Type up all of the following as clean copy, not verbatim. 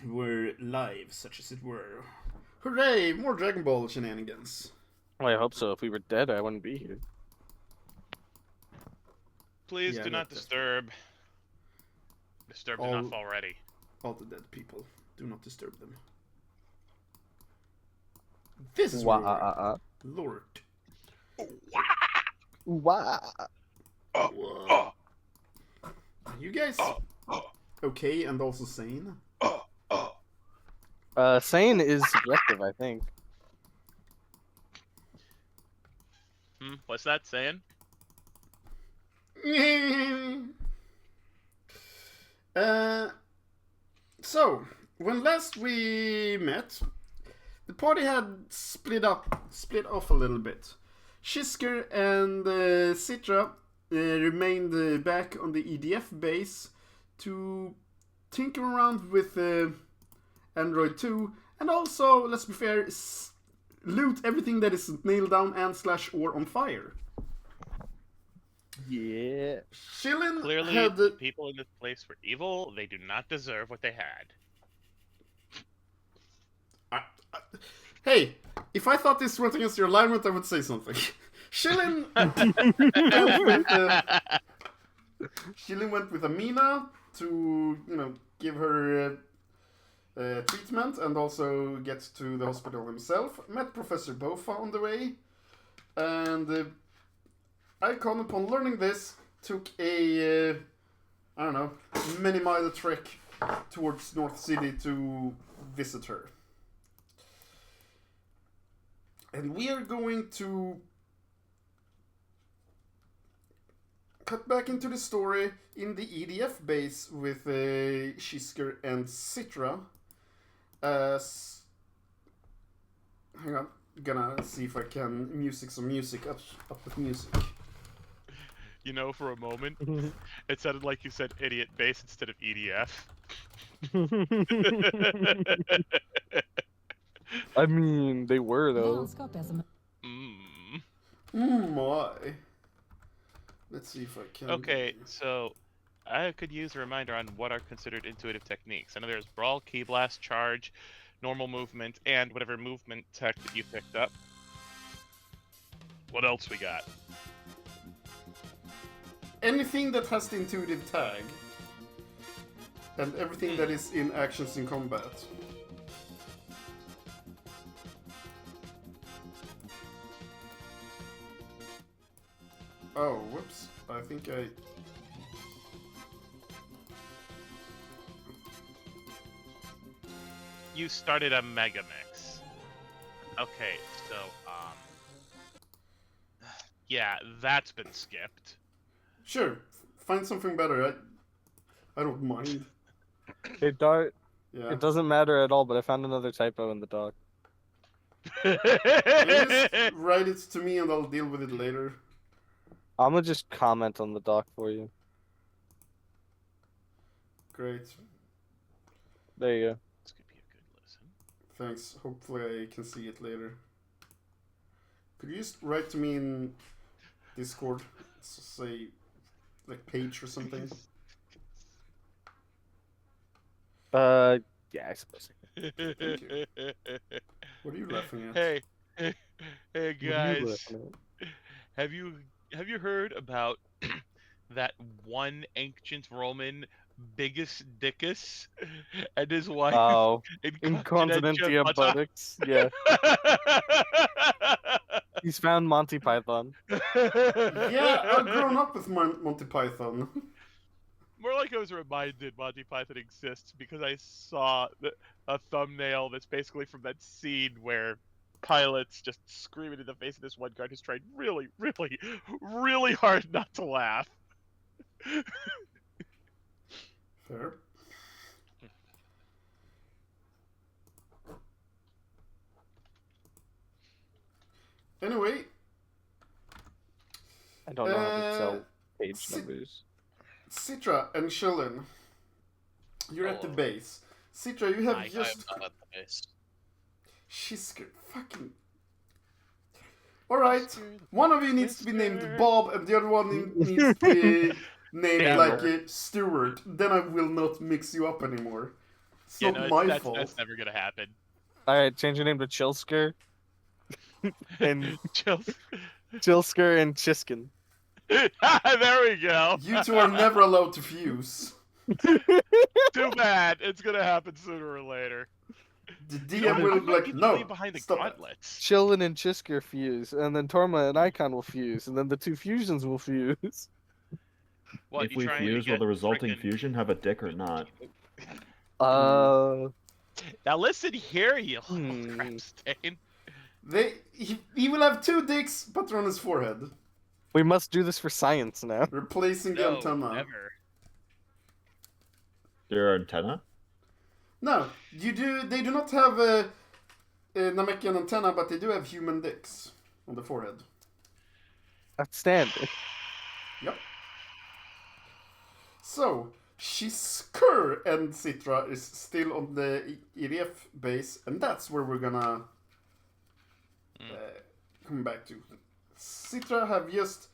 We're live, such as it were. Hooray! More Dragon Ball shenanigans. Well, I hope so. If we were dead, I wouldn't be here. Please Yeah, do not disturb. Disturbed All- enough already. All the dead people. Do not disturb them. This is Wah. Lord. Wah. Whoa. Are you guys okay and also sane? Sane is subjective, I think. What's that saying? So, when last we met, the party had split off a little bit. Shisker and Citra remained back on the EDF base to tinker around with Android 2, and also, let's be fair, loot everything that is nailed down and / or on fire. Yeah. Shilin Clearly, had the people in this place were evil. They do not deserve what they had. Hey, if I thought this went against your alignment, I would say something. Shilin Shilin went with Amina to, give her treatment and also get to the hospital himself. Met Professor Bofa on the way, and Icon, upon learning this, took a many-mile trek towards North City to visit her. And we are going to cut back into the story in the EDF base with Shisker and Citra. Hang on, gonna see if I can some music up with music. You know, for a moment, it sounded like you said idiot base instead of EDF. I mean, they were, though. My. Let's see if I can. Okay, so I could use a reminder on what are considered intuitive techniques. I know there's Brawl, Key Blast, Charge, Normal Movement, and whatever movement tech that you picked up. What else we got? Anything that has the intuitive tag. And everything that is in actions in combat. Oh, whoops. I think I... You started a Mega Mix. Okay, so, yeah, that's been skipped. Sure. Find something better. I don't mind. Hey, Dart, Yeah. it doesn't matter at all, but I found another typo in the doc. Just write it to me and I'll deal with it later. I'm gonna just comment on the doc for you. Great. There you go. This could be a good listen. Thanks. Hopefully I can see it later. Could you just write to me in Discord? Say, like, page or something? Yeah, I suppose. Thank you. What are you laughing at? Hey, hey What are you guys, laughing at? have you heard about that one ancient Roman biggest dickus and his wife? Oh, Incontinentia Incontinentia buttocks. Yeah, he's found Monty Python. Yeah, I've grown up with Monty Python. More like I was reminded Monty Python exists because I saw a thumbnail that's basically from that scene where Pilot's just screaming in the face of this one guy who's trying really, really, really hard not to laugh. Fair. Anyway. I don't know how to tell page numbers. Citra and Shilin, you're at the base. Citra, you have I'm just... not at the base. Shisker, fucking... Alright, one of you needs to be named Bob and the other one needs to be named Yeah. like Stewart. Then I will not mix you up anymore. It's Yeah, not no, my that's fault. never gonna happen. Alright, change your name to Chilsker. And Chills. Chilsker and Chiskin. There we go. You two are never allowed to fuse. Too bad. It's gonna happen sooner or later. The You know DM what? will I be might like, be the no, lead behind the stop that. gauntlets. Chillin and Chisker fuse, and then Torma and Icon will fuse, and then the two fusions will fuse. What, If you we trying to fuse, will get the resulting frickin'- fusion have a dick or not? Now listen here, you Hmm. crap stain. He will have 2 dicks, but they're on his forehead, We must do this for science now. replacing the No, antenna. never. Their antenna? No, they do not have a Namekian antenna, but they do have human dicks on the forehead. Outstanding. Yep. So, Shisker and Citra is still on the EDF base, and that's where we're gonna come back to. Citra have just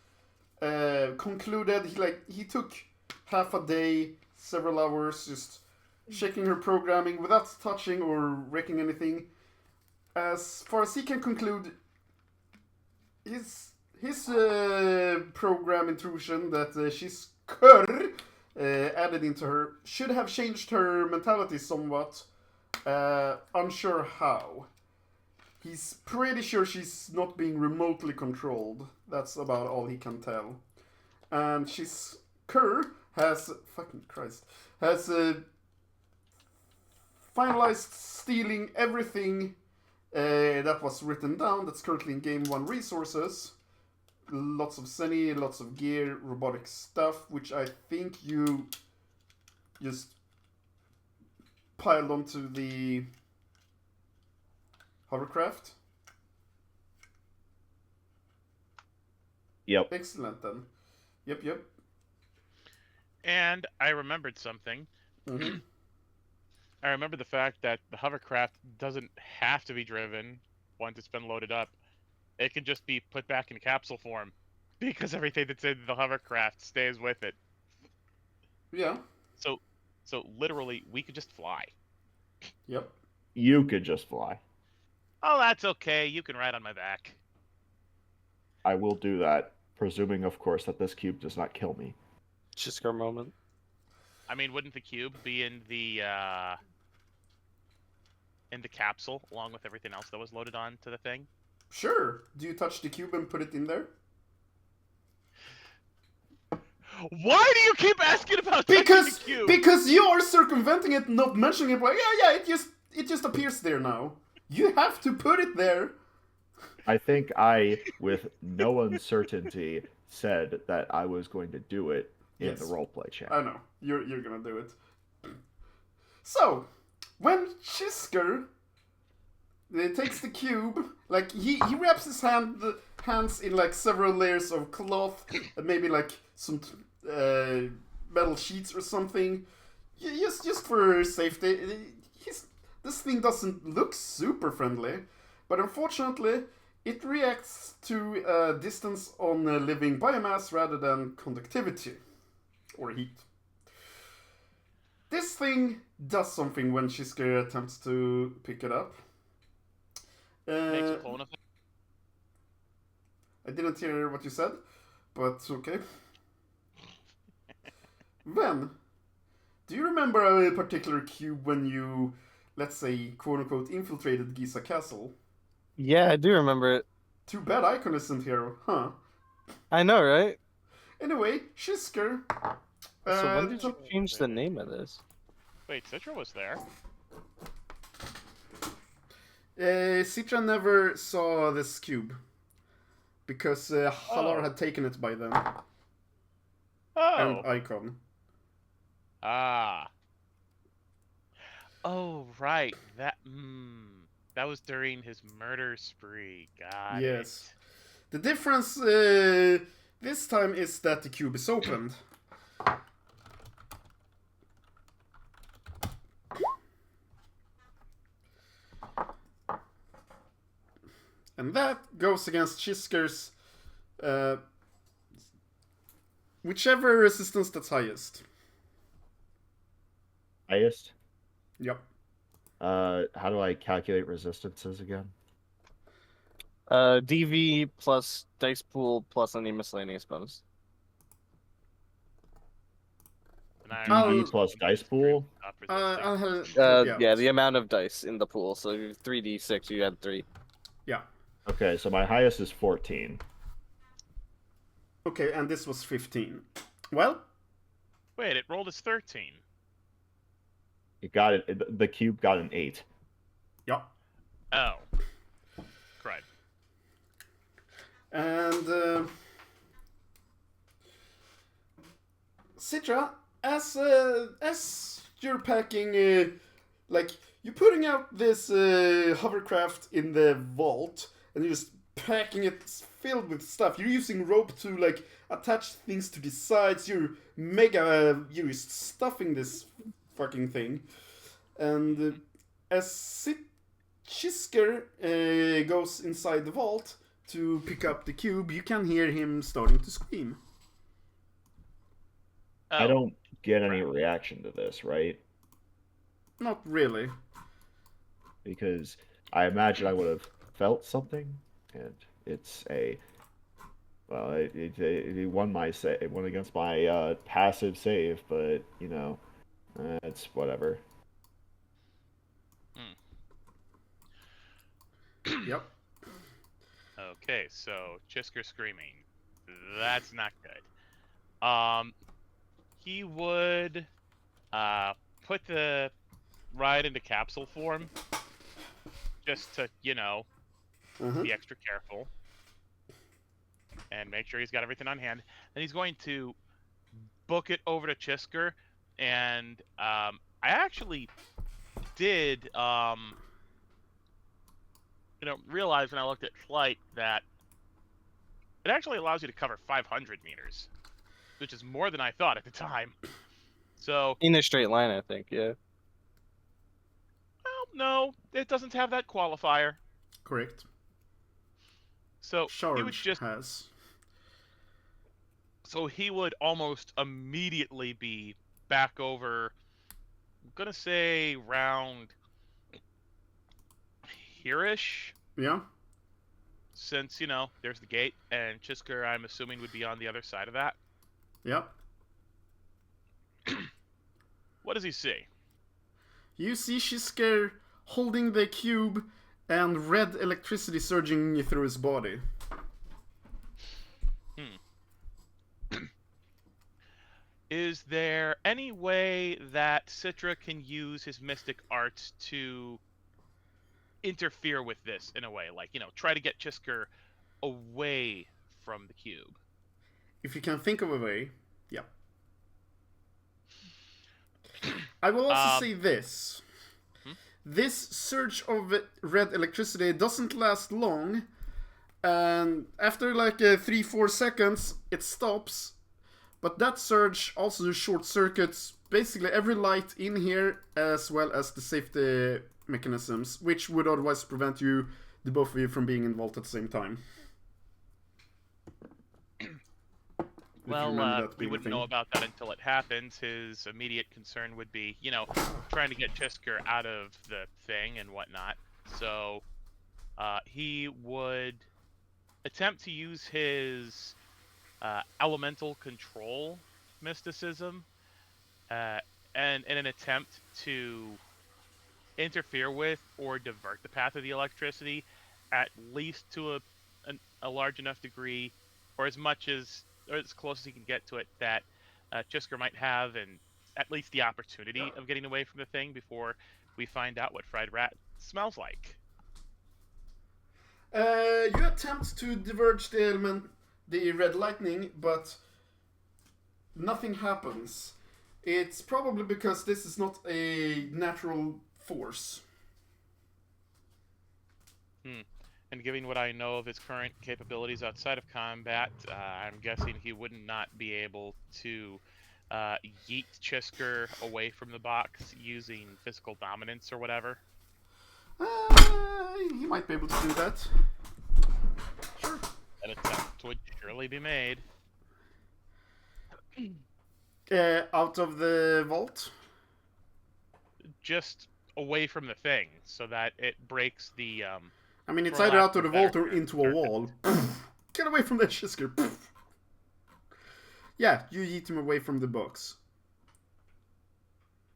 concluded. He took half a day, several hours, just checking her programming without touching or wrecking anything. As far as he can conclude, his program intrusion that Shisker added into her should have changed her mentality somewhat. Unsure how. He's pretty sure she's not being remotely controlled. That's about all he can tell. And Shisker has finalized stealing everything that was written down that's currently in Game 1 resources. Lots of Zenny, lots of gear, robotic stuff, which I think you just piled onto the hovercraft. Yep. Excellent then. Yep. And I remembered something. Mm-hmm. I remember the fact that the hovercraft doesn't have to be driven once it's been loaded up. It can just be put back in capsule form, because everything that's in the hovercraft stays with it. Yeah. So literally, we could just fly. Yep. You could just fly. Oh, that's okay. You can ride on my back. I will do that, presuming, of course, that this cube does not kill me. Chisker moment. I mean, wouldn't the cube be in the capsule along with everything else that was loaded onto the thing? Sure. Do you touch the cube and put it in there? Why do you keep asking about touching the cube? Because you are circumventing it, not mentioning it. Like, yeah, it just appears there now. You have to put it there. I think I, with no uncertainty, said that I was going to do it in Yes. the roleplay chat. I know. You're gonna do it. So, when Shisker takes the cube, like he wraps his hands in like several layers of cloth and maybe like some metal sheets or something, just for safety. This thing doesn't look super friendly, but unfortunately, it reacts to distance on living biomass rather than conductivity or heat. This thing does something when Shisker attempts to pick it up. Makes a clone of it. I didn't hear what you said, but okay. Then, do you remember a particular cube when you, let's say, quote-unquote, infiltrated Giza Castle? Yeah, I do remember it. Too bad Icon isn't here, huh? I know, right? Anyway, Shisker. So when did you change the name of this? Wait, Citra was there. Citra never saw this cube because Halar Oh. had taken it by then, Oh. and Icon. Ah. Oh, right. That was during his murder spree. Got Yes. it. The difference this time is that the cube is opened. And that goes against Shisker's whichever resistance that's highest. Highest? Yep. How do I calculate resistances again? DV plus dice pool plus any miscellaneous bonus. And I I'll- DV plus dice pool. Stop resisting. I'll help you out. Yeah, the amount of dice in the pool. So 3d6, you had 3. Yeah. Okay, so my highest is 14. Okay, and this was 15. Well, Wait, it rolled as 13. It got it. The cube got an 8. yeah. Oh. Cried. And Citra, as you're packing, like you're putting out this hovercraft in the vault, and you're just packing it filled with stuff. You're using rope to like attach things to the sides. You're you're stuffing this fucking thing, and as Chisker goes inside the vault to pick up the cube, you can hear him starting to scream. I Oh, don't get any reaction to this, right? Not really. Because I imagine I would have felt something, and it's a well, it won my it won against my passive save, but you know, it's whatever. Yep. Okay, so Chisker screaming. That's not good. He would put the ride into capsule form just to, Uh-huh. be extra careful and make sure he's got everything on hand. And he's going to book it over to Chisker, and I actually did realize when I looked at flight that it actually allows you to cover 500 meters, which is more than I thought at the time. So, In a straight line, I think, yeah. well, no, it doesn't have that qualifier. Correct. So he would Charge just has. so he would almost immediately be back over, I'm gonna say round here-ish, Yeah. since, there's the gate, and Chisker, I'm assuming, would be on the other side of that. Yep. What does he see? You see Shisker holding the cube and red electricity surging through his body. Is there any way that Citra can use his mystic arts to interfere with this in a way? Like, try to get Chisker away from the cube? If you can think of a way, yeah. I will also say this. This surge of red electricity doesn't last long, and after like 3-4 seconds it stops, but that surge also short circuits basically every light in here as well as the safety mechanisms, which would otherwise prevent you, the both of you, from being involved at the same time. Well, we being a wouldn't thing. know about that until it happens. His immediate concern would be, trying to get Chisker out of the thing and whatnot. So, he would attempt to use his elemental control mysticism, and in an attempt to interfere with or divert the path of the electricity, at least to a large enough degree, or as close as he can get to it, that Chisker might have at least the opportunity of getting away from the thing before we find out what fried rat smells like. You attempt to diverge the red lightning, but nothing happens. It's probably because this is not a natural force. And given what I know of his current capabilities outside of combat, I'm guessing he would not be able to yeet Chisker away from the box using physical dominance or whatever. He might be able to do that. Sure. An attempt would surely be made. Out of the vault? just away from the thing so that it breaks the I mean, it's for either lack out of of the a vault better or term, into a surface. wall. Get away from that Shisker. Yeah, you yeet him away from the box.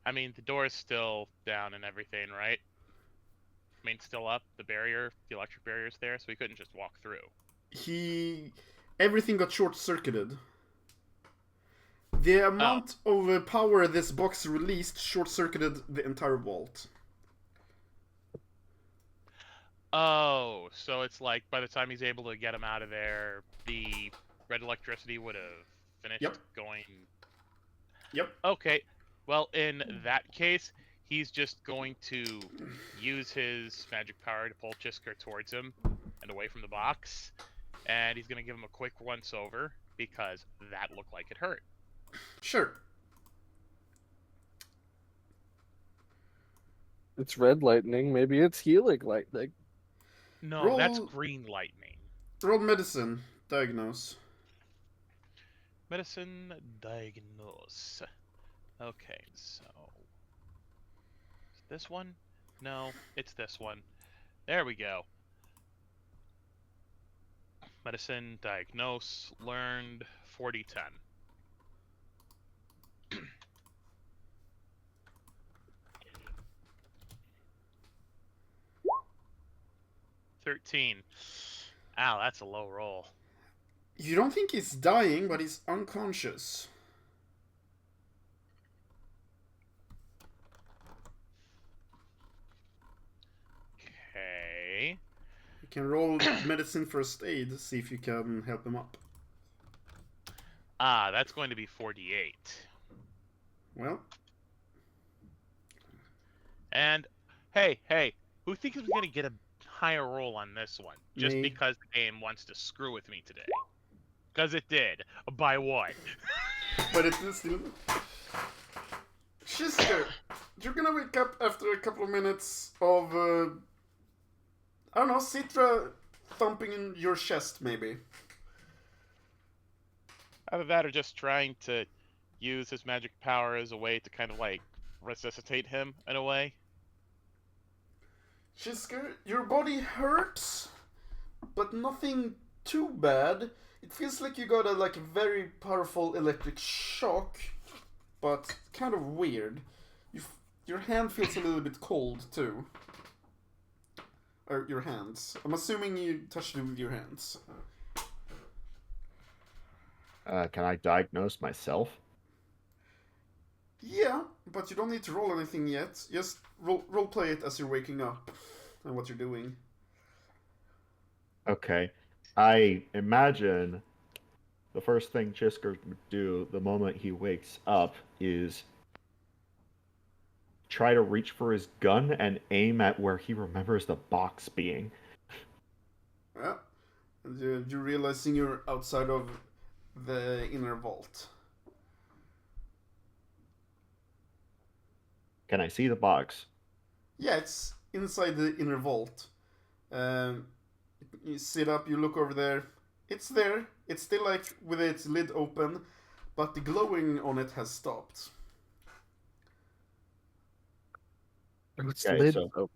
I mean, the door is still down and everything, right? I mean, still up. The barrier, the electric barrier's there, so he couldn't just walk through. Everything got short-circuited. The amount of power this box released short-circuited the entire vault. Oh, so it's like by the time he's able to get him out of there, the red electricity would have finished Yep. going. Yep. Okay, well, in that case, he's just going to use his magic power to pull Chisker towards him and away from the box, and he's going to give him a quick once-over because that looked like it hurt. Sure. It's red lightning. Maybe it's healing lightning. No, that's green lightning. Roll medicine. Diagnose. Medicine diagnose. Okay, so this one? No, it's this one. There we go. Medicine diagnose learned 40-10. 13. Ow, that's a low roll. You don't think he's dying, but he's unconscious. Okay. You can roll medicine first aid, see if you can help him up. Ah, that's going to be 48. Well, And hey, who thinks we're gonna get a higher roll on this one? Just Me. because the game wants to screw with me today. Because it did. By what? but it is still... Shisker, you're gonna wake up after a couple of minutes of, I don't know, Citra thumping in your chest, maybe. Either that or just trying to use his magic power as a way to kind of like resuscitate him in a way. Shisker, your body hurts, but nothing too bad. It feels like you got a very powerful electric shock, but kind of weird. Your hand feels a little bit cold too. Or your hands. I'm assuming you touched it with your hands. Can I diagnose myself? Yeah, but you don't need to roll anything yet. Just role play it as you're waking up and what you're doing. Okay. I imagine the first thing Chisker would do the moment he wakes up is try to reach for his gun and aim at where he remembers the box being. Yeah. And you're realizing you're outside of the inner vault. Can I see the box? Yeah, it's inside the inner vault. You sit up, you look over there. It's there. It's still with its lid open, but the glowing on it has stopped. It's Okay, lid so- open.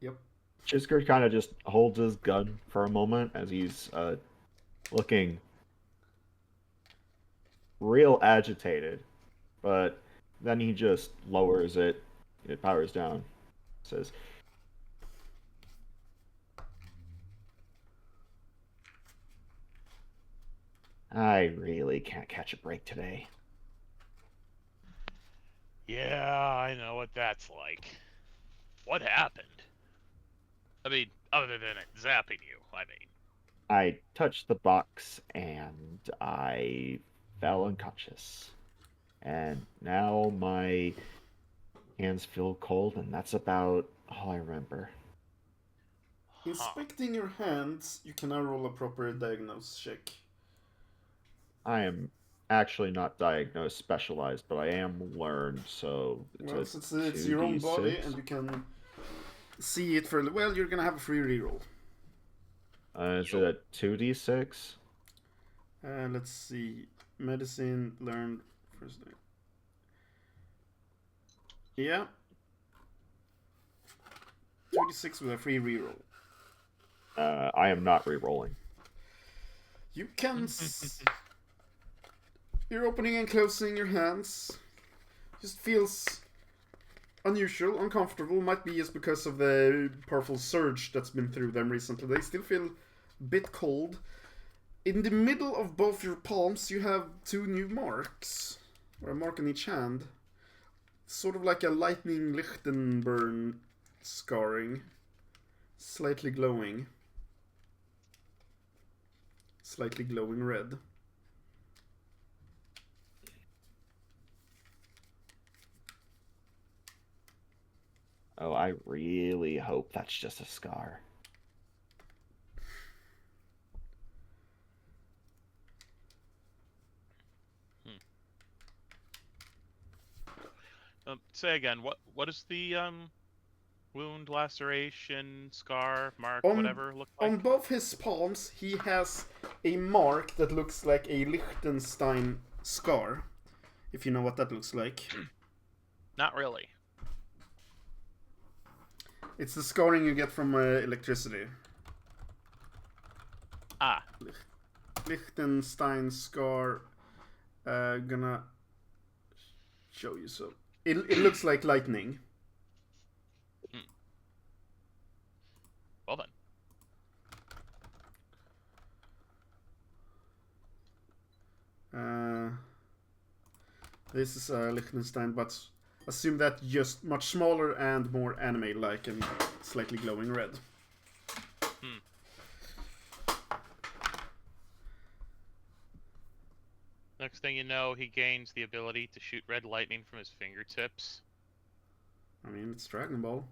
Yep. Chisker kind of just holds his gun for a moment as he's looking real agitated, but then he just lowers it. It powers down. Says, I really can't catch a break today. Yeah, I know what that's like. What happened? I mean, other than it zapping you, I mean. I touched the box and I fell unconscious. And now my hands feel cold, and that's about all I remember. Inspecting your hands, you can now roll a proper diagnose check. I am actually not diagnosed specialized, but I am learned, so Well, since it's your own body 2d6. and you can see it for... Well, you're gonna have a free reroll. Is it a 2d6? Let's see. Medicine learned first day. Yeah. 2d6 with a free reroll. I am not re-rolling. You can. You're opening and closing your hands. Just feels unusual, uncomfortable. Might be just because of the powerful surge that's been through them recently. They still feel a bit cold. In the middle of both your palms, you have 2 new marks, or a mark on each hand. Sort of like a lightning Lichtenburn scarring. Slightly glowing. Slightly glowing red. Oh, I really hope that's just a scar. Say again. What is the wound, laceration, scar, mark, On, whatever look like? on both his palms, he has a mark that looks like a Liechtenstein scar. If you know what that looks like. Not really. It's the scarring you get from electricity. Ah. Liechtenstein scar. Gonna show you so. It looks like lightning. Well then. This is Liechtenstein, but assume that just much smaller and more anime-like and slightly glowing red. Next thing you know, he gains the ability to shoot red lightning from his fingertips. I mean, it's Dragon Ball.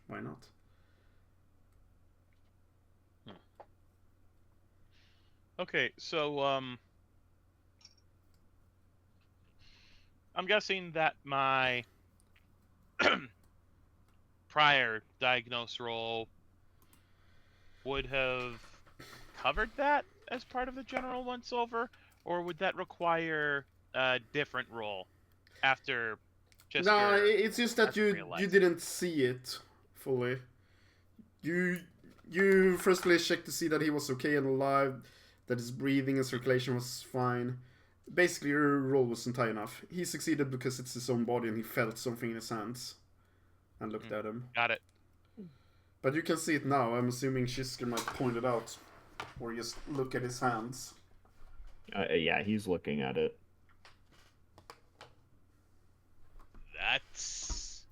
Why not? Okay, so I'm guessing that my prior diagnose roll would have covered that as part of the general once over, or would that require a different roll after just No, it's just that you realized? didn't see it fully. You firstly checked to see that he was okay and alive, that his breathing and circulation was fine. Basically, your roll wasn't high enough. He succeeded because it's his own body and he felt something in his hands and looked at him. Got it. But you can see it now. I'm assuming Shisker might point it out, or just look at his hands. Yeah, he's looking at it. That's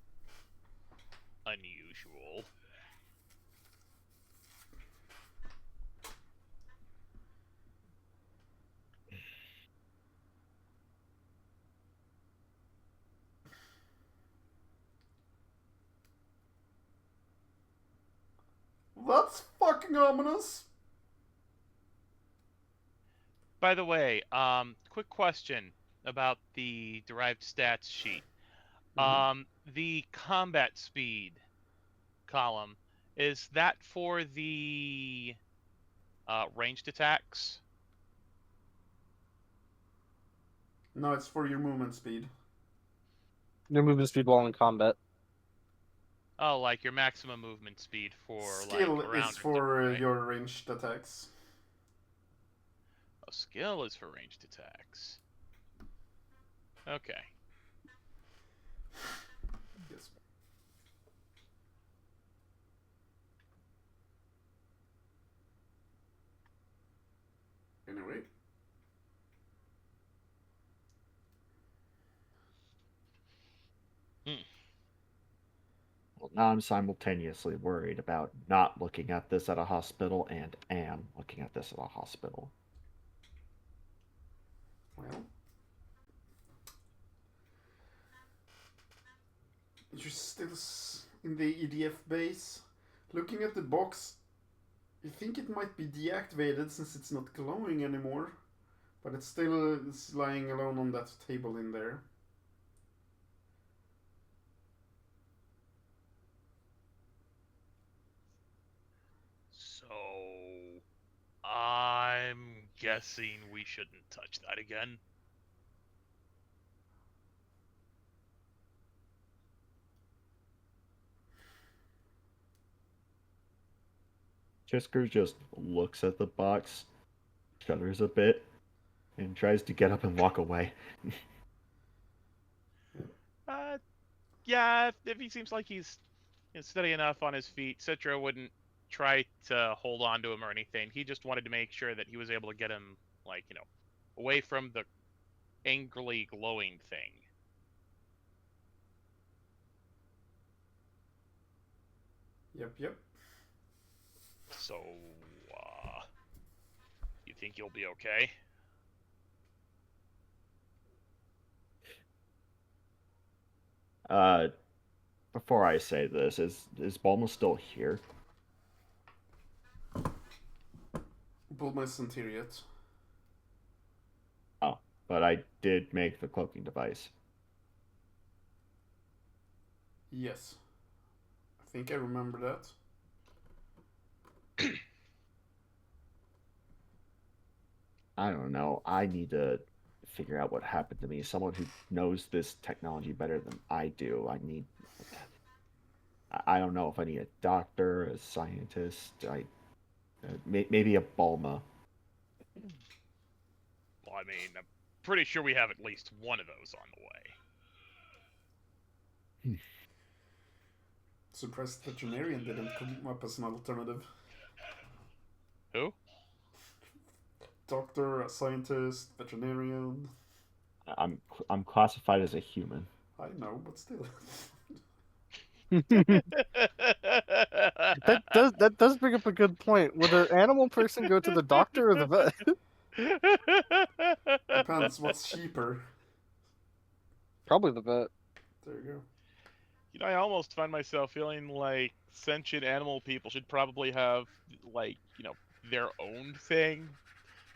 unusual. That's fucking ominous. By the way, quick question about the derived stats sheet. The combat speed column, is that for the ranged attacks? No, it's for your movement speed. Your movement speed while in combat. Oh, like your maximum movement speed for Skill like around is for right? your ranged attacks. Oh, skill is for ranged attacks. Okay. Yes. Anyway. Well, now I'm simultaneously worried about not looking at this at a hospital and am looking at this at a hospital. Well. You're still in the EDF base. Looking at the box, you think it might be deactivated since it's not glowing anymore. But it's still lying alone on that table in there. So I'm guessing we shouldn't touch that again. Chisker just looks at the box, shudders a bit, and tries to get up and walk away. Uh, yeah, if he seems like he's steady enough on his feet, Citra wouldn't try to hold on to him or anything. He just wanted to make sure that he was able to get him, like, away from the angrily glowing thing. Yep. So, you think you'll be okay? Before I say this, is Bulma still here? Bulma isn't here yet. Oh, but I did make the cloaking device. Yes. I think I remember that. I don't know. I need to figure out what happened to me. Someone who knows this technology better than I do. I don't know if I need a doctor, a scientist, maybe a Bulma. Well, I mean, I'm pretty sure we have at least one of those on the way. Surprised the veterinarian didn't come up as an alternative. Who? Doctor, a scientist, veterinarian. I'm classified as a human. I know, but still. That does bring up a good point. Would an animal person go to the doctor or the vet? Depends what's cheaper. Probably the vet. There you go. I almost find myself feeling like sentient animal people should probably have, like, their own thing.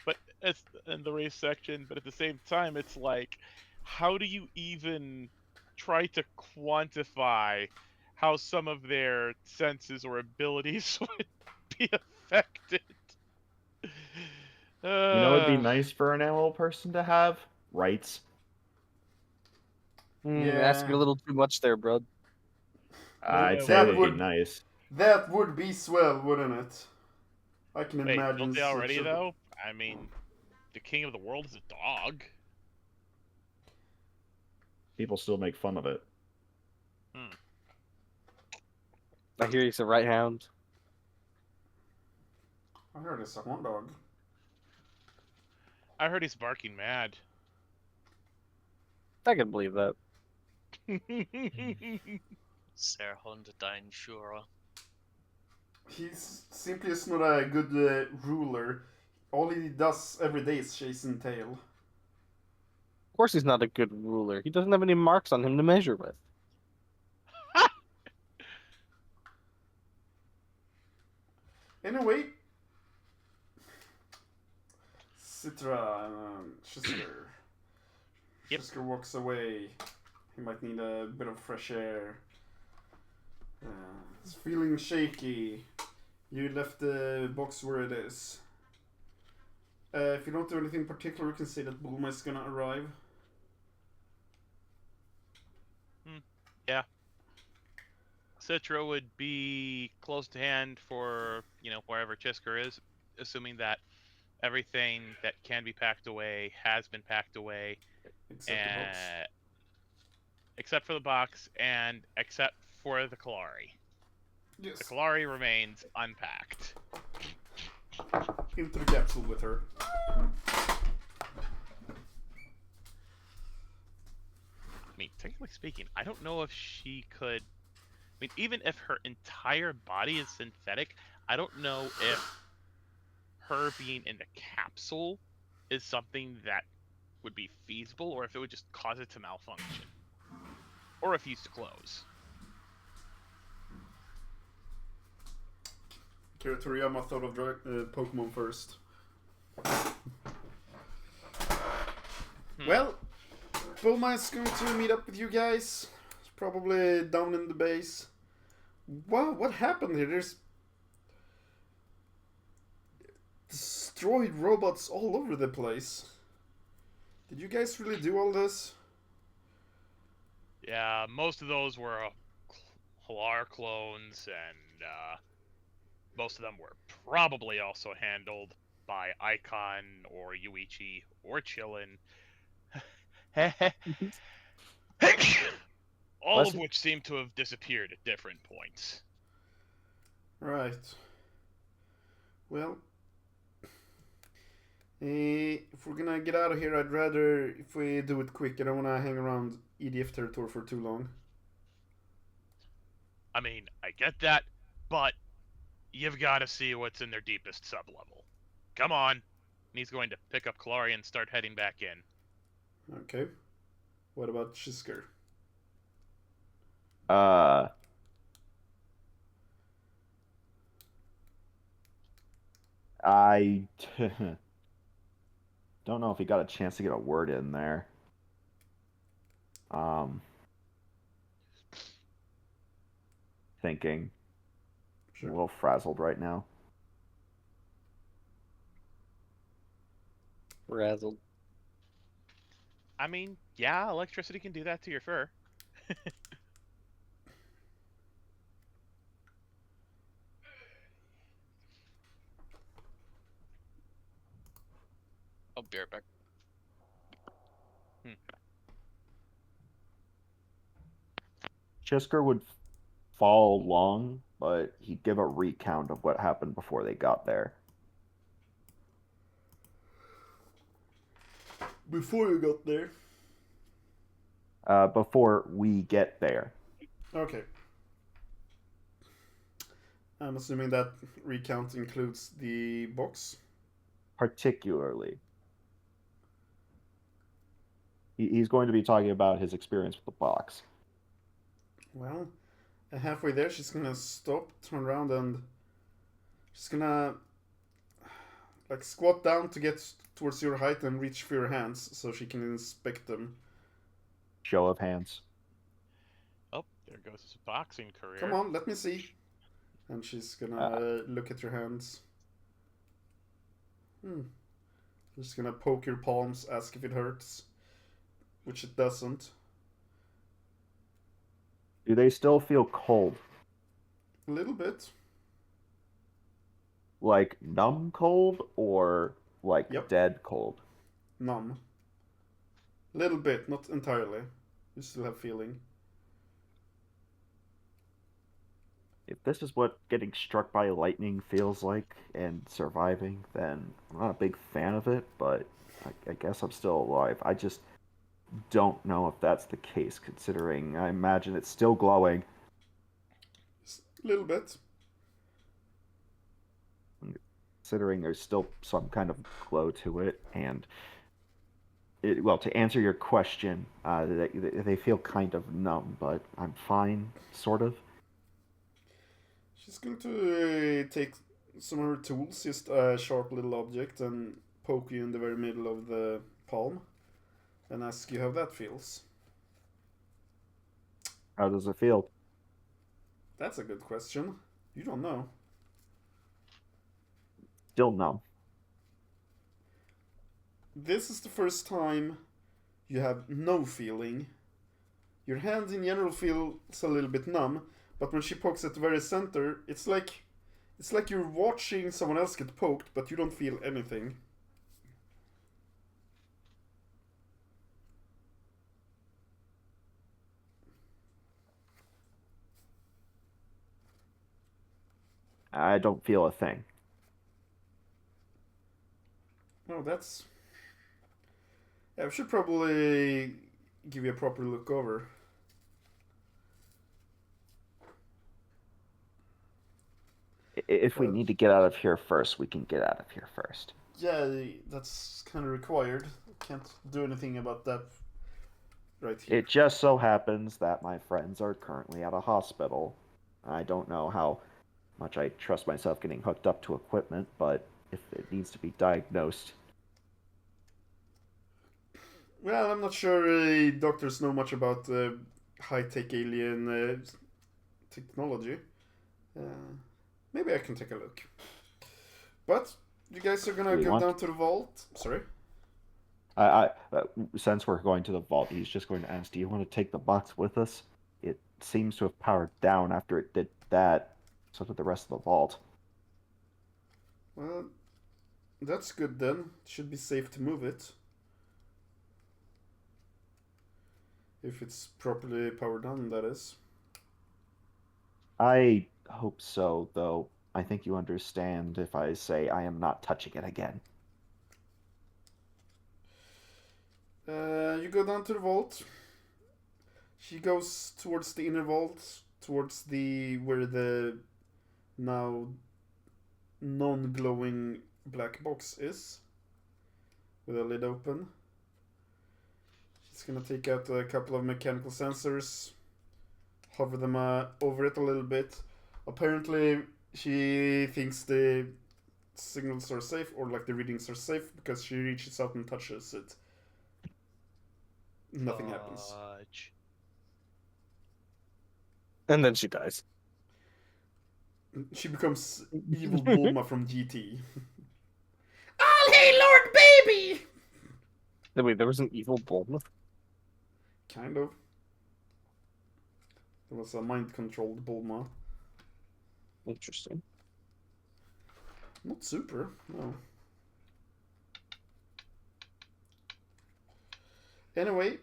But it's in the race section, but at the same time, it's like, how do you even try to quantify how some of their senses or abilities would be affected? It'd be nice for an animal person to have rights. Asking a little too much there, bro. I'd say That it would would- be nice. That would be swell, wouldn't it? I can Wait, imagine. don't they already, such a- though? I mean, the king of the world is a dog. People still make fun of it. I hear he's a right hound. I heard it's a horn dog. I heard he's barking mad. I can believe that. Ser Hondadein Shura. He's simply just not a good ruler. All he does every day is chasing tail. Of course he's not a good ruler. He doesn't have any marks on him to measure with. Anyway, Citra and Shisker. Yep. Shisker walks away. He might need a bit of fresh air. He's feeling shaky. You left the box where it is. If you don't do anything particular, you can say that Bulma is gonna arrive. Yeah. Citra would be close to hand for, wherever Chisker is, assuming that everything that can be packed away has been packed away. Except the box. Except for the box and except for the Kalari. Yes. The Kalari remains unpacked. Into the capsule with her. I mean, technically speaking, I don't know if she could... I mean, even if her entire body is synthetic, I don't know if her being in the capsule is something that would be feasible, or if it would just cause it to malfunction. Or refuse to close. Toriyama thought of Pokemon first. Well, Bulma is going to meet up with you guys. It's probably down in the base. Wow, what happened here? There's destroyed robots all over the place. Did you guys really do all this? Yeah, most of those were Halar clones, and most of them were probably also handled by Icon or Yuichi or Chillin. All of Listen- which seem to have disappeared at different points. Right. Well, if we're gonna get out of here, I'd rather if we do it quick. I don't wanna hang around EDF territory for too long. I mean, I get that, but you've got to see what's in their deepest sublevel. Come on. And he's going to pick up Kalari and start heading back in. Okay. What about Shisker? I don't know if he got a chance to get a word in there. Thinking. Sure. I'm a little frazzled right now. Razzled. I mean, yeah, electricity can do that to your fur. I'll be right back. Chisker would follow along, but he'd give a recount of what happened before they got there. Before you got there. Before we get there. Okay. I'm assuming that recount includes the box. Particularly. He's going to be talking about his experience with the box. Well, halfway there, she's gonna stop, turn around, and she's gonna like squat down to get towards your height and reach for your hands so she can inspect them. Show of hands. Oh, there goes his boxing career. Come on, let me see. And she's gonna look at your hands. Just gonna poke your palms, ask if it hurts, which it doesn't. Do they still feel cold? A little bit. Like numb cold or like Yep. dead cold? Numb. Little bit, not entirely. You still have feeling. If this is what getting struck by lightning feels like and surviving, then I'm not a big fan of it, but I guess I'm still alive. I just don't know if that's the case, considering I imagine it's still glowing. A little bit. Considering there's still some kind of glow to it, and well, to answer your question, they feel kind of numb, but I'm fine, sort of. She's going to take some of her tools, just a sharp little object, and poke you in the very middle of the palm, and ask you how that feels. How does it feel? That's a good question. You don't know. Still numb. This is the first time you have no feeling. Your hand in general feels a little bit numb, but when she pokes at the very center, it's like you're watching someone else get poked, but you don't feel anything. I don't feel a thing. Oh, that's... Yeah, we should probably give you a proper look over. If we need to get out of here first, we can get out of here first. Yeah, that's kind of required. Can't do anything about that right here. It just so happens that my friends are currently at a hospital. I don't know how much I trust myself getting hooked up to equipment, but if it needs to be diagnosed. Well, I'm not sure doctors know much about high-tech alien technology. Maybe I can take a look. But you guys are gonna go down to the vault. Sorry. Since we're going to the vault, he's just going to ask, do you want to take the box with us? It seems to have powered down after it did that. So did the rest of the vault. Well, that's good then. Should be safe to move it. If it's properly powered on, that is. I hope so, though. I think you understand if I say I am not touching it again. You go down to the vault. She goes towards the inner vault, towards the where the now non-glowing black box is, with a lid open. She's gonna take out a couple of mechanical sensors, hover them over it a little bit. Apparently, she thinks the signals are safe, or like the readings are safe, because she reaches out and touches it. Nothing happens. Fudge. And then she dies. She becomes evil Bulma from GT. All hail Lord Baby! Wait, there was an evil Bulma? Kind of. There was a mind-controlled Bulma. Interesting. Not super, no. Anyway,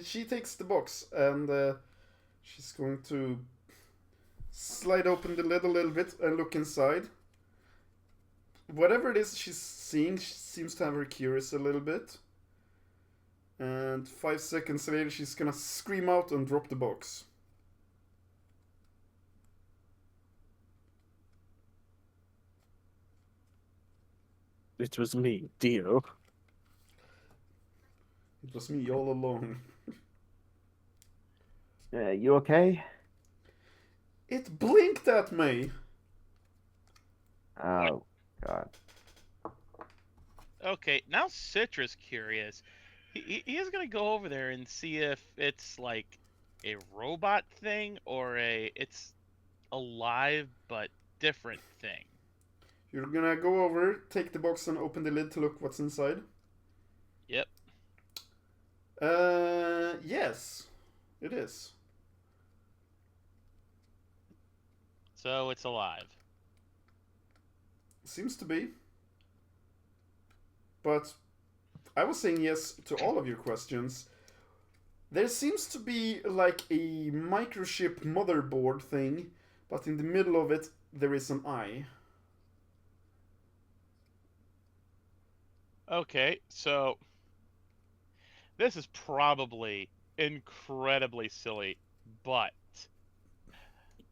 she takes the box and she's going to slide open the lid a little bit and look inside. Whatever it is she's seeing seems to have her curious a little bit. And 5 seconds later, she's gonna scream out and drop the box. It was me, Dio. It was me all along. You okay? It blinked at me! Oh, God. Okay, now Citra's curious. He is gonna go over there and see if it's like a robot thing or it's a live but different thing. You're gonna go over, take the box and open the lid to look what's inside? Yep. Yes. It is. So it's alive. Seems to be. But I was saying yes to all of your questions. There seems to be like a microchip motherboard thing, but in the middle of it there is an eye. Okay, so this is probably incredibly silly, but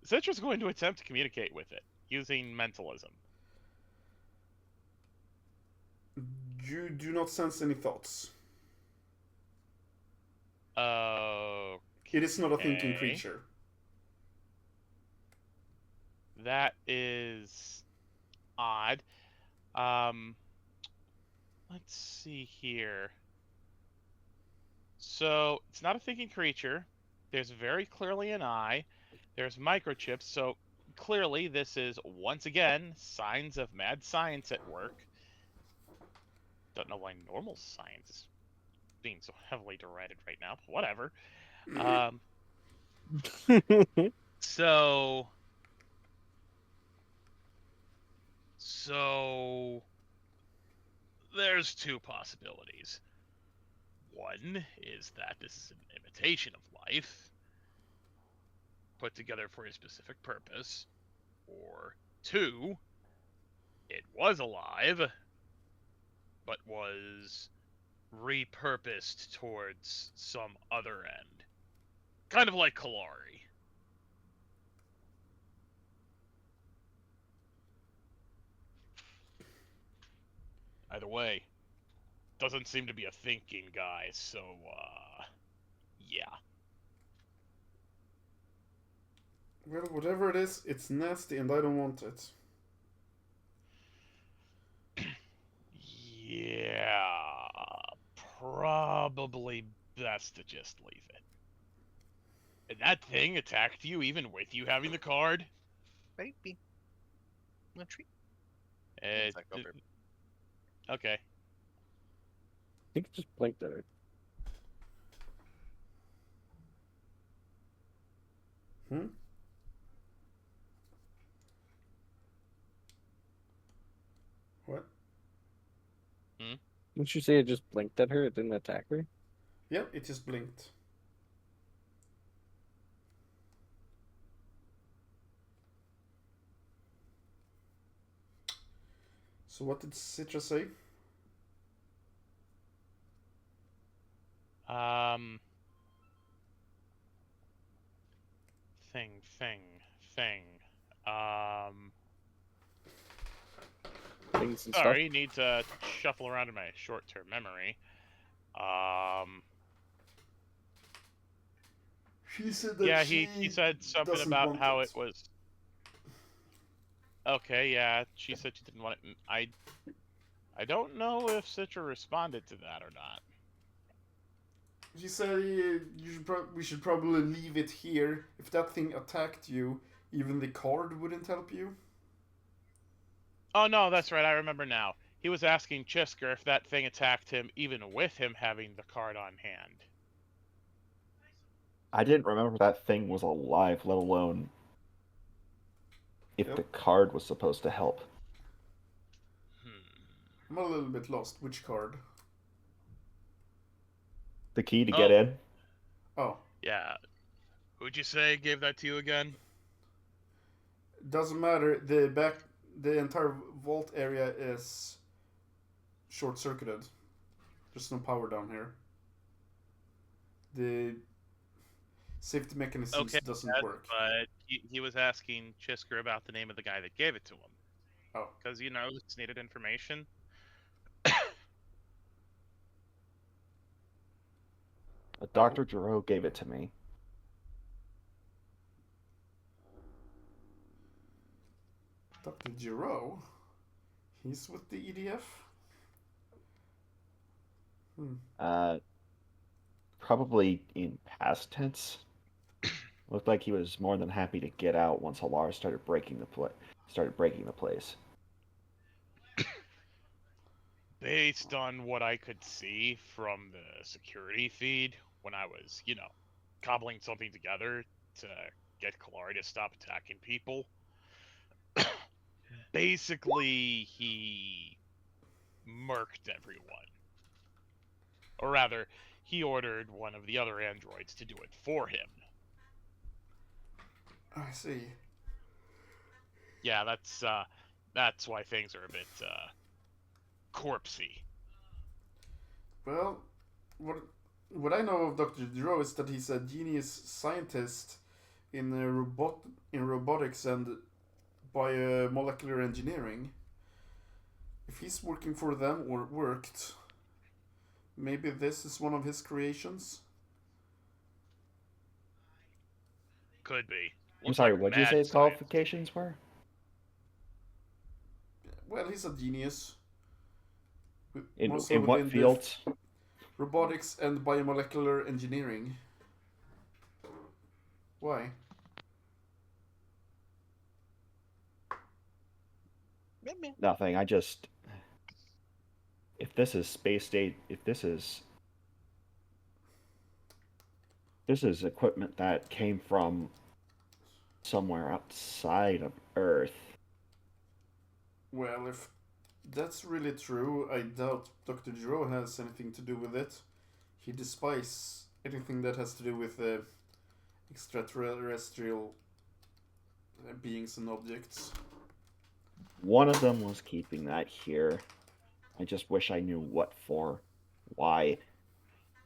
Citra's going to attempt to communicate with it using mentalism. You do not sense any thoughts. It is not a thinking Okay. creature. That is odd. Let's see here. So it's not a thinking creature. There's very clearly an eye. There's microchips. So clearly this is once again signs of mad science at work. Don't know why normal science is being so heavily derided right now, but whatever. So there's two possibilities. One is that this is an imitation of life, put together for a specific purpose. Or two, it was alive, but was repurposed towards some other end. Kind of like Kalari. Either way, doesn't seem to be a thinking guy, so, yeah. Well, whatever it is, it's nasty and I don't want it. Yeah, probably best to just leave it. And that thing attacked you even with you having the card? Maybe. No treat. It, Like over. okay. I think it just blinked at her. Didn't you say it just blinked at her? It didn't attack her? Yep, it just blinked. So what did Citra say? Um. Thing. Um. Things and stuff. Sorry, need to shuffle around in my short-term memory. She said that Yeah, she he said something doesn't about want how it. it was. Okay, yeah, she said she didn't want it. I don't know if Citra responded to that or not. She said we should probably leave it here. If that thing attacked you, even the card wouldn't help you. Oh no, that's right. I remember now. He was asking Chisker if that thing attacked him, even with him having the card on hand. I didn't remember that thing was alive, let alone if Yep. the card was supposed to help. I'm a little bit lost. Which card? The key to get Oh. in? Oh, Yeah. Who'd you say gave that to you again? doesn't matter. The entire vault area is short-circuited. There's no power down here. The safety mechanisms Okay, doesn't work. but he was asking Chisker about the name of the guy that gave it to him. Oh. Because, you know, it's needed information. Dr. Giro gave it to me. Dr. Giro? He's with the EDF? Probably in past tense. Looked like he was more than happy to get out once Halar started breaking the place. Based on what I could see from the security feed when I was, you know, cobbling something together to get Kalari to stop attacking people, basically he murked everyone. Or rather, he ordered one of the other androids to do it for him. I see. Yeah, that's why things are a bit corpsey. Well, what I know of Dr. Giro is that he's a genius scientist in robotics and biomolecular engineering. If he's working for them or worked, maybe this is one of his creations. Could be. I'm Looks sorry, like what did you mad say his science. qualifications were? Well, he's a genius. In Mostly what within the fields? robotics and biomolecular engineering. Why? Maybe. Nothing. If this is space state, if this is equipment that came from somewhere outside of Earth. Well, if that's really true, I doubt Dr. Giro has anything to do with it. He despises anything that has to do with extraterrestrial beings and objects. One of them was keeping that here. I just wish I knew what for, why,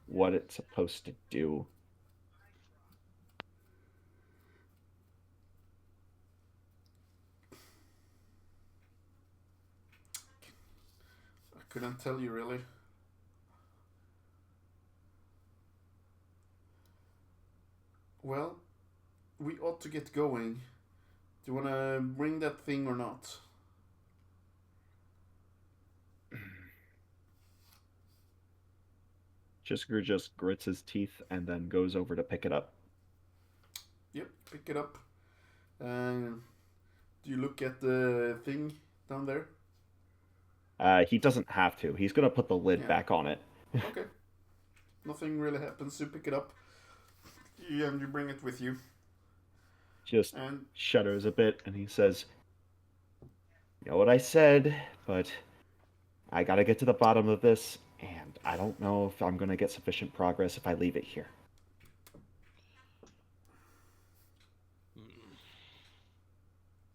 what it's supposed to do. I couldn't tell you really. Well, we ought to get going. Do you want to bring that thing or not? Chisker just grits his teeth and then goes over to pick it up. Yep, pick it up. And do you look at the thing down there? He doesn't have to. He's gonna put the lid back on it. Okay. Nothing really happens. You pick it up. And you bring it with you. Just And shudders a bit and he says, "You know what I said, but I gotta get to the bottom of this, and I don't know if I'm gonna get sufficient progress if I leave it here.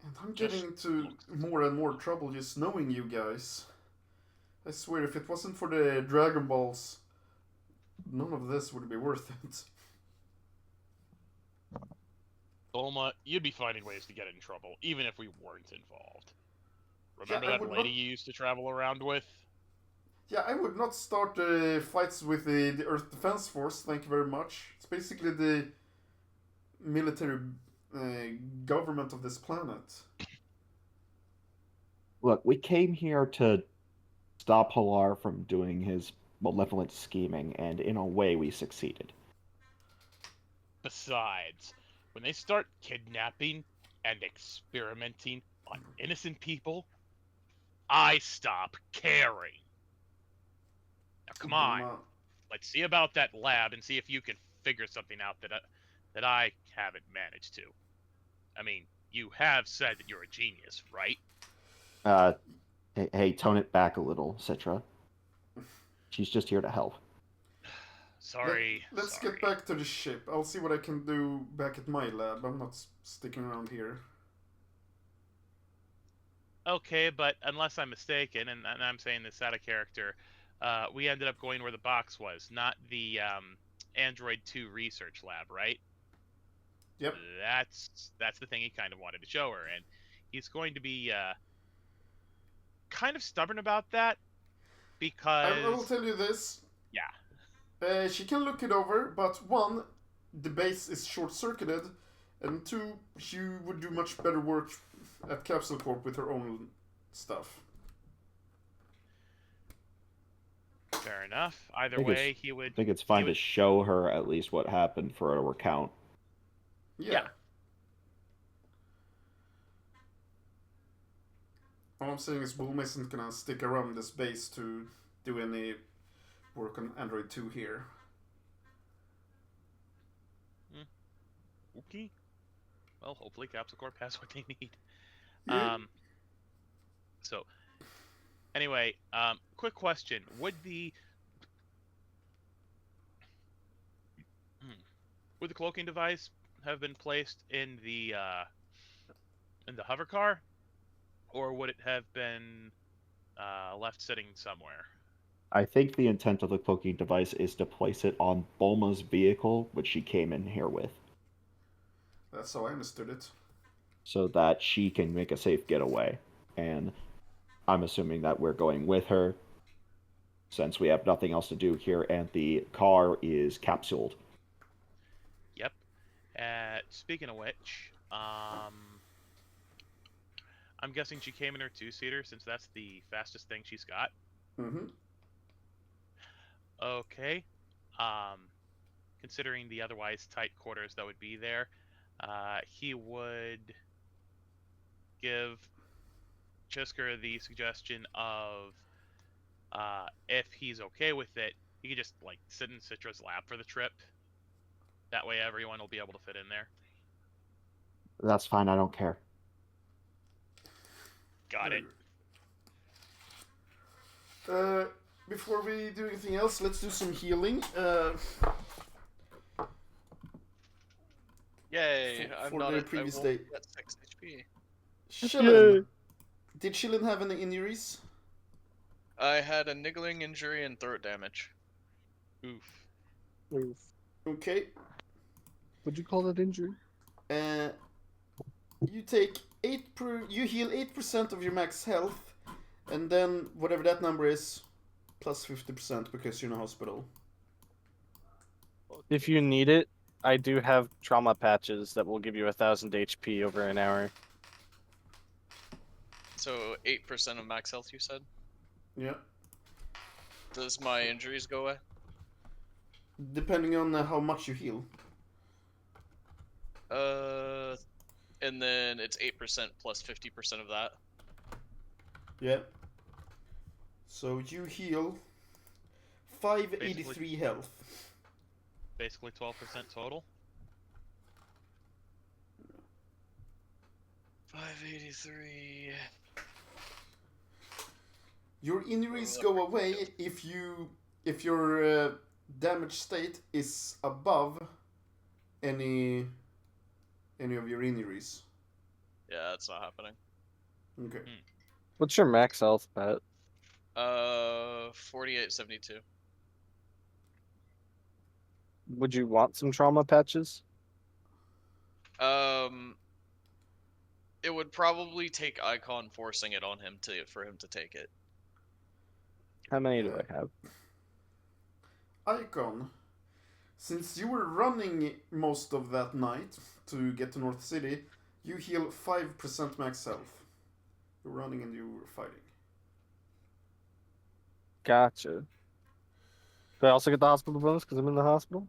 And I'm Just getting into more and more trouble just knowing you guys. I swear, if it wasn't for the Dragon Balls, none of this would be worth it. Bulma, you'd be finding ways to get in trouble, even if we weren't involved. Remember I that would lady not- you used to travel around with? Yeah, I would not start fights with the Earth Defense Force, thank you very much. It's basically the military government of this planet. Look, we came here to stop Halar from doing his malevolent scheming, and in a way we succeeded. Besides, when they start kidnapping and experimenting on innocent people, I stop caring. Now, come on. Bulma, Let's see about that lab and see if you can figure something out that I haven't managed to. I mean, you have said that you're a genius, right? Hey, tone it back a little, Citra. She's just here to help. Sorry. Let's sorry. get back to the ship. I'll see what I can do back at my lab. I'm not sticking around here. Okay, but unless I'm mistaken, and I'm saying this out of character, we ended up going where the box was, not the Android 2 research lab, right? Yep. That's the thing he kind of wanted to show her, and he's going to be kind of stubborn about that because I will tell you this. yeah, She can look it over, but one, the base is short-circuited, and two, she would do much better work at Capsule Corp with her own stuff. fair enough. Either think way, he would. I think it's fine he to would- show her at least what happened for her to recount. Yeah. All I'm saying is Bulma isn't gonna stick around this base to do any work on Android 2 here. Okay. Well, hopefully Capsule Corp has what they need. Yeah. So, anyway, quick question: would the cloaking device have been placed in the hover car, or would it have been left sitting somewhere? I think the intent of the cloaking device is to place it on Bulma's vehicle, which she came in here with, That's how I understood it. so that she can make a safe getaway. And I'm assuming that we're going with her, since we have nothing else to do here, and the car is capsuled. Yep. Speaking of which, I'm guessing she came in her two-seater since that's the fastest thing she's got. Mm-hmm. Okay. Considering the otherwise tight quarters that would be there, he would give Chisker the suggestion of if he's okay with it, he could just like sit in Citra's lap for the trip. That way everyone will be able to fit in there. That's fine, I don't care. Got it. Before we do anything else, let's do some healing. Yay! I'm For not the at, previous I day. won't get 6 HP. Shilin. Did Shilin have any injuries? I had a niggling injury and throat damage. Oof. Oof. Okay. Would you call that injury? You take you heal 8% of your max health, and then whatever that number is, plus 50% because you're in a hospital. If you need it, I do have trauma patches that will give you 1,000 HP over an hour. So 8% of max health, you said? Yeah. Does my injuries go away? Depending on how much you heal. And then it's 8% plus 50% of that. Yeah. So you heal 583 health. Basically 12% total. 583. Your injuries go away if your damage state is above any of your injuries. Yeah, that's not happening. Okay. What's your max health, Pat? 4872. Would you want some trauma patches? It would probably take Icon forcing it on him for him to take it. How many do I have? Icon, since you were running most of that night to get to North City, you heal 5% max health. You're running and you were fighting. Gotcha. Do I also get the hospital bonus because I'm in the hospital?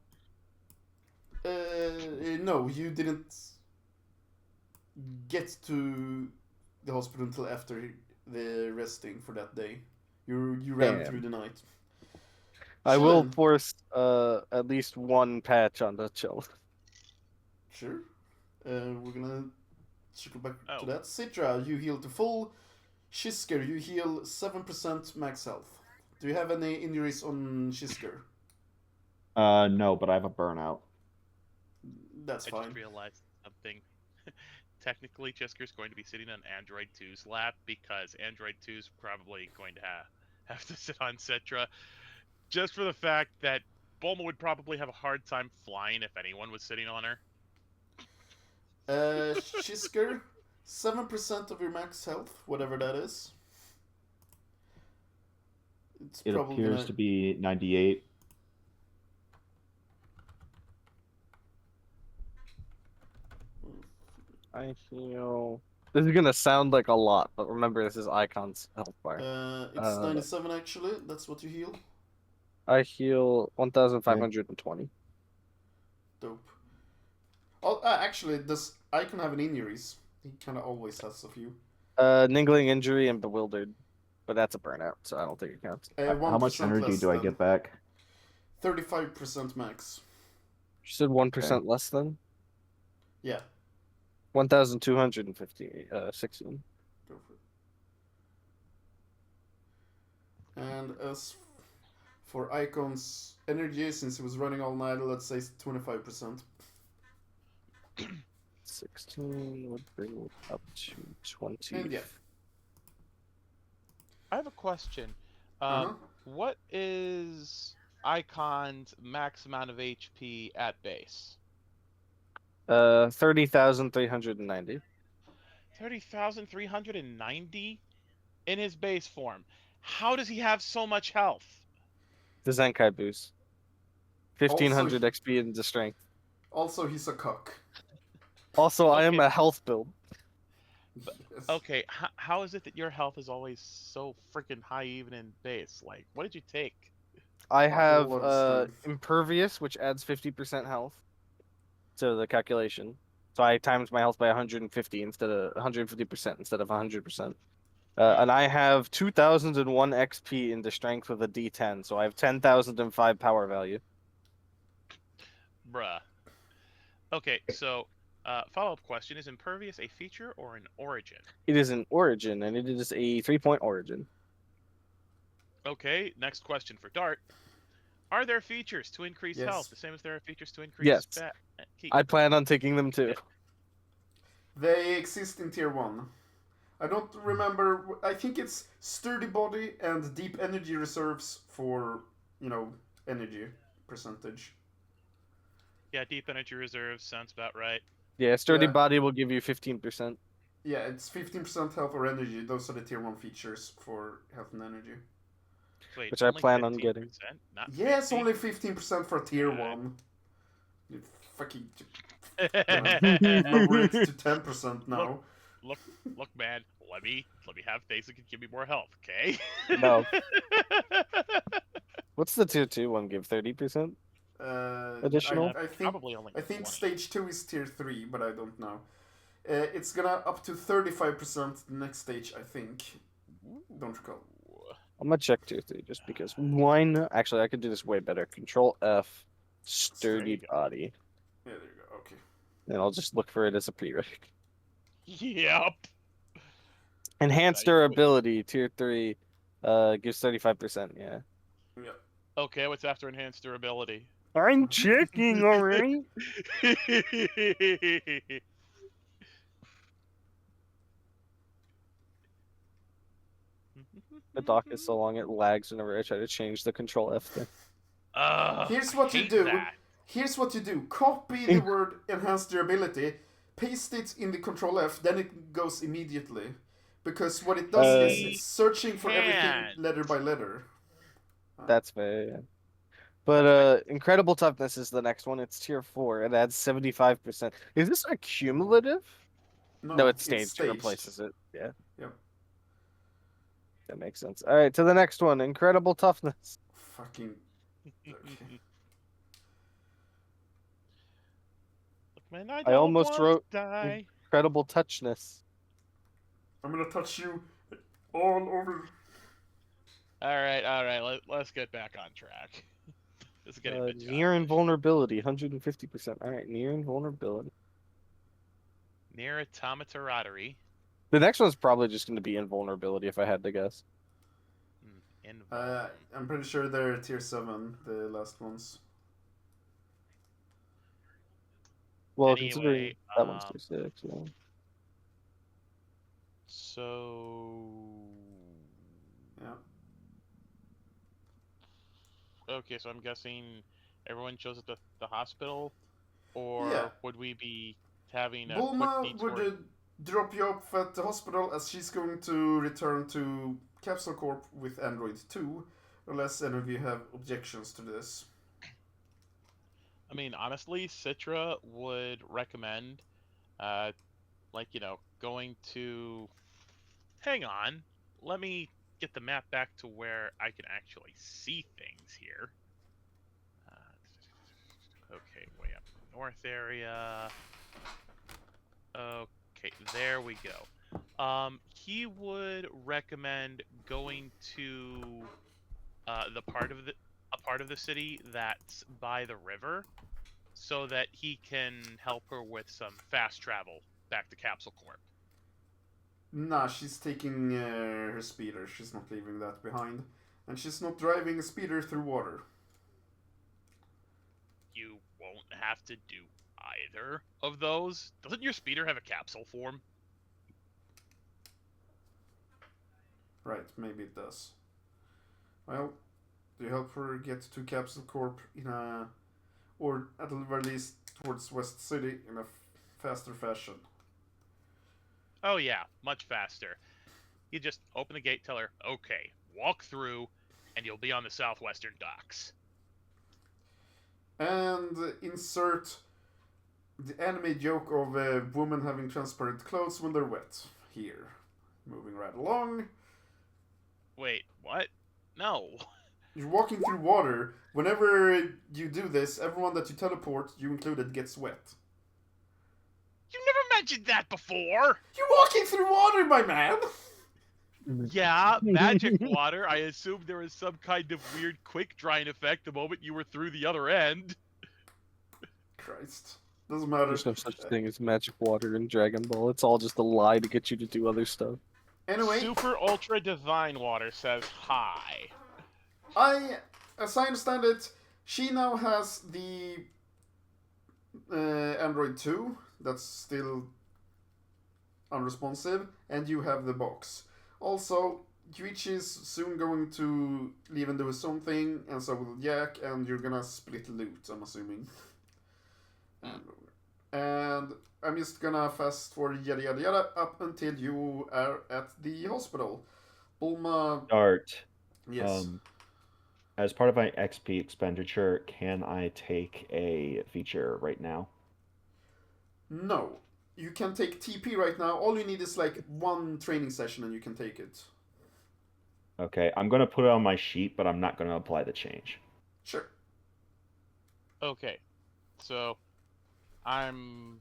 No, you didn't get to the hospital until after the resting for that day. You ran Damn. through the night. I will Chillin'. force at least one patch on the chill. Sure. We're gonna circle back Oh. to that. Citra, you heal to full. Shisker, you heal 7% max health. Do you have any injuries on Shisker? No, but I have a burnout. That's I fine. just realized something. Technically, Chisker's going to be sitting on Android 2's lap because Android 2's probably going to have to sit on Citra, just for the fact that Bulma would probably have a hard time flying if anyone was sitting on her. Shisker, 7% of your max health, whatever that is. It's It probably appears gonna... to be 98. I heal. This is gonna sound like a lot, but remember this is Icon's health bar. It's 97 actually. That's what you heal. I heal 1,520. Dope. Oh, actually, does Icon have any injuries? He kind of always has a few. Niggling injury and bewildered, but that's a burnout, so I don't think it counts. 1% How much energy less do I than get back? 35% max. You said 1% less than Yeah, 1,250. 16. go for it. And as for Icon's energy, since he was running all night, let's say 25%. 16 would bring it up to 20. And yeah. I have a question. Uh-huh. What is Icon's max amount of HP at base? 30,390. 30,390 in his base form. How does he have so much health? The Zenkai boost. 1,500 Also, XP into strength. Also, he's a cuck. Also, I am Okay. a health build. Yes. Okay, how is it that your health is always so freaking high even in base? Like, what did you take? I A have whole lot of strength. impervious, which adds 50% health to the calculation. So I times my health by 150 instead of 150% instead of 100%. And I have 2,001 XP into strength with a D10, so I have 10,005 power value. Bruh. Okay, so follow-up question: is impervious a feature or an origin? It is an origin, and it is a 3-point origin. Okay, next question for Dart: are there features to increase Yes. health the same as there are features to increase Yes. ki? I plan on taking them too. They exist in tier 1. I don't remember. I think it's sturdy body and deep energy reserves for, energy percentage. Yeah, deep energy reserves sounds about right. Yeah, sturdy Yeah. body will give you 15%. Yeah, it's 15% health or energy. Those are the tier 1 features for health and energy. Wait, Which I only plan on getting. 15%, not Yes, 50? only 15% for tier 1. You fucking Look, lower it to 10% now. look, man. Let me have things that can give me more health, okay? No. What's the tier 2 one give? 30%? Additional? I think Probably only. I think 20. stage 2 is tier 3, but I don't know. It's gonna up to 35% the next stage, I think. Don't recall. I'm gonna check tier 3 just because. Why not? Actually, I could do this way better. Control F, sturdy go. body. Yeah, there you go. Okay. And I'll just look for it as a prereq. Yep. Enhanced Nice. durability, tier 3. Gives 35%. Yeah. Yeah. Okay, what's after enhanced durability? I'm checking, alright. The dock is so long it lags whenever I try to change the Control F thing. Here's I what you hate do. that. Here's what you do. Copy the word enhanced durability, paste it in the Control F, then it goes immediately. Because what it does is it's searching for everything can't. letter by letter. That's fair. Yeah. But incredible toughness is the next one. It's tier 4. It adds 75%. Is this a cumulative? No, it's staged. It replaces it. Yeah. Yep. That makes sense. All right, to the next one. Incredible toughness. Fucking. Okay. Look, man, I I don't almost wanna wrote die. incredible touchness. I'm gonna touch you all over. All right. Let's get back on track. This is getting a bit Near childish. invulnerability, 150%. All right, near invulnerability. Near automata. The next one's probably just going to be invulnerability if I had to guess. I'm pretty sure they're tier 7, the last ones. Well, Anyway, considering that one's tier 6, yeah. So. Yeah. Okay, so I'm guessing everyone shows at the hospital, or Yeah. would we be having a Bulma quick detour? would drop you off at the hospital as she's going to return to Capsule Corp with Android 2, unless any of you have objections to this. I mean, honestly, Citra would recommend, going to. Hang on, let me get the map back to where I can actually see things here. Okay, way up in the north area. Okay, there we go. He would recommend going to a part of the city that's by the river, so that he can help her with some fast travel back to Capsule Corp. Nah, she's taking her speeder. She's not leaving that behind. And she's not driving a speeder through water. You won't have to do either of those. Doesn't your speeder have a capsule form? Right, maybe it does. Well, do you help her get to Capsule Corp or at the very least towards West City in a faster fashion? Oh yeah, much faster. You just open the gate, tell her, okay, walk through, and you'll be on the southwestern docks. And insert the anime joke of a woman having transparent clothes when they're wet. Here. Moving right along. Wait, what? No. You're walking through water. Whenever you do this, everyone that you teleport, you included, gets wet. You never mentioned that before! You're walking through water, my man! Yeah, magic water. I assumed there was some kind of weird quick drying effect the moment you were through the other end. Christ. Doesn't matter. There's no such thing as magic water in Dragon Ball. It's all just a lie to get you to do other stuff. Anyway, Super Ultra Divine Water says hi. as I understand it, she now has the Android 2 that's still unresponsive, and you have the box. Also, Yuichi is soon going to leave and do his own thing, and so will Jack, and you're gonna split loot, I'm assuming. And I'm just gonna fast forward yada yada yada up until you are at the hospital. Bulma. Start. Yes. As part of my XP expenditure, can I take a feature right now? No. You can take TP right now. All you need is like one training session and you can take it. Okay, I'm going to put it on my sheet, but I'm not going to apply the change. Sure. Okay, so I'm.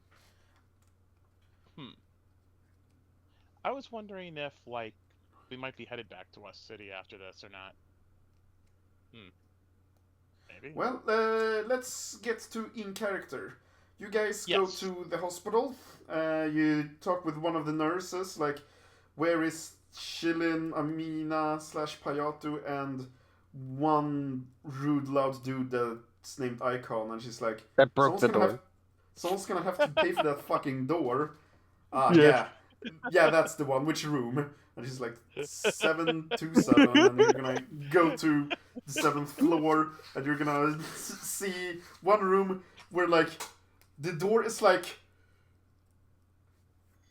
I was wondering if, like, we might be headed back to West City after this or not. Maybe. Well, let's get to in character. You guys go Yes. to the hospital. You talk with one of the nurses, like, where is Shilin, Amina / Payatu, and one rude, loud dude that's named Icon, and she's like, That broke the door. Someone's gonna have to pay for that fucking door. Yeah. Yeah, that's the one. Which room? And she's like, 727, and you're gonna go to the 7th floor, and you're gonna see one room where, like, the door is like...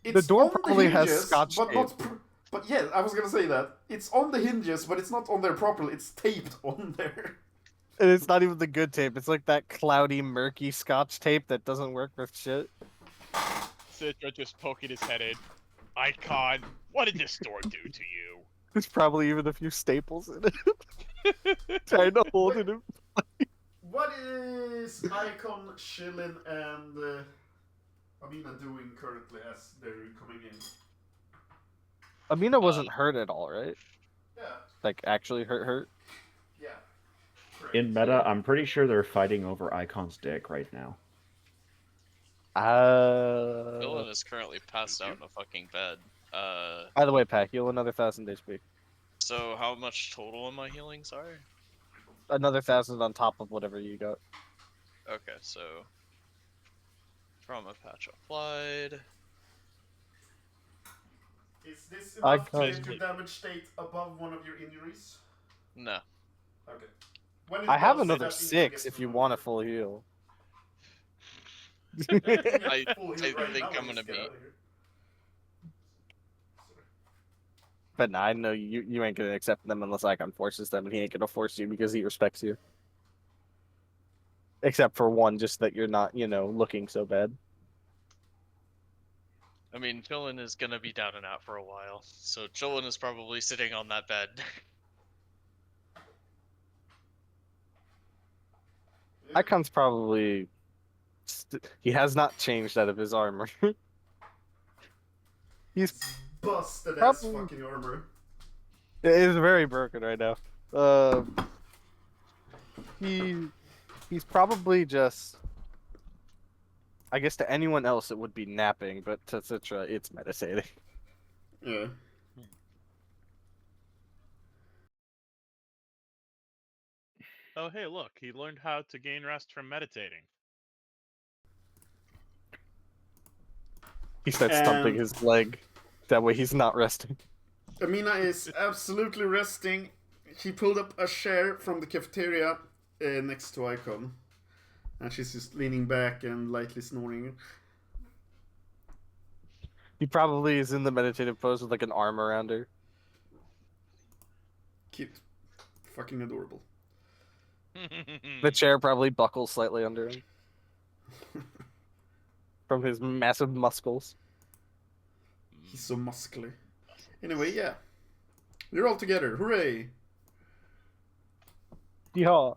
The door on probably has hinges, scotch but tape. not... But yeah, I was gonna say that. It's on the hinges, but it's not on there properly. It's taped on there. And it's not even the good tape. It's like that cloudy, murky scotch tape that doesn't work with shit. Citra just poking his head in. Icon, what did this door do to you? There's probably even a few staples in it. Trying to hold it in. What is Icon, Shilin, and Amina doing currently as they're coming in? Amina wasn't hurt at all, right? Yeah, Like, actually hurt? yeah. Correct. In meta, I'm pretty sure they're fighting over Icon's dick right now. Villain is currently passed out in a fucking bed. By the way, Pack, heal another 1,000 HP. So how much total am I healing? Sorry. Another 1,000 on top of whatever you got. Okay, so trauma patch applied. Is this I enough to can't- get your damage state above one of your injuries? No. Okay. When it I have does, another that means 6 you if get you to want a roll. full heal. You can get I full heal think right I'm now gonna when you be- get out of here. But nah, I know you ain't gonna accept them unless Icon forces them, and he ain't gonna force you because he respects you. Except for one, just that you're not, looking so bad. I mean, Chillin is gonna be down and out for a while, so Chillin is probably sitting on that bed. Icon's probably... he has not changed out of his armor. He's Busted ass Probably- fucking armor. It is very broken right now. He's probably just... I guess to anyone else it would be napping, but to Citra it's meditating. Yeah. Oh, hey, look, he learned how to gain rest from meditating. He starts thumping And- his leg. That way he's not resting. Amina is absolutely resting. She pulled up a chair from the cafeteria next to Icon. And she's just leaning back and lightly snoring. He probably is in the meditative pose with like an arm around her. Cute. Fucking adorable. The chair probably buckles slightly under him. From his massive muscles. He's so muscly. Anyway, yeah. You're all together. Hooray! Yeah.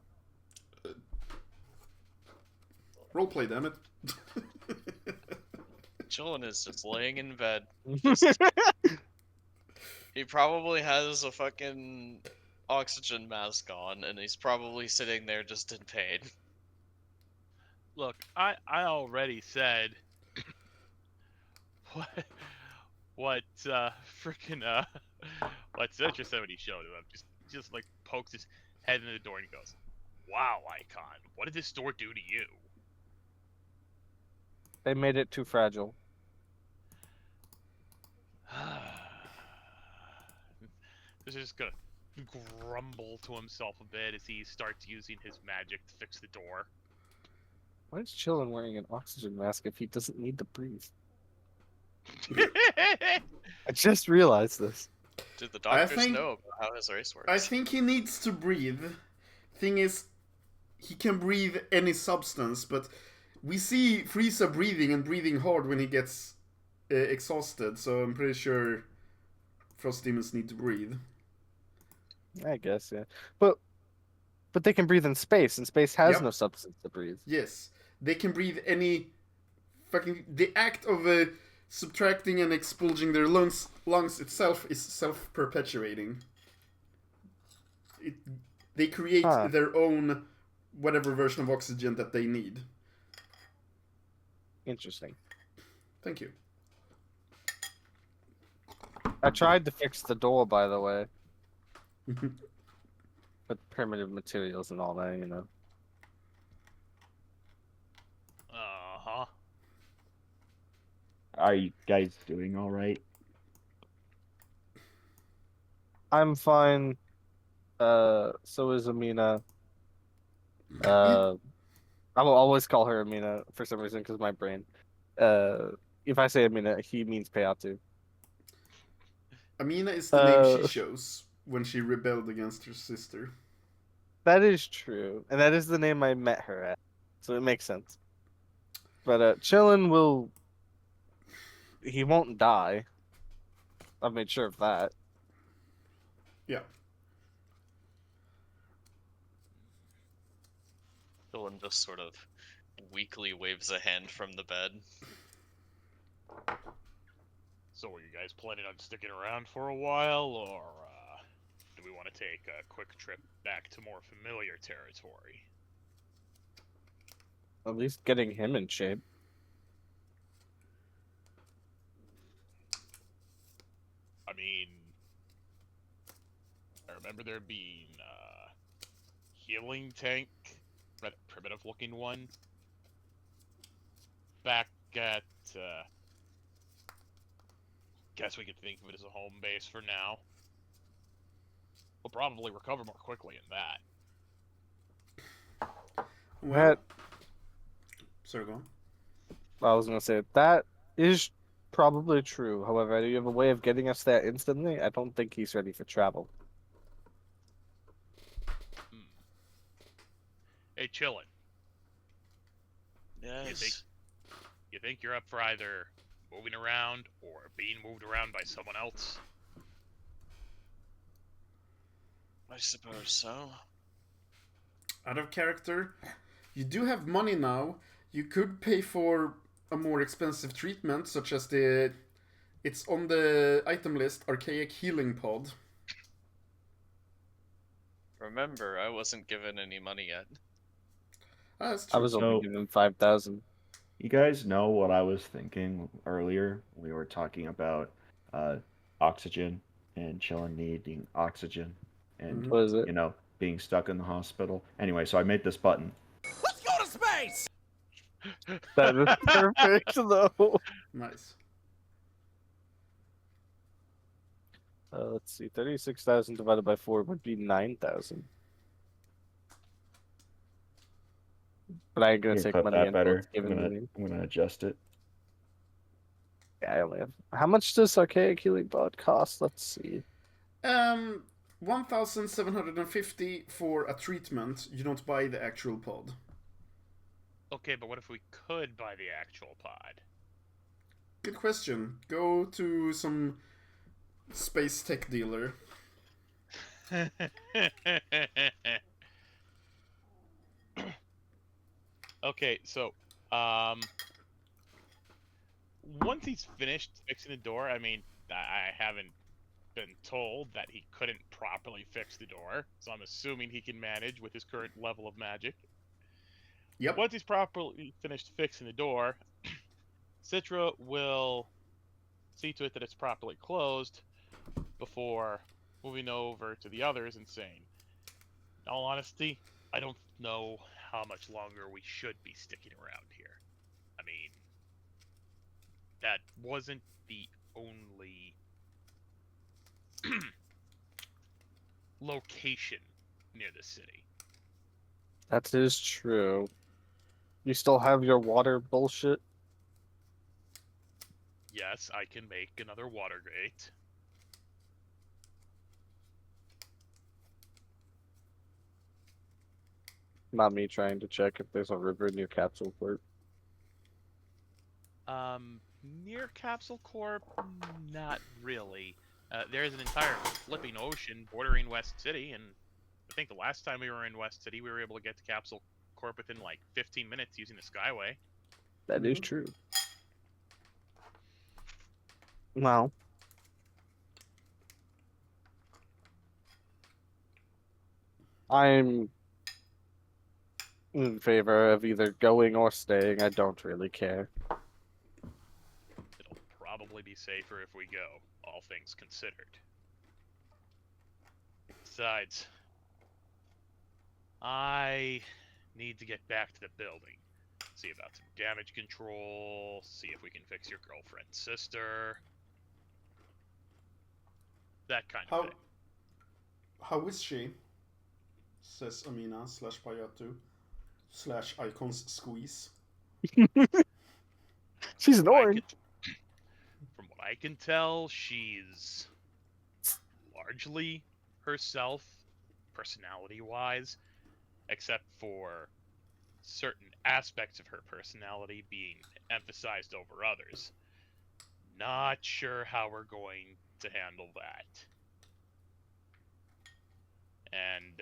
Roleplay, damn it. Chillin is just laying in bed. He probably has a fucking oxygen mask on, and he's probably sitting there just in pain. Look, I already said what Citra said when he showed him. Just like pokes his head in the door and he goes, "Wow, Icon, what did this door do to you?" They made it too fragile. This is just gonna grumble to himself a bit as he starts using his magic to fix the door. Why is Chillin wearing an oxygen mask if he doesn't need to breathe? I just realized this. Did the doctors think- know about how his race works? I think he needs to breathe. Thing is, he can breathe any substance, but we see Frieza breathing and breathing hard when he gets exhausted, so I'm pretty sure Frost Demons need to breathe. I guess, yeah. But they can breathe in space, and space has Yep. no substance to breathe. Yes, they can breathe any fucking... The act of subtracting and expulging their lungs itself is self-perpetuating. They create Huh. their own whatever version of oxygen that they need. Interesting. Thank you. I tried to fix the door, by the way, with primitive materials and all that, you know. Uh-huh. Are you guys doing all right? I'm fine. So is Amina. I will always call her Amina for some reason because my brain. If I say Amina, he means Payatu. Amina is the name she Uh, chose when she rebelled against her sister. that is true, and that is the name I met her at, so it makes sense. But Chillin will. He won't die. I've made sure of that. Yeah. Dylan just sort of weakly waves a hand from the bed. So are you guys planning on sticking around for a while, or do we want to take a quick trip back to more familiar territory? At least getting him in shape. I mean, I remember there being a healing tank, that primitive-looking one, back at. Guess we could think of it as a home base for now. We'll probably recover more quickly in that. Well, sorry, go on. I was gonna say that is probably true. However, do you have a way of getting us there instantly? I don't think he's ready for travel. Hey, chillin'. Yes. You think you're up for either moving around or being moved around by someone else? I suppose so. Out of character, you do have money now. You could pay for a more expensive treatment, such as it's on the item list, Archaic Healing Pod. Remember, I wasn't given any money yet. Ah, that's I true. was So- only given 5,000. You guys know what I was thinking earlier? We were talking about oxygen and chilling needing oxygen and What is it? you know being stuck in the hospital. Anyway, so I made this button. That is perfect, though. Nice. Let's see. 36,000 divided by 4 would be 9,000. But I ain't gonna Here, take cut money that until better. it's given to me. I'm gonna adjust it. Yeah, I only have. How much does Archaic Healing Pod cost? Let's see. 1,750 for a treatment. You don't buy the actual pod. Okay, but what if we could buy the actual pod? Good question. Go to some space tech dealer. Okay, so, once he's finished fixing the door, I mean, I haven't been told that he couldn't properly fix the door, so I'm assuming he can manage with his current level of magic. Yep. Once he's properly finished fixing the door, Citra will see to it that it's properly closed before moving over to the others and saying, in all honesty, I don't know how much longer we should be sticking around here. I mean, that wasn't the only location near the city. That is true. You still have your water bullshit? Yes, I can make another water grate. Not me trying to check if there's a river near Capsule Port. Near Capsule Corp, not really. There is an entire flipping ocean bordering West City, and I think the last time we were in West City, we were able to get to Capsule Corp within like 15 minutes using the Skyway. That is true. Well, I'm in favor of either going or staying. I don't really care. It'll probably be safer if we go, all things considered. Besides, I need to get back to the building. See about some damage control, see if we can fix your girlfriend's sister. That kind of How thing. how is she? Says Amina / Payatu / Icons Squeeze. She's From what I annoying. From what I can tell, she's largely herself, personality-wise, except for certain aspects of her personality being emphasized over others. Not sure how we're going to handle that. And,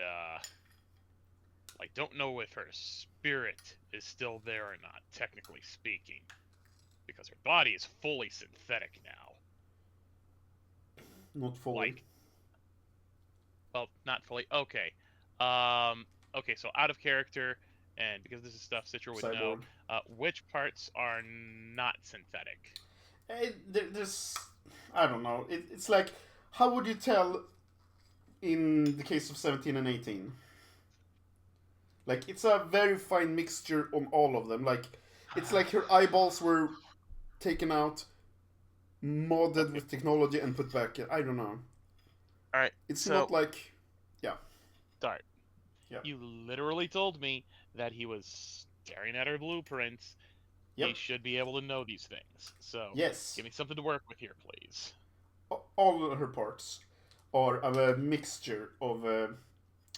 I don't know if her spirit is still there or not, technically speaking. Because her body is fully synthetic now. Not fully. Like, well, not fully. Okay. Okay, so out of character, and because this is stuff Citra would know, Cyborg. which parts are not synthetic? There's, I don't know. It's like, how would you tell in the case of 17 and 18? Like, it's a very fine mixture on all of them. Like, it's like her eyeballs were taken out, modded with technology, and put back in. I don't know. Alright, It's so, not like, start. Yeah. You literally told me that he was staring at her blueprints. He Yep. should be able to know these things. So, yes, give me something to work with here, please. all of her parts are a mixture of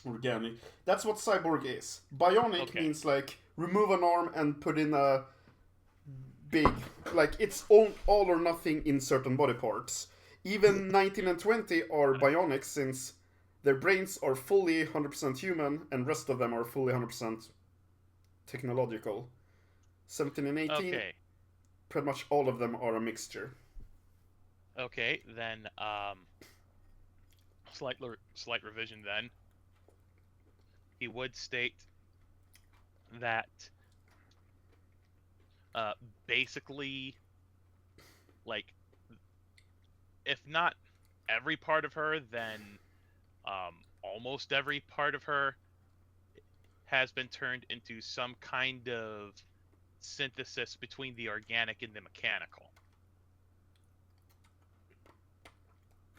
organic. That's what cyborg is. Bionic Okay. means like remove an arm and put in a big, like it's all or nothing in certain body parts. Even 19 and 20 are bionic since their brains are fully 100% human and rest of them are fully 100% technological. 17 and 18, Okay. pretty much all of them are a mixture. Okay, then, slight revision then. He would state that, basically, like, if not every part of her, then, almost every part of her has been turned into some kind of synthesis between the organic and the mechanical.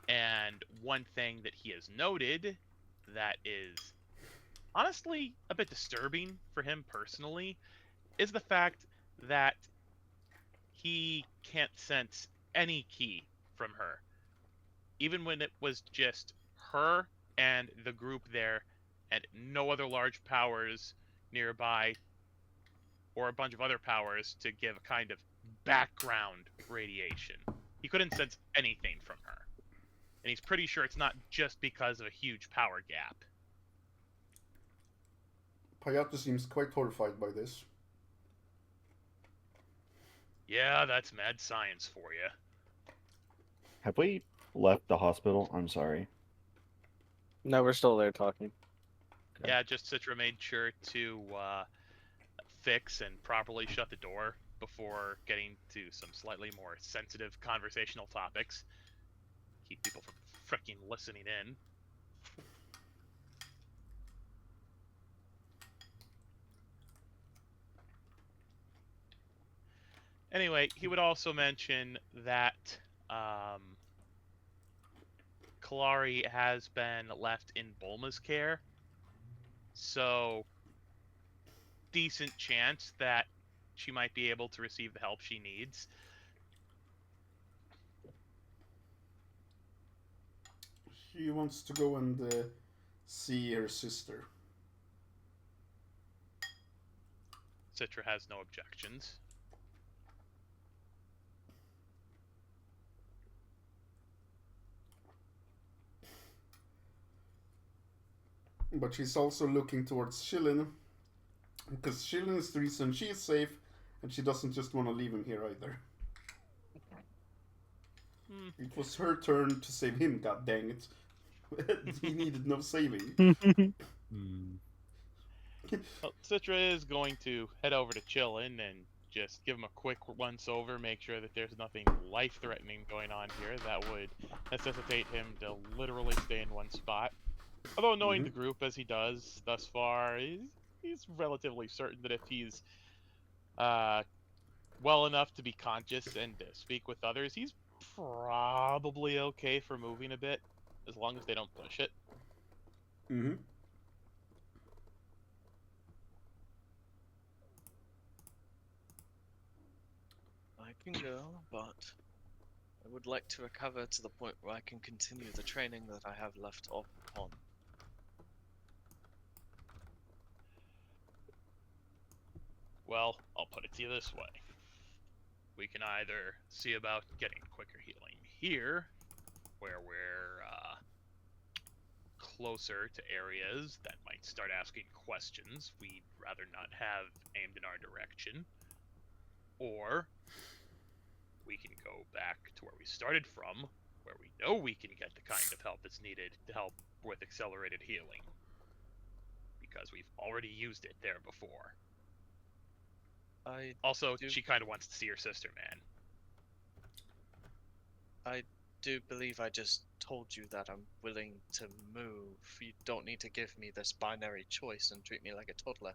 And one thing that he has noted that is honestly a bit disturbing for him personally is the fact that he can't sense any ki from her. Even when it was just her and the group there and no other large powers nearby or a bunch of other powers to give a kind of background radiation. He couldn't sense anything from her. And he's pretty sure it's not just because of a huge power gap. Payatu seems quite horrified by this. Yeah, that's mad science for you. Have we left the hospital? I'm sorry. No, we're still there talking. Okay. Yeah, just Citra made sure to fix and properly shut the door before getting to some slightly more sensitive conversational topics. Keep people from frickin' listening in. Anyway, he would also mention that Kalari has been left in Bulma's care. So, decent chance that she might be able to receive the help she needs. She wants to go and see her sister. Citra has no objections. But she's also looking towards Shilin, because Shilin is the reason she is safe, and she doesn't just want to leave him here either. It was her turn to save him, god dang it. He needed no saving. Well, Citra is going to head over to Chillin and just give him a quick once over, make sure that there's nothing life-threatening going on here that would necessitate him to literally stay in one spot. Although knowing the group as he does thus far, he's relatively certain that if he's well enough to be conscious and to speak with others, he's probably okay for moving a bit, as long as they don't push it. Mm-hmm. I can go, but I would like to recover to the point where I can continue the training that I have left off on. Well, I'll put it to you this way. We can either see about getting quicker healing here, where we're closer to areas that might start asking questions we'd rather not have aimed in our direction, or we can go back to where we started from, where we know we can get the kind of help that's needed to help with accelerated healing, because we've already used it there before. Also, she kind of wants to see her sister, man. I do believe I just told you that I'm willing to move. You don't need to give me this binary choice and treat me like a toddler.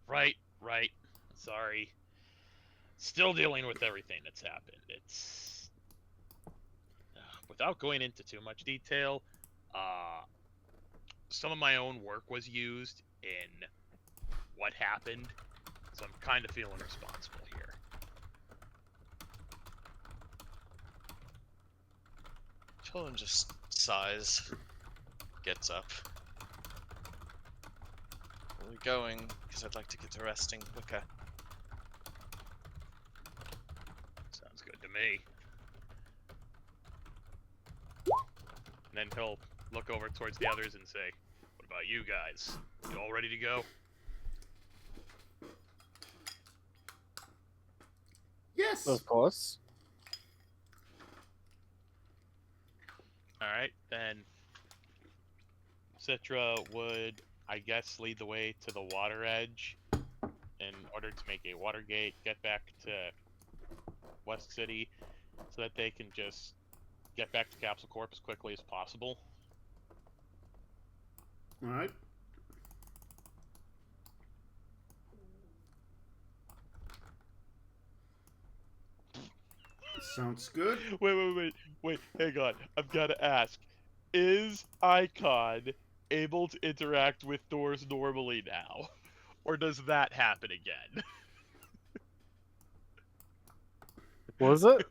Right. Sorry. Still dealing with everything that's happened. It's... without going into too much detail, some of my own work was used in what happened, so I'm kind of feeling responsible here. Children just sighs, gets up. We're going, because I'd like to get to resting quicker. Sounds good to me. And then he'll look over towards the others and say, what about you guys? You all ready to go? Yes. Of course. Alright, then Citra would, I guess, lead the way to the water edge in order to make a water gate, get back to West City, so that they can just get back to Capsule Corp as quickly as possible. Alright. Sounds good. Wait, hang on. I've got to ask. Is Icon able to interact with doors normally now? Or does that happen again? What was it?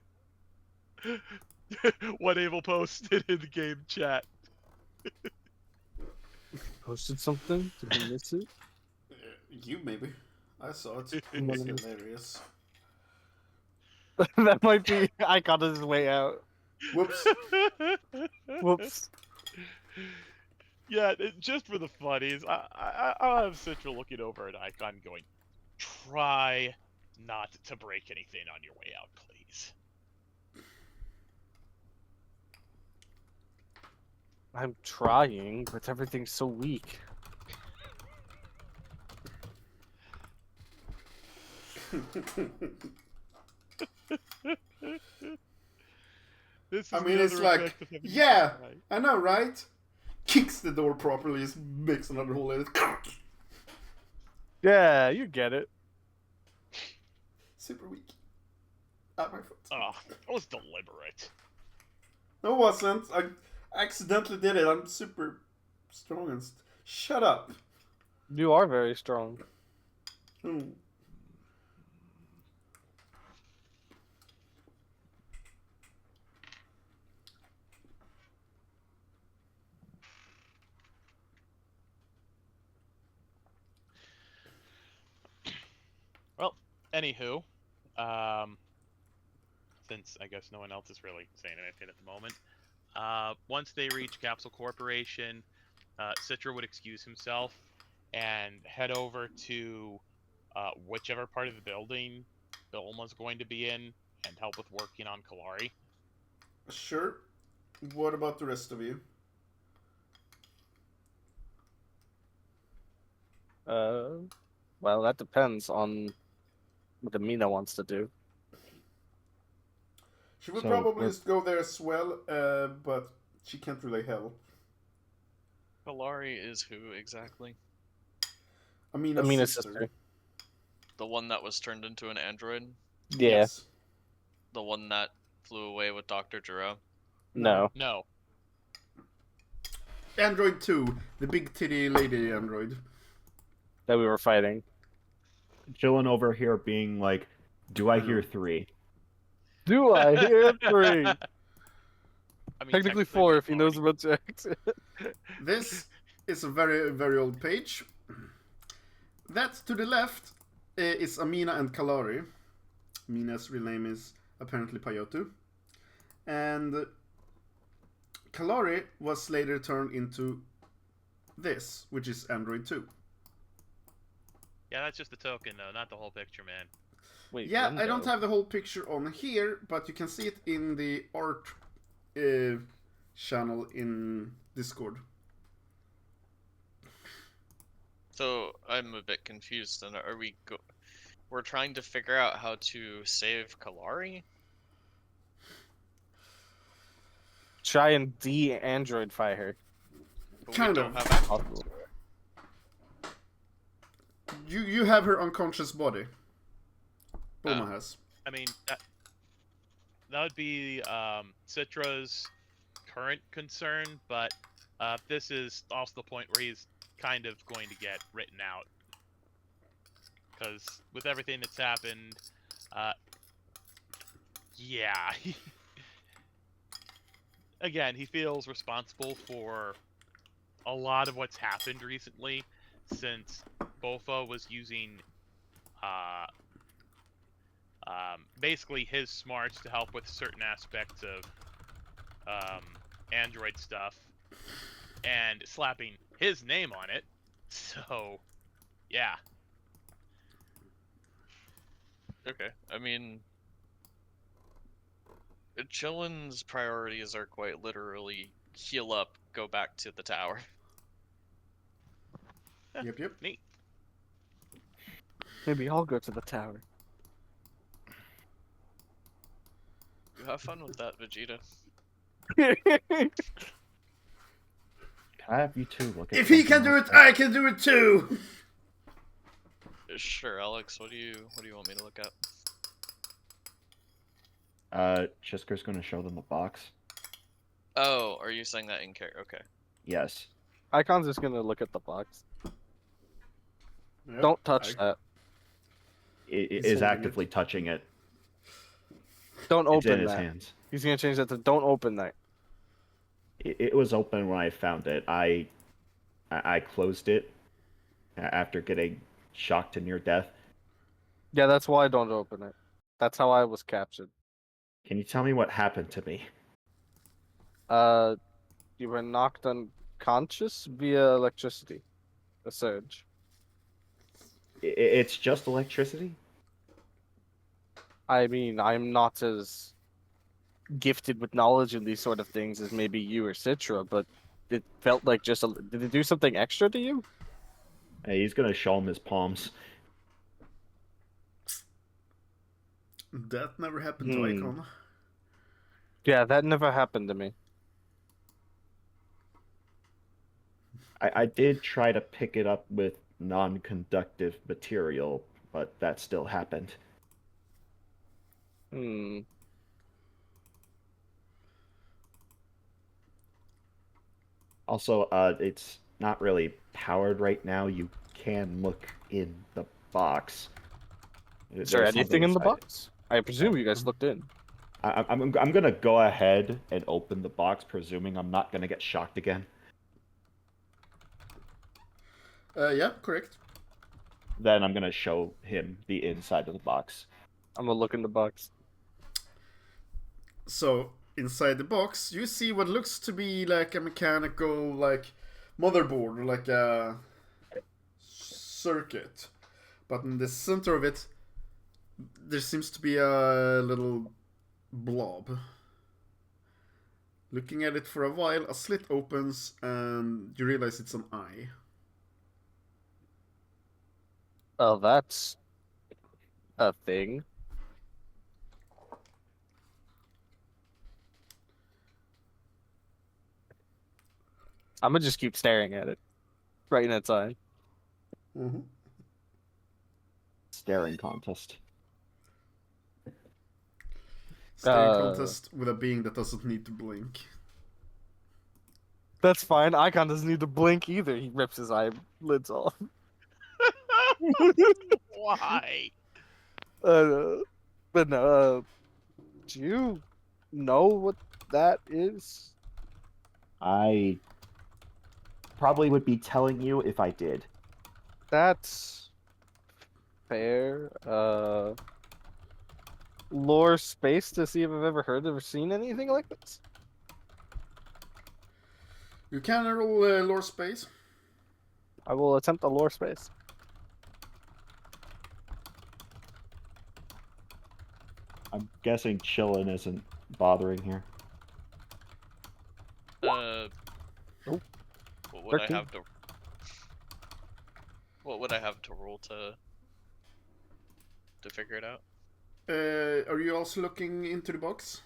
What Abel posted in the game chat. Posted something? Did we miss it? You maybe. I saw it. It was hilarious. That might be Icon on his way out. Whoops. Whoops. Yeah, just for the funnies, I'll have Citra looking over at Icon going, try not to break anything on your way out, please. I'm trying, but everything's so weak. This is I mean, it's like, yeah, I know, right? Kicks the door properly, just makes another hole in it. Yeah, you get it. Super weak. At my foot. Oh, that was deliberate. No, it wasn't. I accidentally did it. I'm super strong and... Shut up. You are very strong. Hmm. Well, anywho, since I guess no one else is really saying anything at the moment, once they reach Capsule Corporation, Citra would excuse himself and head over to whichever part of the building Bilma's going to be in and help with working on Kalari. Sure. What about the rest of you? Well, that depends on what Amina wants to do. She would So, probably just go there as well, but she can't really help. Kalari is who exactly? Amina's sister. sister. The one that was turned into an android? Yeah. Yes. The one that flew away with Dr. Giro? No. No. Android 2, the big titty lady android. That we were fighting. Chilling over here being like, do I hear Mhm. 3? Do I hear 3? I mean, Technically 4 we if he knows already- about Jax. This is a very, very old page. That to the left is Amina and Kalari. Amina's real name is apparently Payotu. And Kalari was later turned into this, which is Android 2. Yeah, that's just the token, though, not the whole picture, man. Wait, Yeah, window. I don't have the whole picture on here, but you can see it in the art channel in Discord. So I'm a bit confused. Then are we we're trying to figure out how to save Kalari? Try and de-androidify her. But Kind we don't of. have Possible. You have her unconscious body. Boma Oh. has. I mean, that would be Citra's current concern, but this is also the point where he's kind of going to get written out. Because with everything that's happened, yeah. Again, he feels responsible for a lot of what's happened recently, since Bofa was using basically his smarts to help with certain aspects of Android stuff, and slapping his name on it. So, yeah. Okay, I mean, Chillin's priorities are quite literally heal up, go back to the tower. Yep. Neat. Maybe I'll go to the tower. You have fun with that, Vegeta. Can I have you two look at If he can something do real it, quick? I can do it too! Sure, Alex. What do you want me to look at? Chisker's gonna show them a box. Oh, are you saying that in character? Okay. Yes. Icon's just gonna look at the box. Yep, Don't touch that. It He's is holding actively touching it. Don't It's in open his that. hands. He's gonna change that to don't open that. It was open when I found it. I closed it after getting shocked to near death. Yeah, that's why I don't open it. That's how I was captured. Can you tell me what happened to me? You were knocked unconscious via electricity. A surge. It's just electricity? I mean, I'm not as gifted with knowledge in these sort of things as maybe you or Citra, but it felt like just a... Did it do something extra to you? Hey, he's gonna show him his palms. That never happened to Hmm. Icon. Yeah, that never happened to me. I did try to pick it up with non-conductive material, but that still happened. Hmm. Also, it's not really powered right now. You can look in the box. Is there There's anything something in the inside. box? I presume you guys looked in. I'm gonna go ahead and open the box, presuming I'm not gonna get shocked again. Yeah, correct. Then I'm gonna show him the inside of the box. I'm gonna look in the box. So, inside the box, you see what looks to be like a mechanical, like, motherboard, or like a circuit. But in the center of it, there seems to be a little blob. Looking at it for a while, a slit opens and you realize it's an eye. Oh, that's a thing. I'm gonna just keep staring at it right in its eye. Mm-hmm. Staring contest. Staring Uh, contest with a being that doesn't need to blink. That's fine. Icon doesn't need to blink either. He rips his eyelids off. Why? uh, but no. Do you know what that is? I probably would be telling you if I did. That's fair. Lore space to see if I've ever heard or seen anything like this. You can roll lore space. I will attempt a lore space. I'm guessing chillin' isn't bothering here. Oh, What would I 13. have to? What would I have to roll to figure it out? Are you also looking into the box?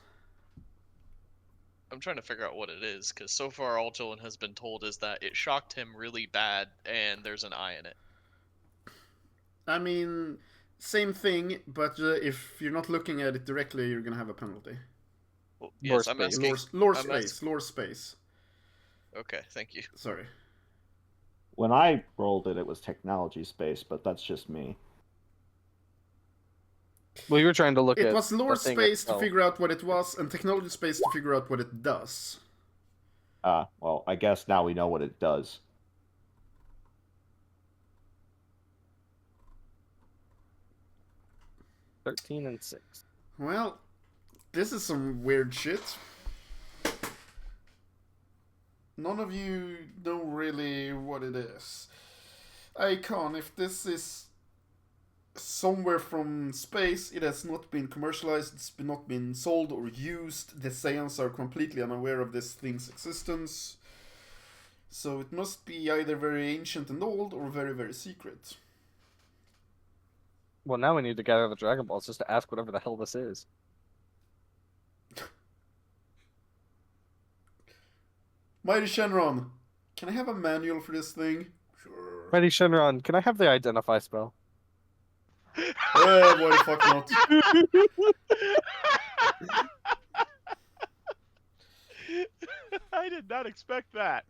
I'm trying to figure out what it is, because so far all Jolin has been told is that it shocked him really bad, and there's an eye in it. I mean, same thing, but if you're not looking at it directly, you're gonna have a penalty. Well, Lore yes, I'm space. asking. Lore I'm space. Lore space. Okay, thank you. Sorry. When I rolled it, it was technology space, but that's just me. Well, you were trying to look at It was lore the thing space to itself. figure out what it was, and technology space to figure out what it does. Well, I guess now we know what it does. $13 and $6. Well, this is some weird shit. None of you know really what it is. Icon, if this is somewhere from space, it has not been commercialized, it's not been sold or used. The Saiyans are completely unaware of this thing's existence. So it must be either very ancient and old or very, very secret. Well, now we need to gather the Dragon Balls just to ask whatever the hell this is. Mighty Shenron, can I have a manual for this thing? Sure. Mighty Shenron, can I have the identify spell? Why the fuck not? I did not expect that.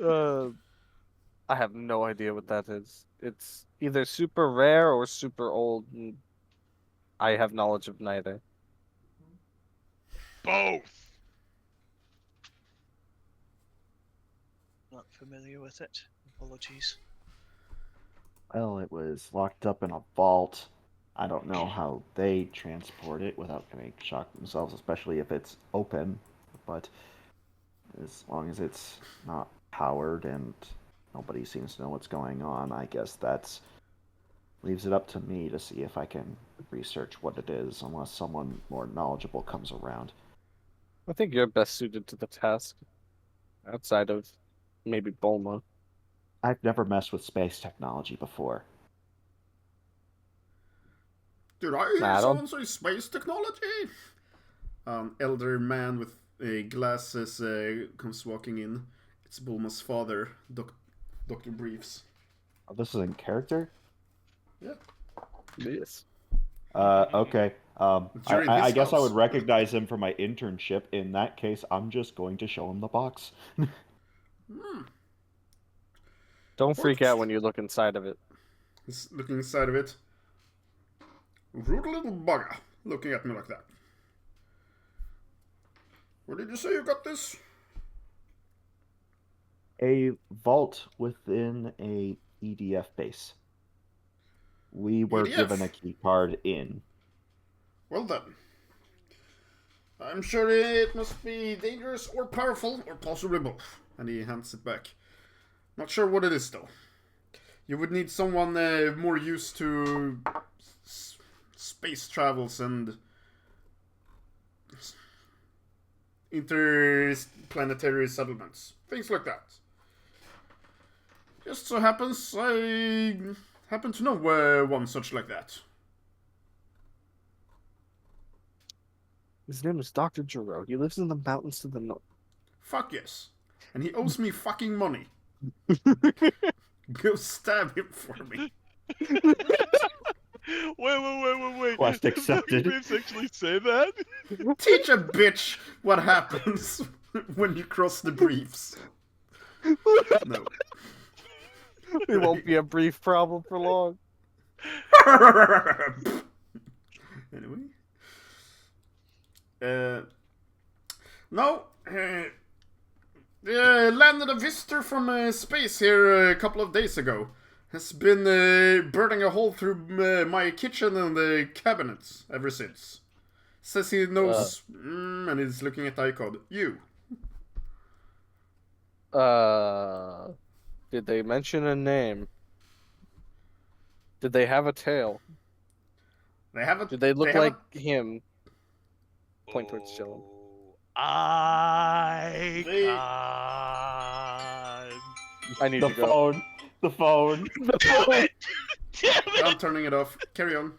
I have no idea what that is. It's either super rare or super old. And I have knowledge of neither. Both. Not familiar with it. Apologies. Well, it was locked up in a vault. I don't know how they transport it without getting shocked themselves, especially if it's open. But as long as it's not powered and nobody seems to know what's going on, I guess that's leaves it up to me to see if I can research what it is, unless someone more knowledgeable comes around. I think you're best suited to the task. Outside of maybe Bulma. I've never messed with space technology before. Did I hear Nah, I don't- someone say space technology? Elder man with glasses comes walking in. It's Bulma's father, Dr. Briefs. Oh, this is in character? Yeah. Yes. Okay. During I his guess I house. would recognize him from my internship. In that case, I'm just going to show him the box. Don't freak out when you look inside of it. He's looking inside of it. Rude little bugger, looking at me like that. Where did you say you got this? A vault within a EDF base. We were EDF? given a key card in. Well then. I'm sure it must be dangerous or powerful, or possibly both. And he hands it back. Not sure what it is though. You would need someone more used to space travels and interplanetary settlements. Things like that. Just so happens I happen to know one such like that. His name is Dr. Jiro. He lives in the mountains to the north. Fuck yes. And he owes me fucking money. Go stab him for me. Wait. Quest Does accepted. the briefs actually say that? Teach a bitch what happens when you cross the briefs. No. It won't be a brief problem for long. Anyway. No. Landed a visitor from space here a couple of days ago. Has been burning a hole through my kitchen and the cabinets ever since. Says he knows, and he's looking at the icon. You. Did they mention a name? Did they have a tail? They have a. Did they look they have like him? Point towards Chillin. I They- I need The to go. phone. The phone. Damn it! Damn it! I'm turning it off. Carry on.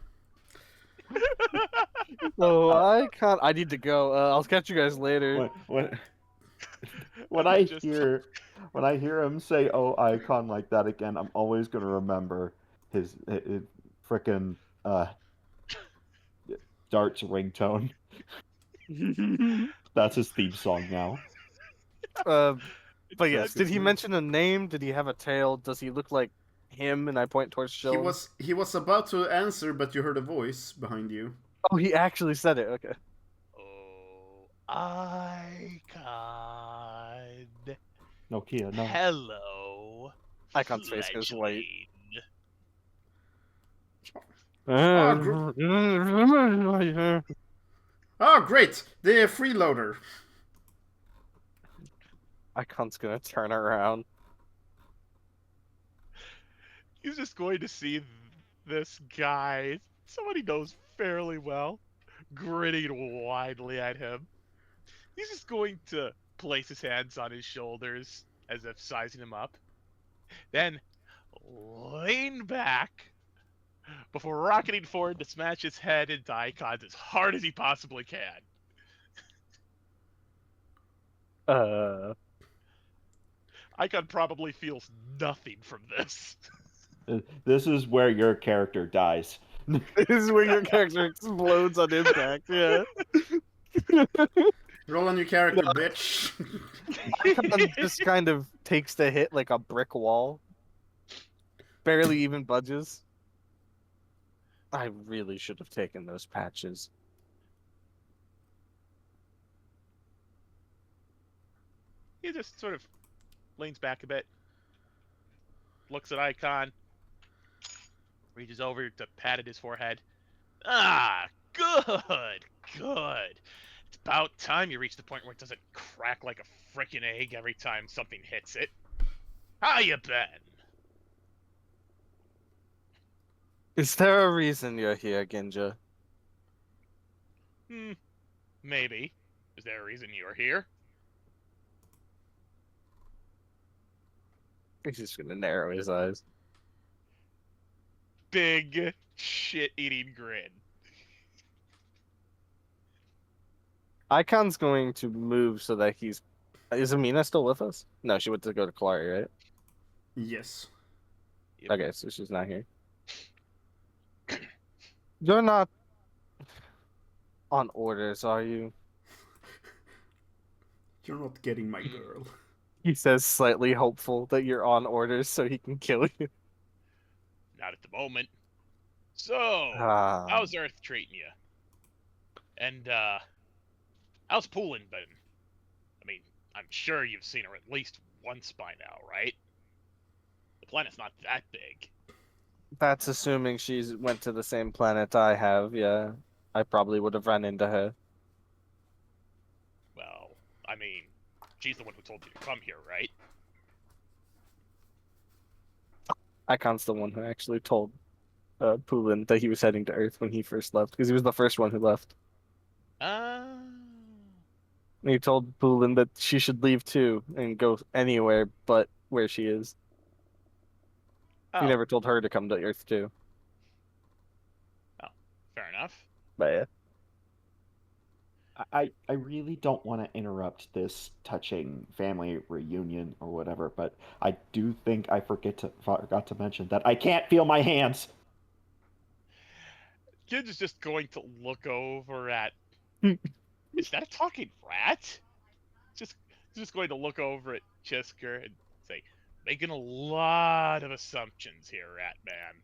Oh, I can't. I need to go. I'll catch you guys later. When I'm I just- hear him say "oh icon" like that again, I'm always gonna remember his frickin' Dart's ringtone. That's his theme song now. But yes, did he Exactly. mention a name? Did he have a tail? Does he look like him? And I point towards Chillin. He was about to answer, but you heard a voice behind you. Oh, he actually said it. Okay. Oh, icon. Nokia, no. Hello. Icon's face goes white. Oh, Oh, great! The freeloader. Icon's gonna turn around. He's just going to see this guy, someone he knows fairly well, grinning widely at him. He's just going to place his hands on his shoulders as if sizing him up. Then lean back before rocketing forward to smash his head into Icons as hard as he possibly can. Icon probably feels nothing from this. This is where your character dies. This is where your character explodes on impact. Yeah. Roll on your character, bitch. Icon just kind of takes the hit like a brick wall. Barely even budges. I really should have taken those patches. He just sort of leans back a bit, looks at Icon, reaches over to pat at his forehead. Ah, good. It's about time you reach the point where it doesn't crack like a frickin' egg every time something hits it. How you been? Is there a reason you're here, Ginja? Maybe. Is there a reason you're here? He's just gonna narrow his eyes. Big shit-eating grin. Icon's going to move so that he's... Is Amina still with us? No, she went to go to Clary, right? Yes. Yep. Okay, so she's not here. You're not on orders, are you? You're not getting my girl. He says, slightly hopeful that you're on orders so he can kill you. Not at the moment. So, Ah. how's Earth treating you? And, how's Poolin been? I mean, I'm sure you've seen her at least once by now, right? The planet's not that big. That's assuming she's went to the same planet I have, yeah. I probably would have run into her. Well, I mean, she's the one who told you to come here, right? Icon's the one who actually told Poolin that he was heading to Earth when he first left, because he was the first one who left. He told Poolin that she should leave too and go anywhere but where she is. He Oh, never told her to come to Earth too. fair enough. But yeah. I really don't want to interrupt this touching family reunion or whatever, but I do think I forgot to mention that I can't feel my hands. Kid is just going to look over at. Is that a talking rat? Just just going to look over at Chisker and say, making a lot of assumptions here, Rat Man.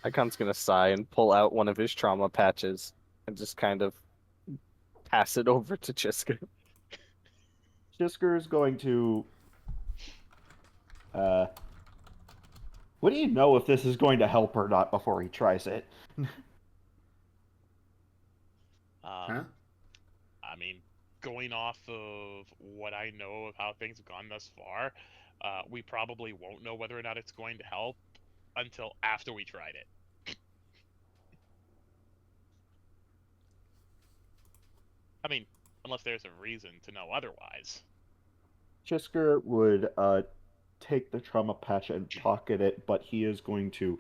Icon's gonna sigh and pull out one of his trauma patches and just kind of pass it over to Chisker. Chisker is going to. What do you know if this is going to help or not before he tries it? Huh? I mean, going off of what I know of how things have gone thus far, we probably won't know whether or not it's going to help until after we tried it. I mean, unless there's a reason to know otherwise. Chisker would take the trauma patch and pocket it, but he is going to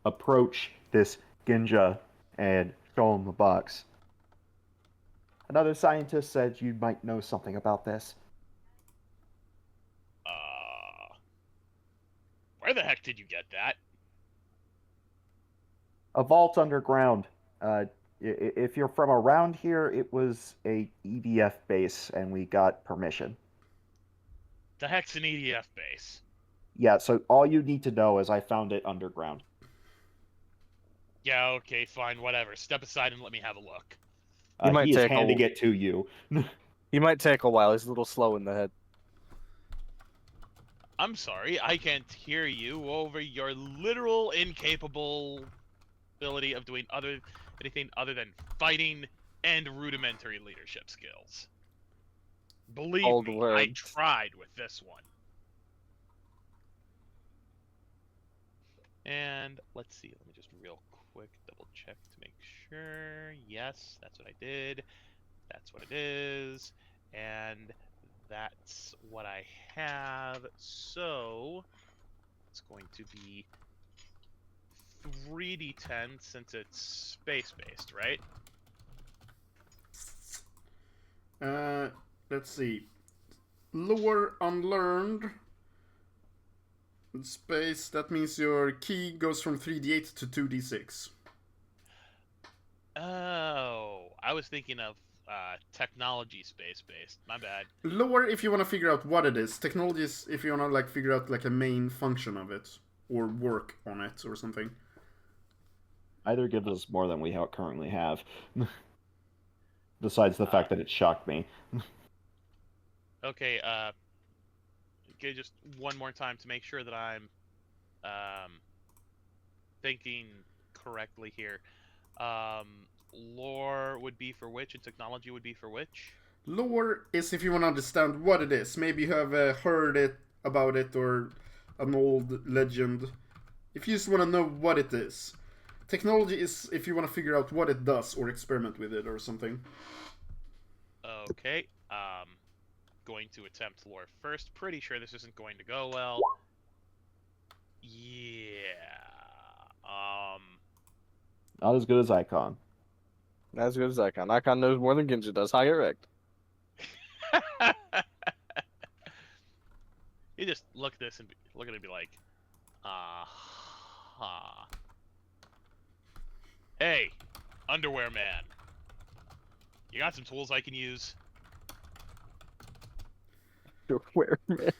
approach this Ginja and show him the box. Another scientist said you might know something about this. Where the heck did you get that? A vault underground. If you're from around here, it was a EDF base, and we got permission. The heck's an EDF base. Yeah, so all you need to know is I found it underground. Yeah, okay, fine, whatever. Step aside and let me have a look. He is handing it to you. He might take a while. He's a little slow in the head. I'm sorry, I can't hear you over your literal incapable ability of doing anything other than fighting and rudimentary leadership skills. Believe Old me, I words. tried with this one. And let's see, let me just real quick double check to make sure. Yes, that's what I did. That's what it is. And that's what I have. So it's going to be 3d10 since it's space-based, right? Let's see. Lore unlearned. Space, that means your key goes from 3d8 to 2d6. Oh, I was thinking of technology space-based. My bad. Lore if you want to figure out what it is. Technology is if you want to like figure out like a main function of it. Or work on it or something. Either gives us more than we currently have. Besides the fact that it shocked me. Okay, okay, just one more time to make sure that I'm thinking correctly here. Lore would be for which, and technology would be for which? Lore is if you want to understand what it is. Maybe you have heard about it or an old legend. If you just want to know what it is. Technology is if you want to figure out what it does or experiment with it or something. Okay, going to attempt lore first. Pretty sure this isn't going to go well. Yeah. Not as good as Icon. Not as good as Icon. Icon knows more than Ginja does. High erect. You just look at this and look at it and be like, aha. Hey, underwear man. You got some tools I can use? Where, man?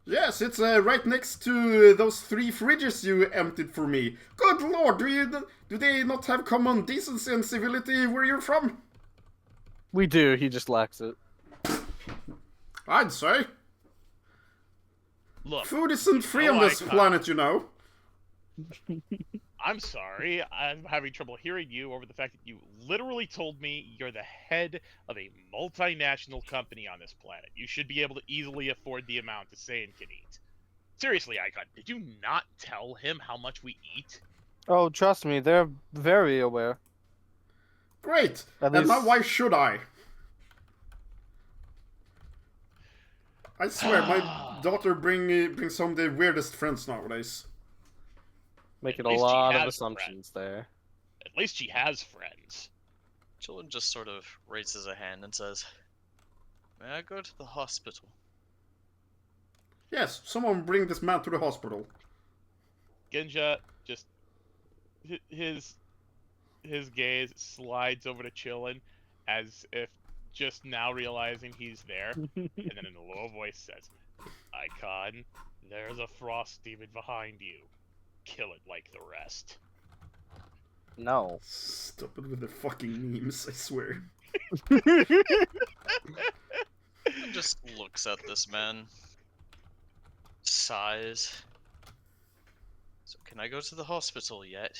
Yes, it's right next to those 3 fridges you emptied for me. Good lord, do they not have common decency and civility where you're from? We do. He just lacks it. I'd say. Look, Food isn't free no on this icon. planet, you know. I'm sorry. I'm having trouble hearing you over the fact that you literally told me you're the head of a multinational company on this planet. You should be able to easily afford the amount a Saiyan can eat. Seriously, Icon, did you not tell him how much we eat? Oh, trust me, they're very aware. Great. At And now least- why should I? I swear, my daughter brings home the weirdest friends nowadays. Making At a least she lot of has assumptions there. At least she has friends. Chillin just sort of raises a hand and says, "May I go to the hospital?" Yes, someone bring this man to the hospital. Ginja just his gaze slides over to Chillin as if just now realizing he's there, and then in a low voice says, "Icon, there's a frost demon behind you. Kill it like the rest." No. Stop it with the fucking memes, I swear. And just looks at this man, sighs. "So can I go to the hospital yet?"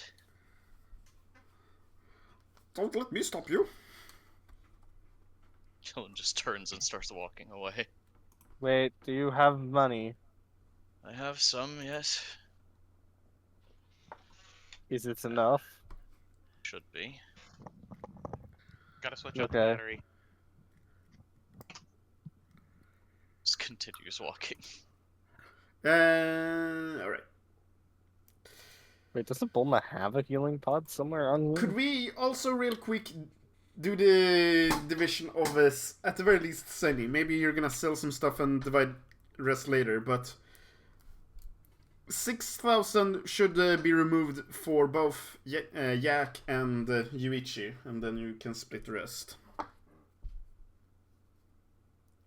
Don't let me stop you. Chillin just turns and starts walking away. Wait, do you have money? "I have some, yes. Is it enough? Should be." Gotta switch out the Okay. battery. Just continues walking. Alright. Wait, doesn't Bulma have a healing pod somewhere on here? Could we also real quick do the division of this, at the very least, Senny? Maybe you're gonna sell some stuff and divide the rest later, but 6,000 should be removed for both Yak and Yuichi, and then you can split the rest.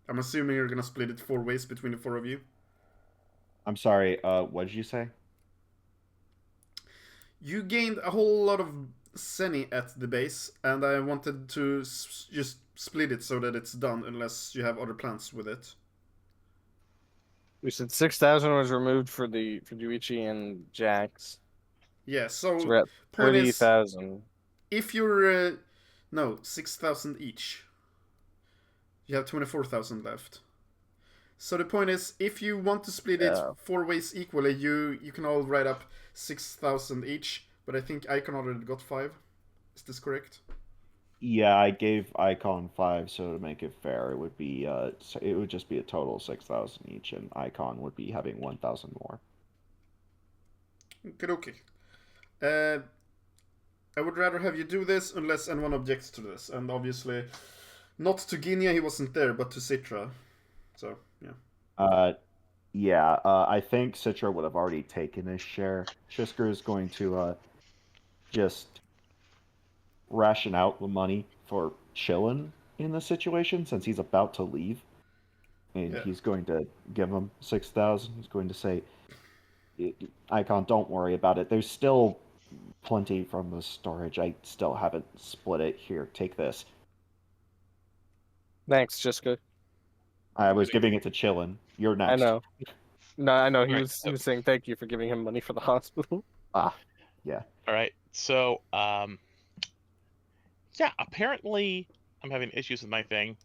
I'm assuming you're gonna split it 4 ways between the 4 of you. I'm sorry, what did you say? You gained a whole lot of Senny at the base, and I wanted to just split it so that it's done, unless you have other plans with it. We said 6,000 was removed for Yuichi and Jax. Yeah, so So we're at point is, 30,000. if you're no 6,000 each, you have 24,000 left. So the point is, if you want to split it 4 ways equally, you can all write up 6,000 each. But I think Icon already got 5. Is this correct? Yeah, I gave Icon 5, so to make it fair, it would be it would just be a total of 6,000 each, and Icon would be having 1,000 more. Okay. I would rather have you do this unless anyone objects to this, and obviously, not to Ginya, he wasn't there, but to Citra. So yeah. Yeah, I think Citra would have already taken his share. Shisker is going to just ration out the money for chillin' in this situation since he's about to leave. And he's going to give him 6,000. He's going to say, Icon, don't worry about it. There's still plenty from the storage. I still haven't split it. Here, take this. Thanks, Jiska. I was giving it to chillin'. You're next. I know. No, I know. He Right, was saying thank you for giving him money for the hospital. Yeah. All right, so yeah, apparently I'm having issues with my thing.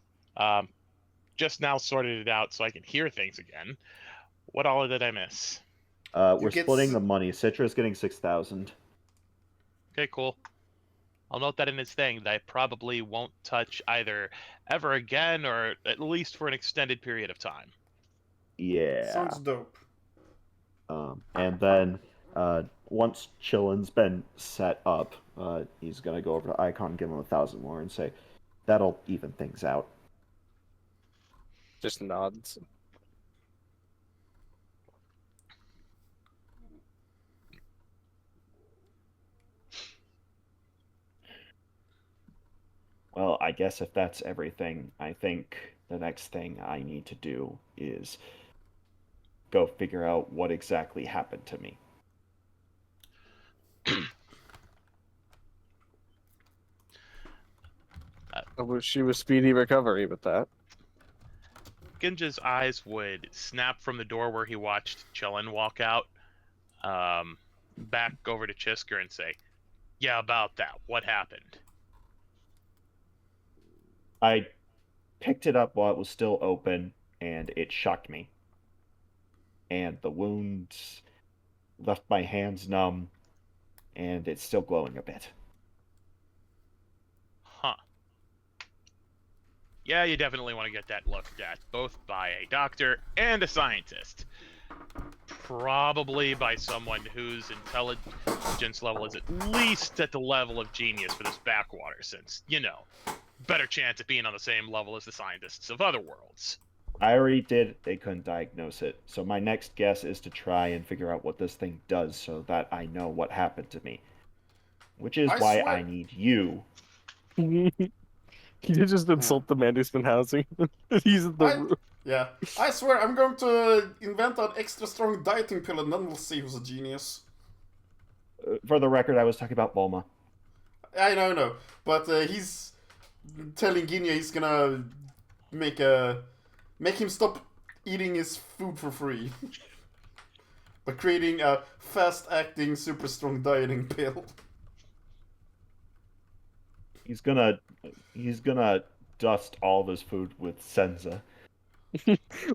Just now sorted it out so I can hear things again. What all did I miss? We're splitting the money. Citra's getting 6,000. Okay, cool. I'll note that in his thing that I probably won't touch either ever again or at least for an extended period of time. Yeah. Sounds dope. And then once Chillin's been set up, he's gonna go over to Icon, give him 1,000 more, and say, "That'll even things out." Just nods. Well, I guess if that's everything, I think the next thing I need to do is go figure out what exactly happened to me. I wish she was speedy recovery with that. Ginja's eyes would snap from the door where he watched Chillin walk out, back over to Chisker and say, "Yeah, about that. What happened?" I picked it up while it was still open, and it shocked me. And the wounds left my hands numb, and it's still glowing a bit. Huh. Yeah, you definitely want to get that looked at, both by a doctor and a scientist. probably by someone whose intelligence level is at least at the level of genius for this backwater, since, you know, better chance of being on the same level as the scientists of other worlds. I already did. They couldn't diagnose it. So my next guess is to try and figure out what this thing does so that I know what happened to me. Which is I why swear- I need you. You just insult the man who's been housing. He's in the room. Yeah, I swear I'm going to invent an extra strong dieting pill and then we'll see who's a genius. For the record, I was talking about Bulma. I know, but he's telling Ginya he's gonna make him stop eating his food for free by creating a fast-acting, super strong dieting pill. He's gonna dust all of his food with Senza.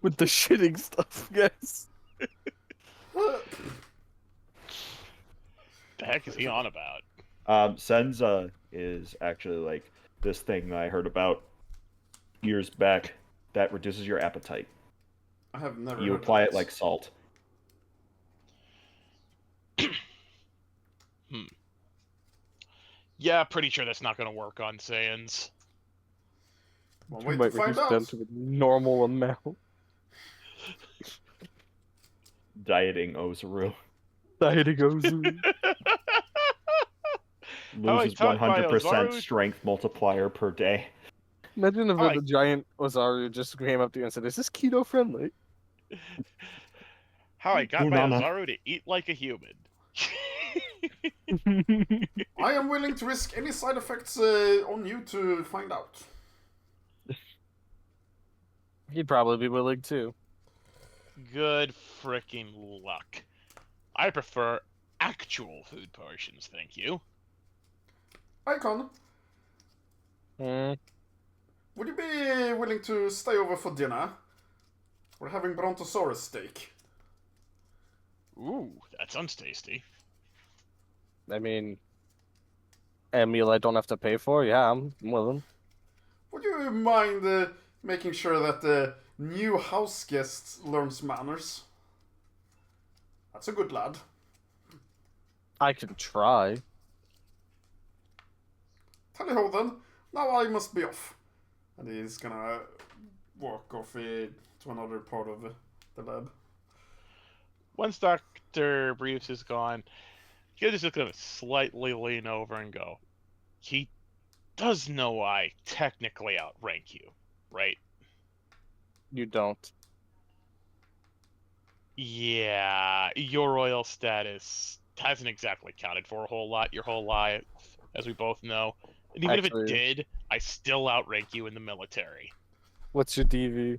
With the shitting stuff, guys. The heck is he on about? Senza is actually like this thing that I heard about years back that reduces your appetite. I have never. You heard apply of it like salt. Yeah, pretty sure that's not going to work on Saiyans. Well, You wait might to find reduce it down out. to a normal amount. Dieting Ozaru. Dieting goes. Loses taught by 100% Ozaru- strength multiplier per day. Imagine if Alright. the giant Ozaru just came up to you and said, "Is this keto friendly?" How I got my Unana. Ozaru to eat like a human. I am willing to risk any side effects on you to find out. He'd probably be willing too. Good frickin' luck. I prefer actual food portions, thank you. Icon, Mm. would you be willing to stay over for dinner? We're having Brontosaurus steak. Ooh, that sounds tasty. I mean, a meal I don't have to pay for. Yeah, I'm willing. Would you mind making sure that the new house guest learns manners? That's a good lad. I can try. Tally ho then, now I must be off. And he's gonna walk off to another part of the lab. Once Dr. Briefs is gone, you're just gonna slightly lean over and go, he does know I technically outrank you, right? You don't. Yeah, your royal status hasn't exactly counted for a whole lot your whole life, as we both know. And even if Actually- it did, I still outrank you in the military. What's your DV?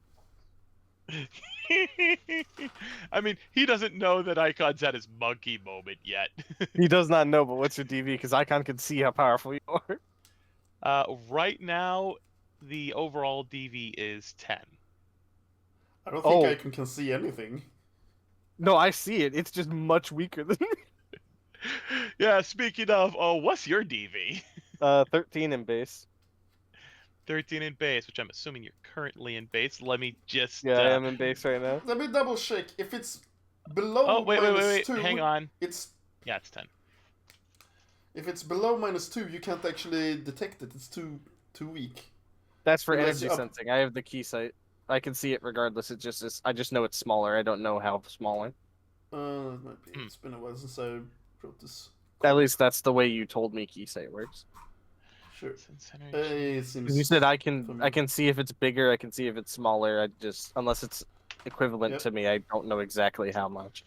I mean, he doesn't know that Icon's at his monkey moment yet. He does not know, but what's your DV? Because Icon can see how powerful you are. Right now, the overall DV is 10. I don't think Oh. I can see anything. No, I see it. It's just much weaker than me. Yeah, speaking of, what's your DV? 13 in base. 13 in base, which I'm assuming you're currently in base. Let me just... Yeah, I am in base right now. Let me double check. If it's below Oh, wait, -2, hang on. it's Yeah, it's 10. if it's below -2, you can't actually detect it. It's too weak. That's for Unless energy you up- sensing. I have the key sight. I can see it regardless. It just is. I just know it's smaller. I don't know how smaller. It might be. It's been a while since I wrote this. At least that's the way you told me key sight works. Sure. Sense energy. It seems. 'Cause you said I familiar. can see if it's bigger. I can see if it's smaller. I just unless it's equivalent Yep. to me, I don't know exactly how much.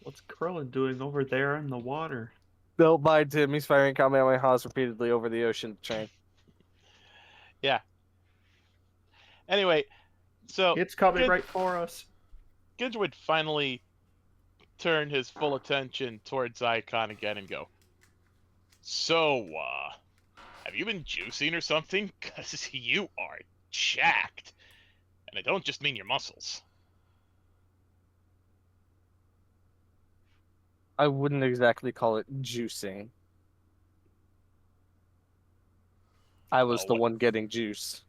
What's Krillin doing over there in the water? Don't mind him. He's firing Kamehamehas repeatedly over the ocean train. Anyway, so It's coming Good. right for us. Gidge finally turn his full attention towards Icon again and go, so, have you been juicing or something? Because you are jacked. And I don't just mean your muscles. I wouldn't exactly call it juicing. I was Oh, the what- one getting juice.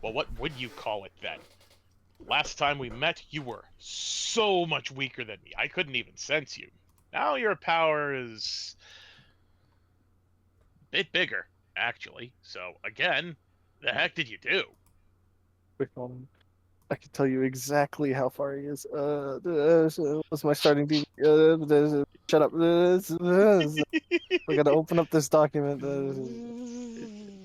Well, what would you call it then? Last time we met, you were so much weaker than me. I couldn't even sense you. Now your power is a bit bigger, actually. So again, the heck did you do? Quick one. I can tell you exactly how far he is. What's my starting DV? Shut up. We gotta open up this document.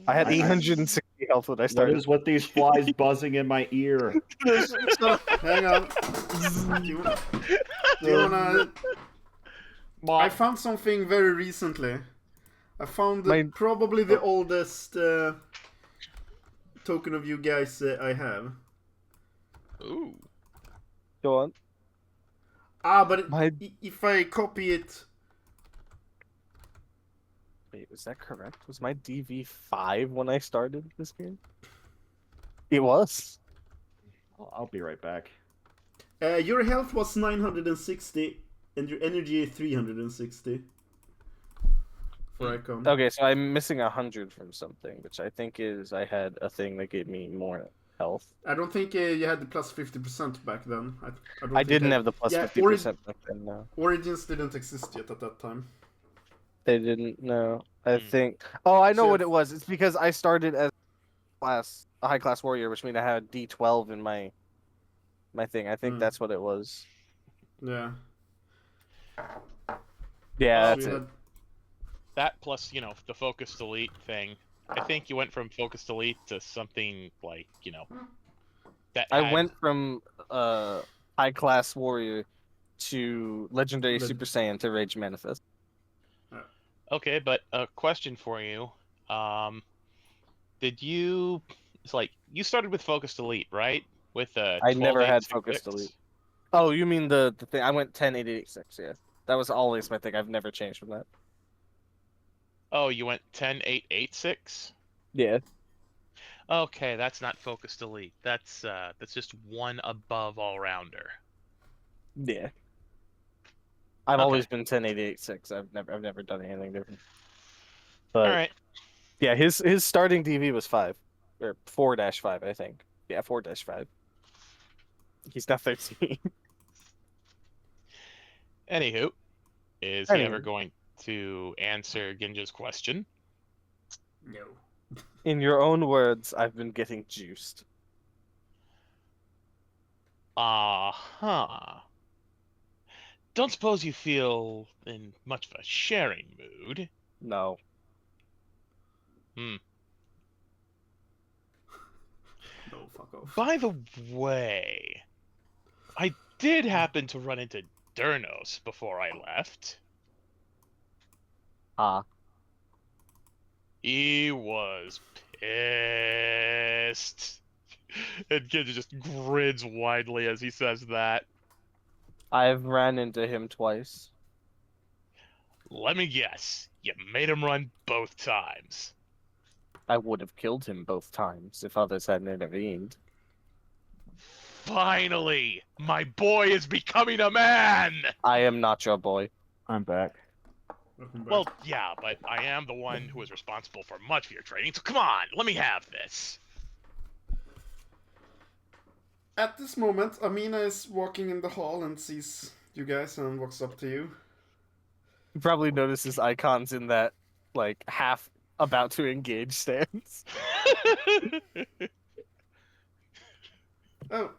I had I- 860 health when I What started. is with these flies buzzing in my ear? Shut up. Hang on. Do you wanna... I found something very recently. I found probably the oldest token of you guys I have. Ooh. Go on. But if I copy it... Wait, was that correct? Was my DV 5 when I started this game? It was. I'll be right back. Your health was 960 and your energy 360. For Icon. Okay, so I'm missing 100 from something, which I think is I had a thing that gave me more health. I don't think you had the plus 50% back then. I didn't have the plus 50% back then, no. Origins didn't exist yet at that time. They didn't know. I think... Oh, I know So- what it was. It's because I started as a high class warrior, which means I had D12 in my thing. I think that's what it was. Yeah. Yeah, So that's you it. had- That plus, the focused elite thing. I think you went from focused elite to something like, that I had- went from high class warrior to legendary Super Saiyan to Rage Manifest. Okay, but a question for you. Did you... It's like, you started with focused elite, right? With I never had 12.866? focused elite. Oh, you mean the thing? I went 10.886, yeah. That was always my thing. I've never changed from that. Oh, you went 10.886? Yeah. Okay, that's not focused elite. That's just one above all rounder. Yeah. I've Okay. always been 10.886. I've never done anything different. But All right. yeah, his starting DV was 5 or 4-5, I think. Yeah, 4-5. He's not 13. Anywho, is he ever going to answer Ginja's question? No. In your own words, I've been getting juiced. Uh-huh. Don't suppose you feel in much of a sharing mood? No. No, fuck off. By the way, I did happen to run into Durnos before I left. He was pissed. And Ginja just grins widely as he says that. I've ran into him twice. Let me guess, you made him run both times. I would have killed him both times if others hadn't intervened. Finally, my boy is becoming a man! I am not your boy. I'm back. Welcome back. Well, yeah, but I am the one who is responsible for much of your training, so come on, let me have this. At this moment, Amina is walking in the hall and sees you guys and walks up to you. You probably notices icons in that, like, half about to engage stance. Oh.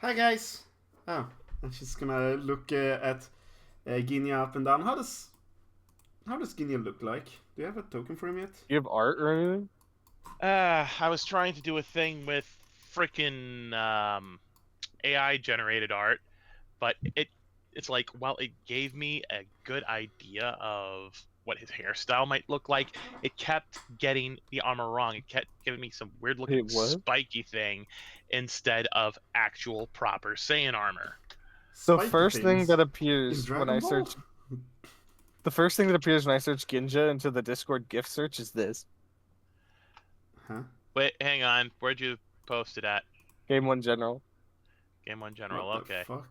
Hi, guys. Oh. And she's gonna look at Ginya up and down. How does Ginya look like? Do you have a token for him yet? You have art or anything? I was trying to do a thing with frickin' AI generated art, but it's like, while it gave me a good idea of what his hairstyle might look like, it kept getting the armor wrong. It kept giving me some weird looking Wait, what? spiky thing instead of actual proper Saiyan armor. The Spiky first thing things that in appears when I Dragonball? search Ginja into the Discord gift search is this. Huh? Wait, hang on. Where'd you post it at? Game 1 General. Game 1 General, What the okay. fuck?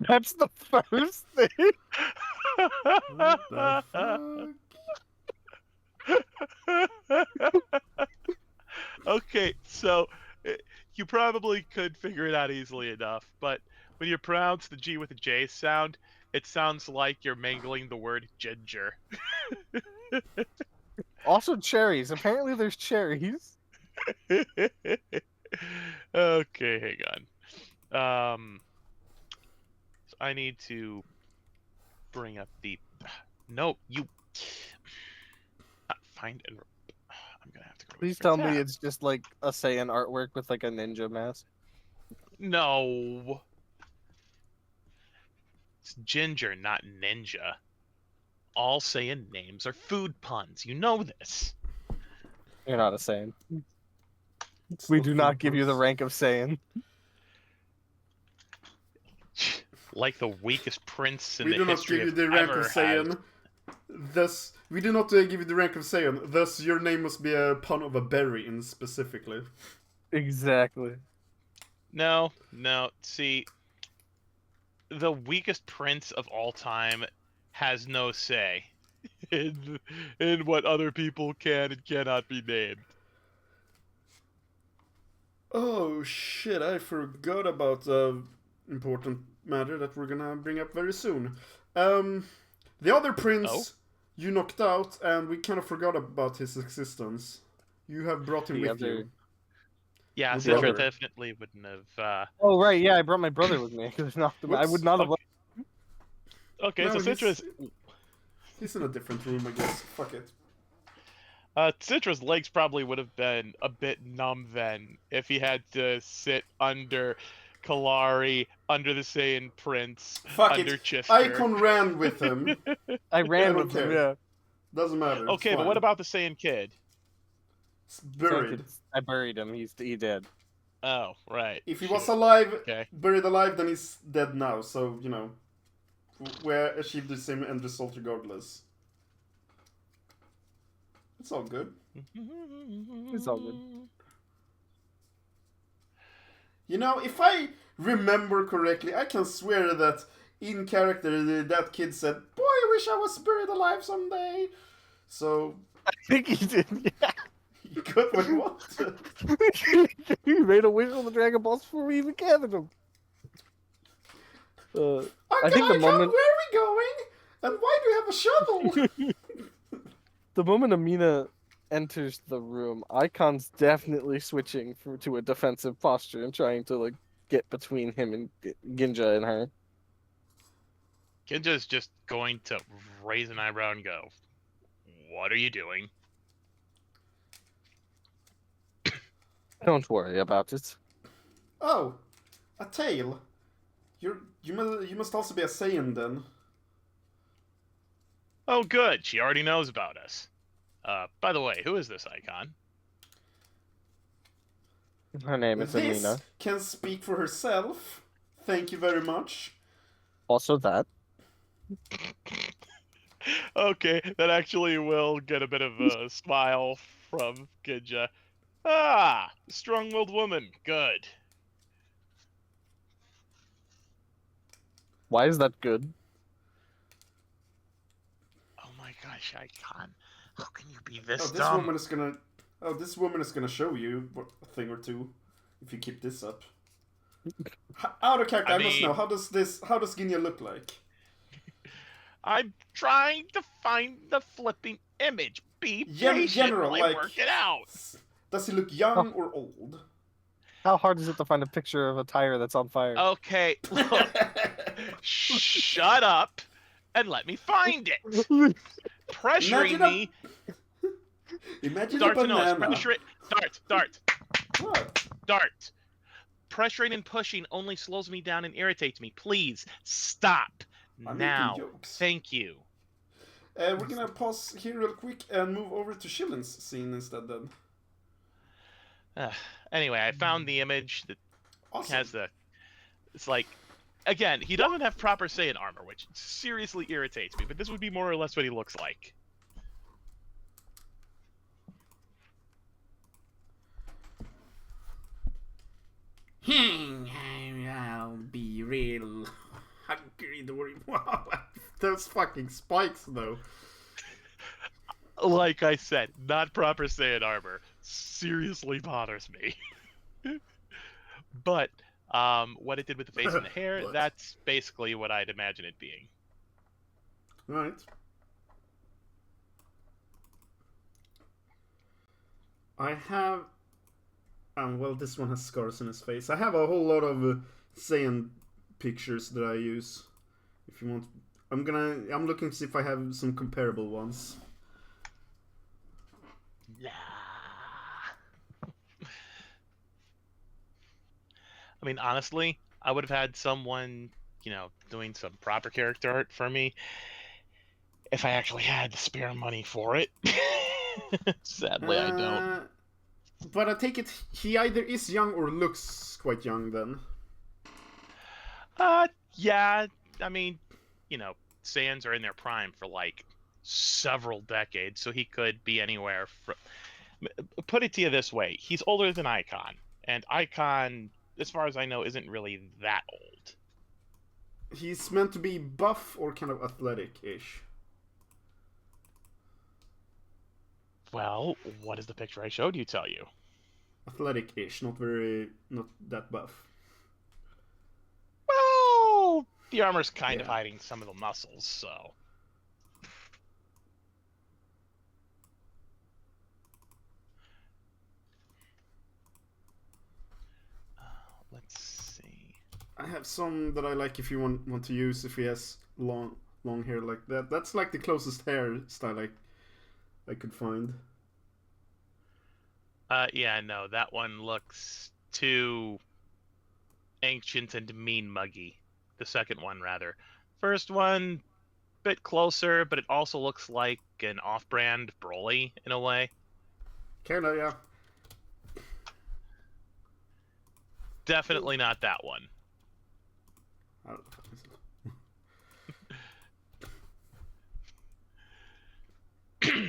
That's the first thing. What the fuck? Okay, so you probably could figure it out easily enough, but when you pronounce the G with a J sound, it sounds like you're mangling the word ginger. Also cherries. Apparently there's cherries. Okay, hang on. So I need to bring up the. No, you. Find and. I'm gonna have to go to a Please different tell me tab. it's just like a Saiyan artwork with like a ninja mask. No. It's ginger, not ninja. All Saiyan names are food puns. You know this. You're not a Saiyan. It's We not do not food give you the puns. rank of Saiyan. Like the weakest prince in We the do not history give you of the rank of ever has. Saiyan. Thus, we do not give you the rank of Saiyan. Thus, your name must be a pun of a berry in specifically. Exactly. No. See, the weakest prince of all time has no say in what other people can and cannot be named. Oh shit, I forgot about the important matter that we're gonna bring up very soon. The other prince you knocked out, and we kind of forgot about his existence. You have brought him The with other- you. Yeah, Your Citra brother. definitely wouldn't have. Oh right, yeah, I brought my brother with me because I Whoops. would not have. Okay, No, so Citra's he's in a different room, I guess. Fuck it. Citra's legs probably would have been a bit numb then if he had to sit under Kalari, under the Saiyan Prince, Fuck under it. Chisker. Icon ran with him. I ran don't with him. care. Yeah. Doesn't matter. It's Okay, but fine. what about the Saiyan Kid? It's buried. I buried him. He dead. Oh, right. If he Shit. was alive, Okay. buried alive, then he's dead now. So, you know, we achieved the same end result regardless. It's all good. It's all good. You know, if I remember correctly, I can swear that in character that kid said, "Boy, I wish I was buried alive someday." So I think he did. Yeah. he got what he wanted. He made a wish on the Dragon Balls before we even gathered them. I think the moment Where are we going? And why do you have a shovel? the moment Amina enters the room, Icon's definitely switching to a defensive posture and trying to like get between him and Ginja and her. Ginja's just going to raise an eyebrow and go, "What are you doing?" Don't worry about it. Oh, a tail. You must also be a Saiyan then. Oh, good. She already knows about us. By the way, who is this icon? Her name is This Amina. can speak for herself. Thank you very much. Also that. Okay, that actually will get a bit of a smile from Ginja. Ah, strong-willed woman. Good. Why is that good? Oh my gosh, icon. How can you be this Oh, this dumb? woman is gonna. Oh, this woman is gonna show you a thing or two if you keep this up. Out of character, I must mean- know. How does Ginya look like? I'm trying to find the flipping image. Be patient General, while I like- work it out. Does he look young or old? How hard is it to find a picture of a tire that's on fire? Okay, look. Shut up and let me find it. Pressuring Imagine a- me. Imagine Dart a to nose. banana. Pressure it. Dart. What? Dart. Pressuring and pushing only slows me down and irritates me. Please stop I'm now. making jokes. Thank you. We're gonna pause here real quick and move over to Shillin's scene instead then. Anyway, I found the image that Awesome. has the. It's like, again, he doesn't have proper Saiyan armor, which seriously irritates me. But this would be more or less what he looks like. I'll be real hungry during. Wow, those fucking spikes though. Like I said, not proper Saiyan armor seriously bothers me. But what it did with the face and the hair, But- that's basically what I'd imagine it being. Right. I have. Well, this one has scars on his face. I have a whole lot of Saiyan pictures that I use. If you want, I'm looking to see if I have some comparable ones. Yeah. I mean, honestly, I would have had someone, doing some proper character art for me if I actually had the spare money for it. Sadly, I don't. But I take it he either is young or looks quite young then. Yeah. I mean, Saiyans are in their prime for like several decades, so he could be anywhere from. Put it to you this way: he's older than Icon, and Icon, as far as I know, isn't really that old. He's meant to be buff or kind of athletic-ish. Well, what does the picture I showed you tell you? Athletic-ish, not that buff. Well, the armor's kind of hiding some of the muscles, so. Let's see. I have some that I like if you want to use if he has long hair like that. That's like the closest hairstyle I could find. Yeah, no, that one looks too ancient and mean muggy. The second one, rather. First one, bit closer, but it also looks like an off-brand Broly in a way. Kinda, yeah. Definitely not that one. I don't know.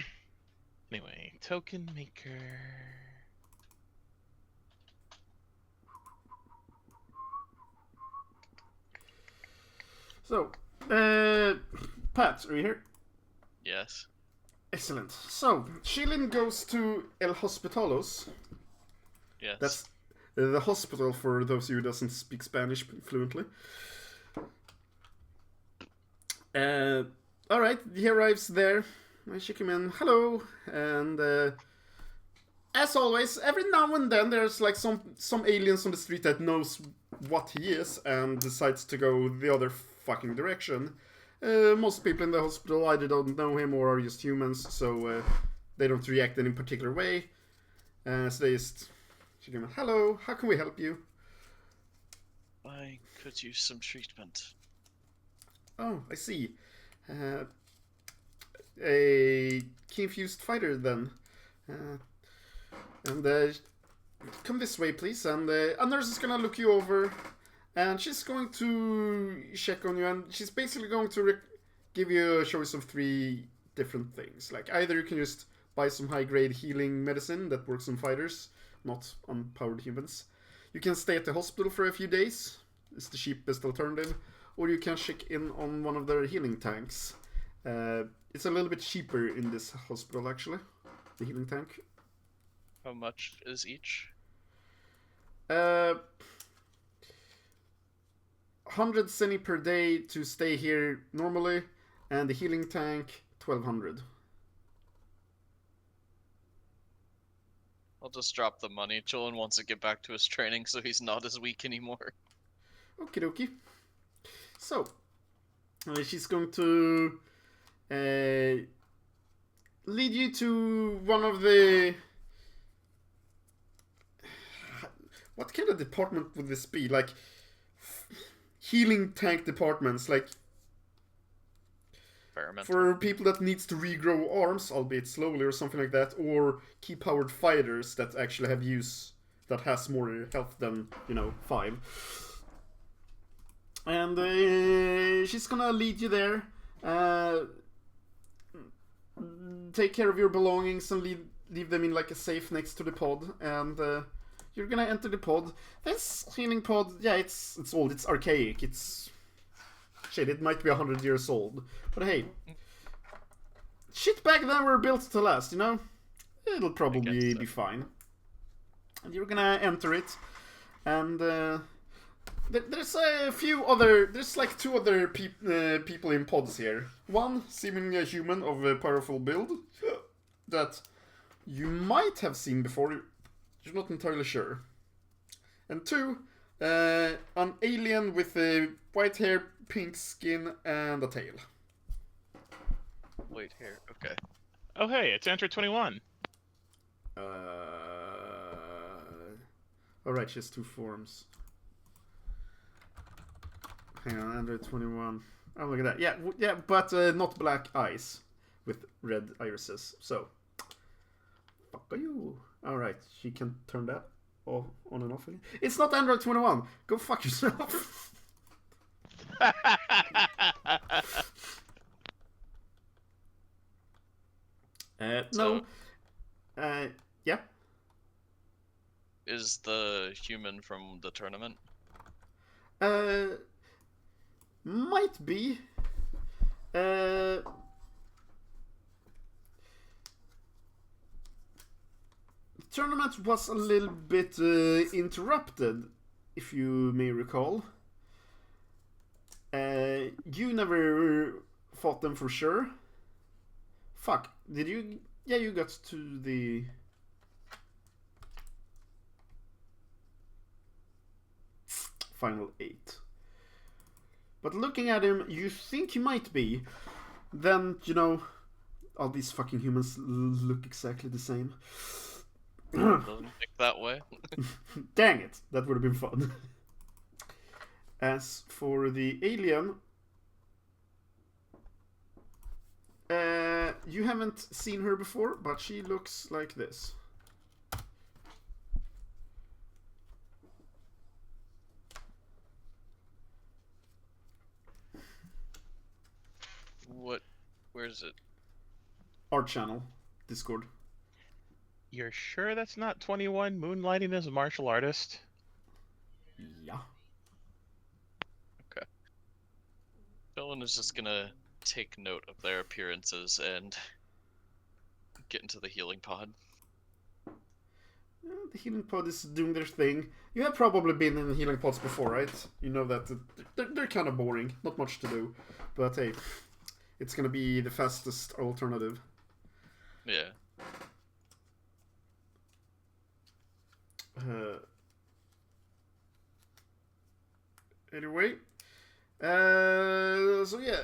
Anyway, token maker. So, Pat, are you here? Yes. Excellent. So, Shilin goes to El Hospitalos. Yes. That's the hospital for those of you who doesn't speak Spanish fluently. Alright, he arrives there. I shake him in. Hello. And as always, every now and then there's like some aliens on the street that knows what he is and decides to go the other fucking direction. Most people in the hospital either don't know him or are just humans, so they don't react in a particular way. So they just shake him in. Hello, how can we help you? I could use some treatment. Oh, I see. A confused fighter then. And come this way, please. And a nurse is gonna look you over, and she's going to check on you, and she's basically going to give you a choice of 3 different things. Like either you can just buy some high-grade healing medicine that works on fighters, not on powered humans. You can stay at the hospital for a few days. It's the cheapest alternative. Or you can check in on one of their healing tanks. It's a little bit cheaper in this hospital, actually. The healing tank. How much is each? 100 ceni per day to stay here normally, and the healing tank 1200. I'll just drop the money. Jolin wants to get back to his training so he's not as weak anymore. Okie dokie. So, she's going to lead you to one of the... What kind of department would this be? Like, healing tank departments, like... For people that needs to regrow arms, albeit slowly or something like that, or key-powered fighters that actually have use that has more health than, 5. And she's gonna lead you there, take care of your belongings and leave them in like a safe next to the pod, and you're gonna enter the pod. This healing pod, yeah, it's old, it's archaic, it's... Shit, it might be 100 years old, but hey, shit back then were built to last, It'll probably be fine. And you're gonna enter it. And there's a few other. There's like two other people in pods here. One seemingly a human of a powerful build that you might have seen before. You're not entirely sure. And two, an alien with white hair, pink skin, and a tail. Wait here. Okay. Oh, hey, it's Android 21. Alright, she has two forms. Hang on, Android 21. Oh, look at that. Yeah, yeah, but not black eyes with red irises. So, fuck are you? Alright, she can turn that off, on and off again. It's not Android 21. Go fuck yourself. No. Yeah. Is the human from the tournament? Might be. The tournament was a little bit interrupted, if you may recall. You never fought them for sure. Fuck, did you? Yeah, you got to the... Final 8. But looking at him, you think he might be. Then, you know, all these fucking humans look exactly the same. Doesn't think that way. Dang it, that would have been fun. As for the alien, you haven't seen her before, but she looks like this. What? Where's it? Our channel, Discord. You're sure that's not 21 moonlighting as a martial artist? Yeah. Dylan is just gonna take note of their appearances and get into the healing pod. The healing pod is doing their thing. You have probably been in healing pods before, right? You know that they're kind of boring, not much to do. But hey, it's gonna be the fastest alternative. Yeah. Anyway, so yeah,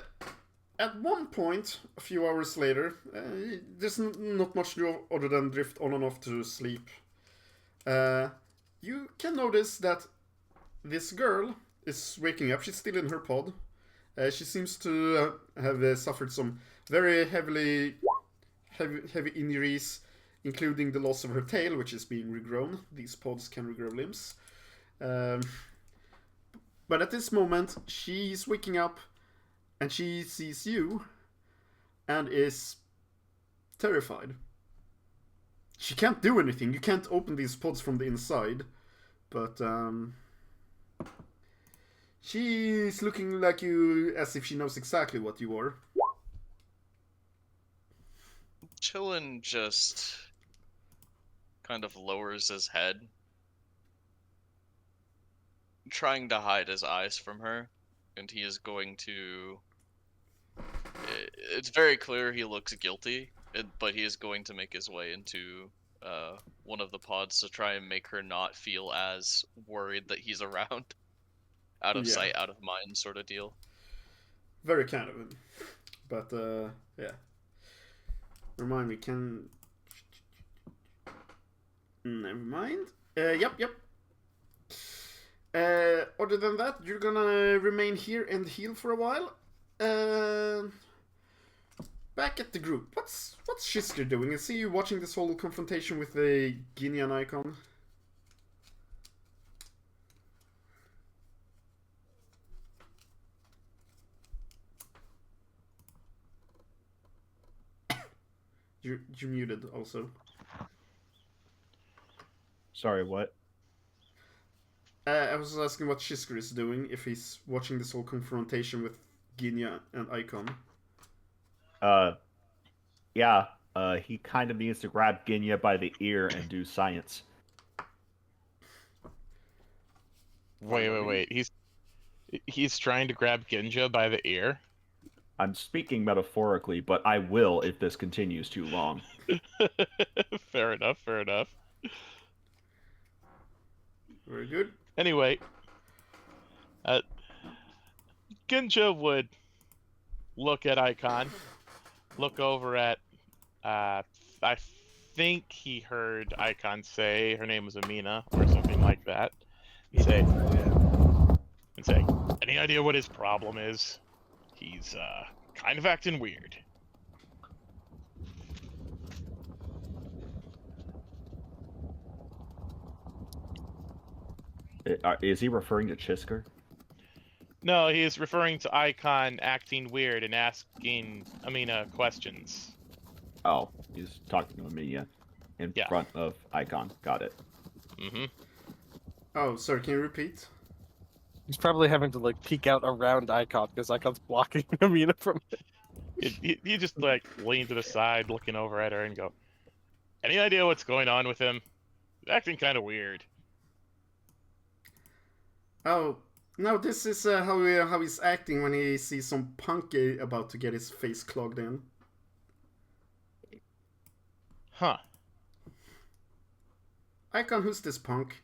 at one point, a few hours later, there's not much to do other than drift on and off to sleep. You can notice that this girl is waking up. She's still in her pod. She seems to have suffered some very heavy injuries, including the loss of her tail, which is being regrown. These pods can regrow limbs. But at this moment, she's waking up and she sees you and is terrified. She can't do anything. You can't open these pods from the inside. But she's looking like you as if she knows exactly what you are. Chillin just kind of lowers his head, trying to hide his eyes from her, and he is going to... It's very clear he looks guilty, but he is going to make his way into one of the pods to try and make her not feel as worried that he's around. Out of sight, out of mind sort of deal. Very kind of him. But, yeah. Remind me, can... Never mind. Yep. Other than that, you're gonna remain here and heal for a while. Back at the group. What's Shisker doing? I see you watching this whole confrontation with the Guinean icon. You're muted also. Sorry, what? I was asking what Shisker is doing, if he's watching this whole confrontation with Ginya and Icon. Yeah, he kind of needs to grab Ginya by the ear and do science. Wait. He's trying to grab Ginja by the ear. I'm speaking metaphorically, but I will if this continues too long. Fair enough. Very good. Anyway, Ginja would look at Icon, look over at, I think he heard Icon say her name was Amina or something like that, and say, any idea what his problem is? He's kind of acting weird. Is he referring to Chisker? No, he is referring to Icon acting weird and asking Amina questions. Oh, he's talking to Amina in Yeah. front of Icon. Got it. Mm-hmm. Oh, sorry, can you repeat? He's probably having to like peek out around Icon because Icon's blocking Amina from it. He just like leaned to the side, looking over at her, and go, "Any idea what's going on with him? He's acting kind of weird." Oh, no, this is how he's acting when he sees some punk about to get his face clogged in. Huh. Icon, who's this punk?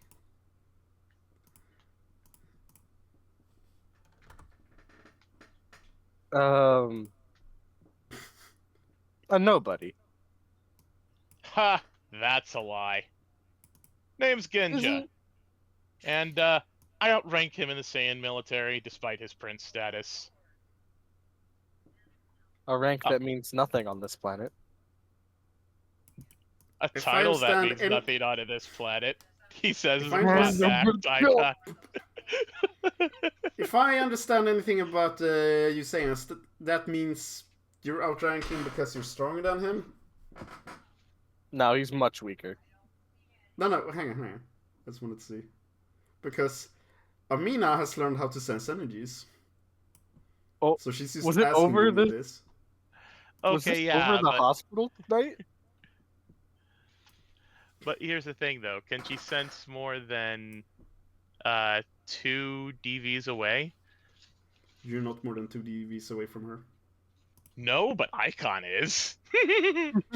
A nobody. Ha! That's a lie. Name's Genja. And, I outrank him in the Saiyan military, despite his prince status. A rank that means nothing on this planet. A If I title that understand means any- nothing on this planet. He says If as I a flat understand- fact, Icon. If I understand anything about you saying this, that means you're outranking because you're stronger than him? No, he's much weaker. No, hang on. I just wanted to see. Because Amina has learned how to sense energies. Oh, So she's just was it asking over me this? this. Was Okay, this yeah, over the but, hospital tonight? but here's the thing, though. Can she sense more than 2 DVs away? You're not more than 2 DVs away from her. No, but Icon is.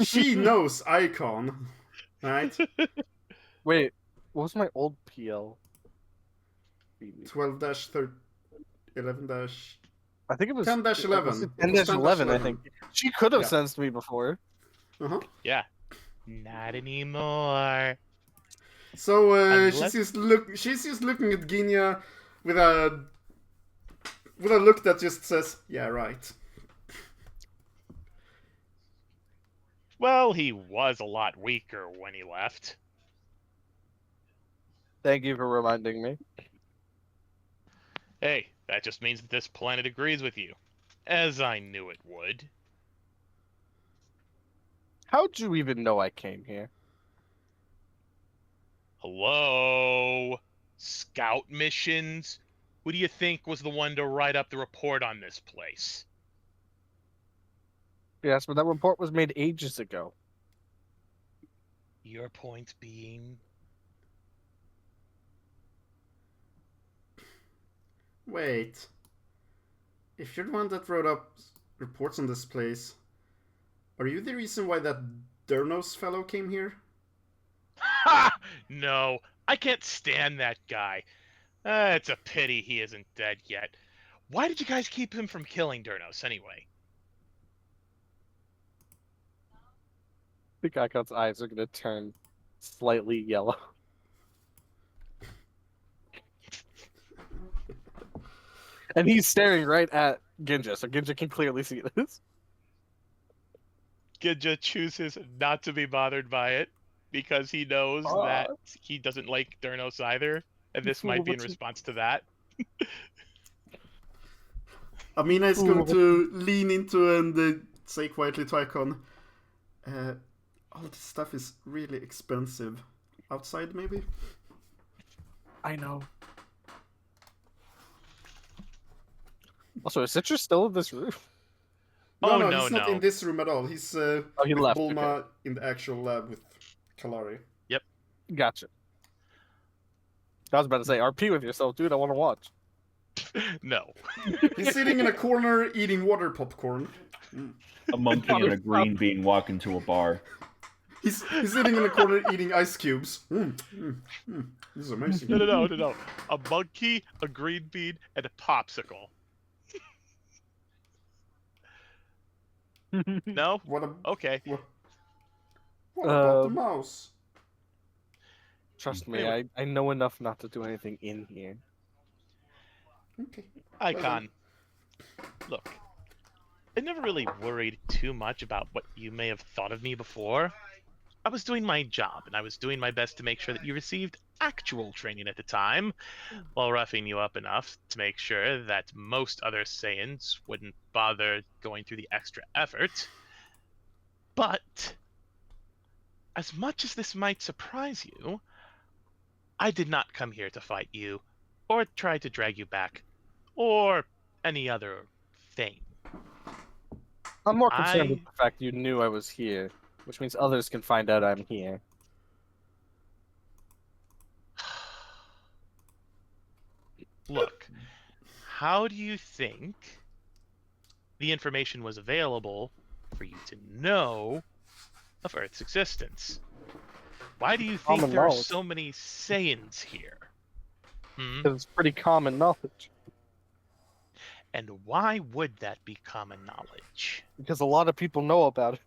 She knows Icon, right? Wait, what was my old PL? 12-11- I think it was 10-11. 10-11, I think. She could have Yeah. sensed me before. Uh-huh. Yeah. Not anymore. So Unless- she's just looking at Ginya with a look that just says, "Yeah, right." Well, he was a lot weaker when he left. Thank you for reminding me. Hey, that just means that this planet agrees with you. As I knew it would. How'd you even know I came here? Hello? Scout missions? Who do you think was the one to write up the report on this place? Yes, but that report was made ages ago. Your point being? Wait. If you're the one that wrote up reports on this place, are you the reason why that Durnos fellow came here? Ha! No, I can't stand that guy. It's a pity he isn't dead yet. Why did you guys keep him from killing Durnos anyway? I think Icon's eyes are gonna turn slightly yellow. And he's staring right at Ginja, so Ginja can clearly see this. Ginja chooses not to be bothered by it because he knows that he doesn't like Durnos either, and this might be in response to that. Amina is going to lean into and say quietly to Icon, all this stuff is really expensive. Outside, maybe? I know. Also, is Citrus still in this room? No, no, he's not no. in this room at all. He's he with left, Bulma okay. in the actual lab with Kalari. Gotcha. I was about to say, RP with yourself, dude. I want to watch. No. He's sitting in a corner eating water popcorn. A monkey and a green bean walk into a bar. He's sitting in a corner eating ice cubes. This is amazing. No. A monkey, a green bean, and a popsicle. No? What, Okay. what about the mouse? Trust me, Anyway. I know enough not to do anything in here. Okay. Icon. Look, I never really worried too much about what you may have thought of me before. I was doing my job, and I was doing my best to make sure that you received actual training at the time, while roughing you up enough to make sure that most other Saiyans wouldn't bother going through the extra effort. But, as much as this might surprise you, I did not come here to fight you, or try to drag you back, or any other thing. I'm more concerned with the fact you knew I was here, which means others can find out I'm here. Look, how do you think the information was available for you to know of Earth's existence? Why do you think Common there are knowledge. so many Saiyans here? Hmm? Because it's pretty common knowledge. And why would that be common knowledge? Because a lot of people know about it.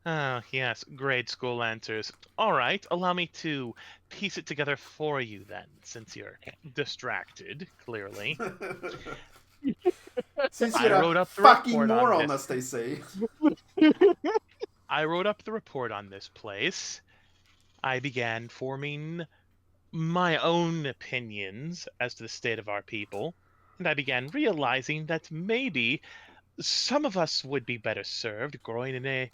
Oh, yes, grade school answers. All right, allow me to piece it together for you then, since you're distracted, clearly. Since I you're wrote a up the fucking report on moron, this. as they say. I wrote up the report on this place. I began forming my own opinions as to the state of our people, and I began realizing that maybe some of us would be better served growing in a,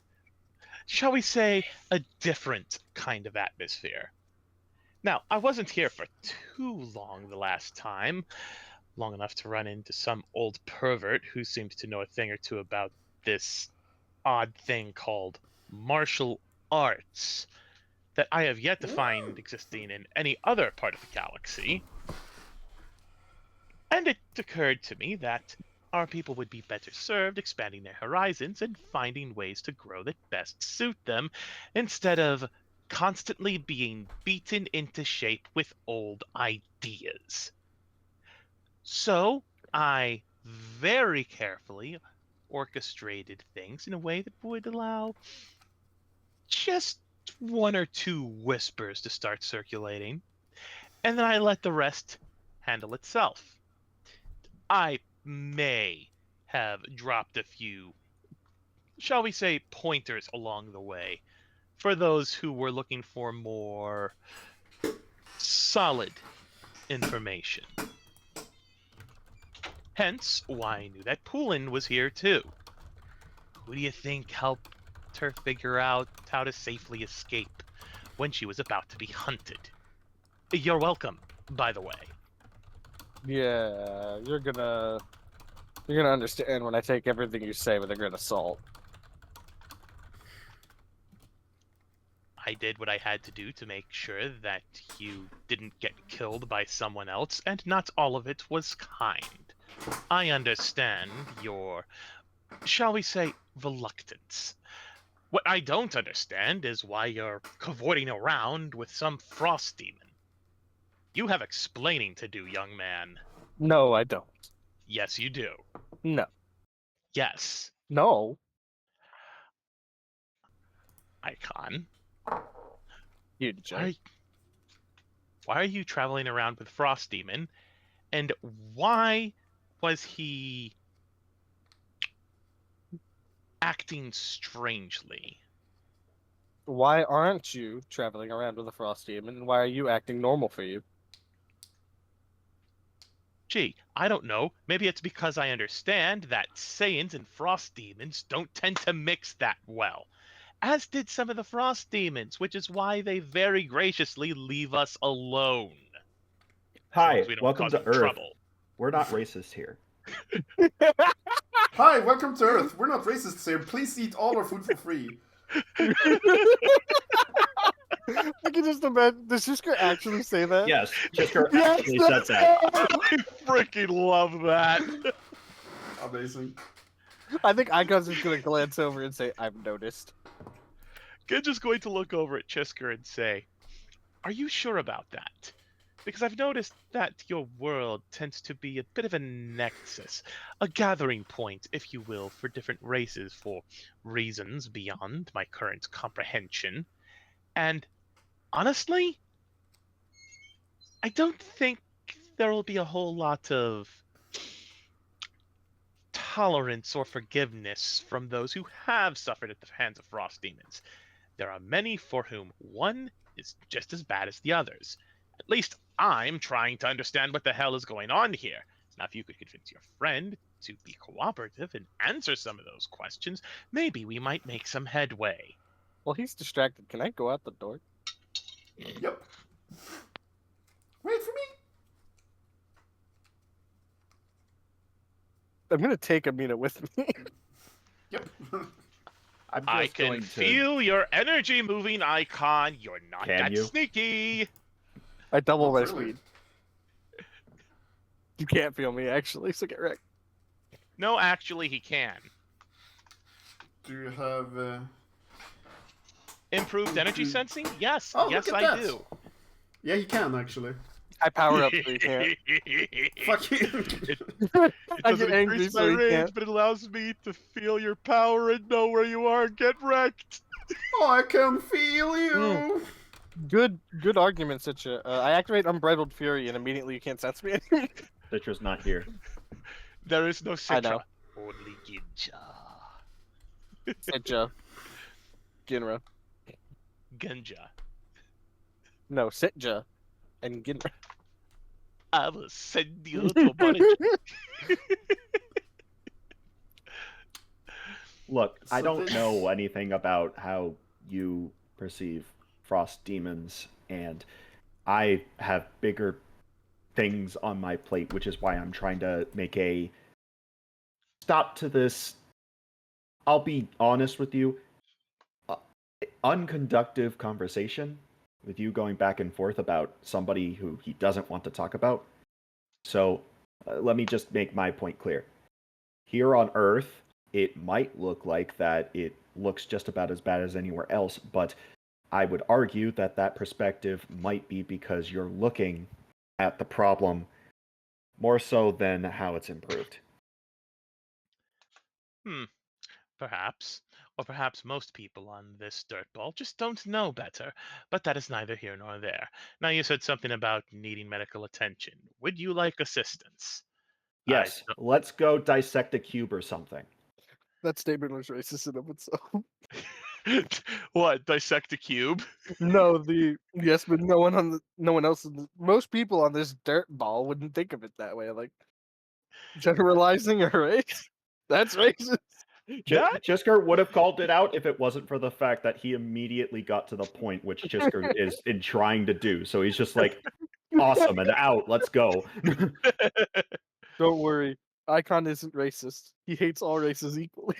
shall we say, a different kind of atmosphere. Now, I wasn't here for too long the last time, long enough to run into some old pervert who seems to know a thing or two about this odd thing called martial arts that I have yet to find existing in any other part of the galaxy. And it occurred to me that our people would be better served expanding their horizons and finding ways to grow that best suit them, instead of constantly being beaten into shape with old ideas. So I very carefully orchestrated things in a way that would allow just one or two whispers to start circulating, and then I let the rest handle itself. I may have dropped a few, shall we say, pointers along the way for those who were looking for more solid information. Hence why I knew that Poulin was here too. Who do you think helped her figure out how to safely escape when she was about to be hunted? You're welcome, by the way. Yeah, you're gonna understand when I take everything you say with a grain of salt. I did what I had to do to make sure that you didn't get killed by someone else, and not all of it was kind. I understand your, shall we say, reluctance. What I don't understand is why you're cavorting around with some frost demon. You have explaining to do, young man. No, I don't. Yes, you do. No. Yes, No. Icon. You Why, why are you traveling around with Frost Demon? And why was he acting strangely? Why aren't you traveling around with a frost demon, and why are you acting normal for you? Gee, I don't know. Maybe it's because I understand that Saiyans and Frost Demons don't tend to mix that well. As did some of the Frost Demons, which is why they very graciously leave us alone. As long Hi, as we don't welcome cause to them Earth. trouble. We're not racist here. Hi, welcome to Earth. We're not racists here. Please eat all our food for free. I can can just imagine. Does Shisker actually say that? Yes, Chisker Yes, actually said let's that. go! I freaking love that. Amazing. I think Icon's just gonna glance over and say, "I've noticed." Genja's going to look over at Chisker and say, "Are you sure about that? Because I've noticed that your world tends to be a bit of a nexus, a gathering point, if you will, for different races for reasons beyond my current comprehension. And honestly, I don't think there will be a whole lot of tolerance or forgiveness from those who have suffered at the hands of frost demons. There are many for whom one is just as bad as the others. At least I'm trying to understand what the hell is going on here. Now, if you could convince your friend to be cooperative and answer some of those questions, maybe we might make some headway." Well, he's distracted. Can I go out the door? Yep. Wait for me. I'm gonna take Amina with me. Yep. I'm I just can going to. feel your energy moving, Icon. You're not Can that you? sneaky. I double Not my really. speed. You can't feel me actually, so get wrecked. No, actually, he can. Do you have? Improved energy sensing? Yes, Oh, yes, look at I that. do. Yeah, he can actually. I power up so you can't. Fuck you. It I doesn't get angry increase my so he range, can't. but it allows me to feel your power and know where you are. Get wrecked. I can feel you. Good argument, Sitcha. I activate Unbridled Fury and immediately you can't sense me anymore. Citra's not here. There is no I know. Citra. Only Ginja. Sitcha. Ginra. Ginja. No, Sitja. And Ginra. I will send you to Monitor. Look, I So don't this- know anything about how you perceive frost demons, and I have bigger things on my plate, which is why I'm trying to make a stop to this. I'll be honest with you, unconductive conversation with you going back and forth about somebody who he doesn't want to talk about. So let me just make my point clear. Here on Earth, it might look like that it looks just about as bad as anywhere else, but I would argue that that perspective might be because you're looking at the problem more so than how it's improved. Perhaps. Or perhaps most people on this dirtball just don't know better. But that is neither here nor there. Now, you said something about needing medical attention. Would you like assistance? Yes, let's go dissect a cube or something. That statement was racist in of itself. What? Dissect a cube? No, yes, but no one else, most people on this dirt ball wouldn't think of it that way. Like generalizing a race, that's racist. That- Chisker would have called it out if it wasn't for the fact that he immediately got to the point which Chisker is in trying to do. So he's just like, awesome, and out, let's go. Don't worry, Icon isn't racist. He hates all races equally.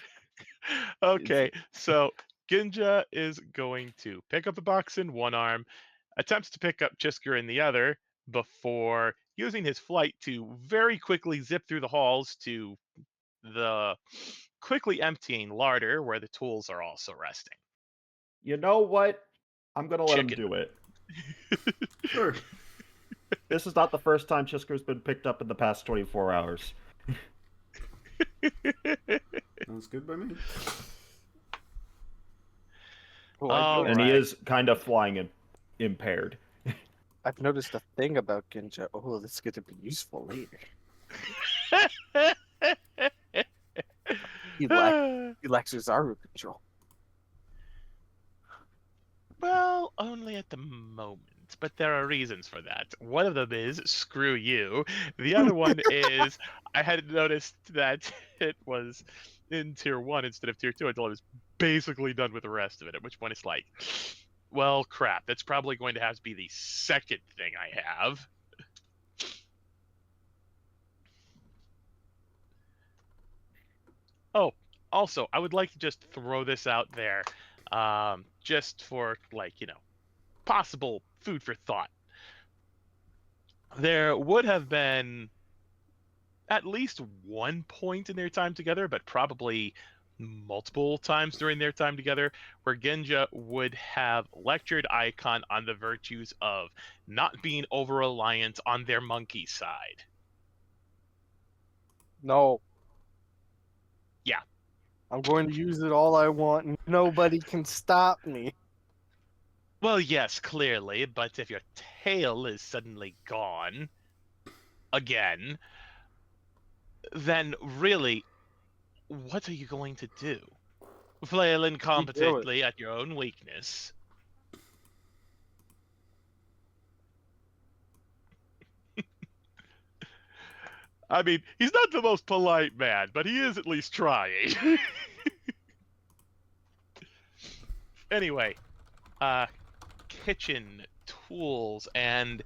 Okay, so Ginja is going to pick up the box in one arm, attempts to pick up Chisker in the other, before using his flight to very quickly zip through the halls to the quickly emptying larder where the tools are also resting. You know what? I'm gonna let him Chicken. do it. Sure. This is not the first time Chisker's been picked up in the past 24 hours. Sounds good by me. Oh, I Oh, noticed- And he right. is kind of flying impaired. I've noticed a thing about Ginja. Oh, this is going to be useful later. He lacks Uzaru control. Well, only at the moment, but there are reasons for that. One of them is screw you. The other one is I had noticed that it was in tier 1 instead of tier 2 until I was basically done with the rest of it, at which point it's like, well, crap, that's probably going to have to be the second thing I have. Oh, also, I would like to just throw this out there, just for, like, possible food for thought. There would have been at least one point in their time together, but probably multiple times during their time together, where Genja would have lectured Icon on the virtues of not being over-reliant on their monkey side. No. Yeah. I'm going to use it all I want, and nobody can stop me. Well, yes, clearly, but if your tail is suddenly gone again, then really, what are you going to do? Flail incompetently at your own weakness. I mean, he's not the most polite man, but he is at least trying. Anyway, kitchen tools, and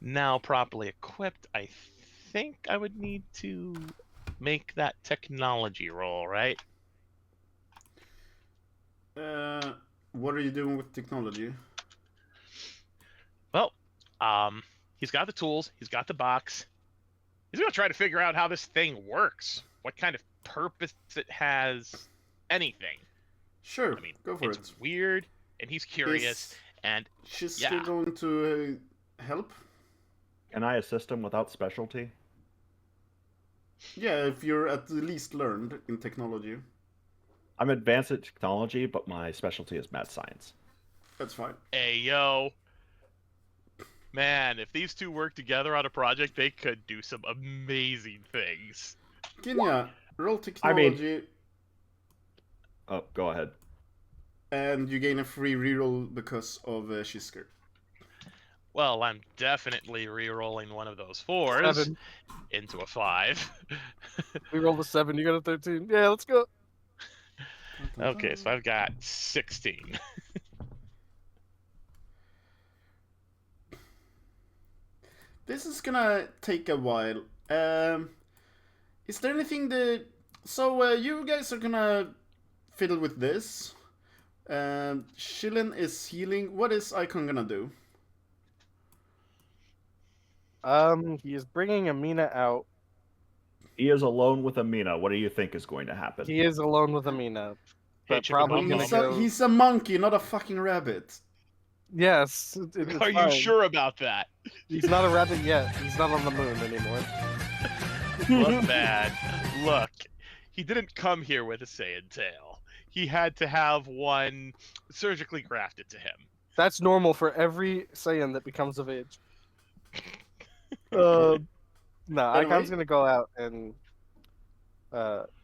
now properly equipped, I think I would need to make that technology roll, right? What are you doing with technology? Well, he's got the tools, he's got the box. He's gonna try to figure out how this thing works, what kind of purpose it has, anything. Sure, I mean, go for it's it. weird, and he's curious, and She's yeah. still going to help? Can I assist him without specialty? Yeah, if you're at the least learned in technology. I'm advanced at technology, but my specialty is mad science. That's fine. Hey, yo. Man, if these two work together on a project, they could do some amazing things. Kinya, roll technology, Oh, go ahead. and you gain a free reroll because of Shisker. Well, I'm definitely re-rolling one of those 4s 7. into a 5. We rolled a 7, you got a 13. Yeah, let's go. Okay, so I've got 16. This is gonna take a while. Is there anything that... So, you guys are gonna fiddle with this. Shilin is healing. What is Icon gonna do? He is bringing Amina out. He is alone with Amina. What do you think is going to happen? He is alone with Amina. Hey, But Chip and probably Hum gonna Hum. go... He's a monkey, not a fucking rabbit. Yes. It's Are you fine. sure about that? He's not a rabbit yet. He's not on the moon anymore. Look, man. Look. He didn't come here with a Saiyan tail. He had to have one surgically grafted to him. That's normal for every Saiyan that becomes of age. No, Anyway. Icon's gonna go out and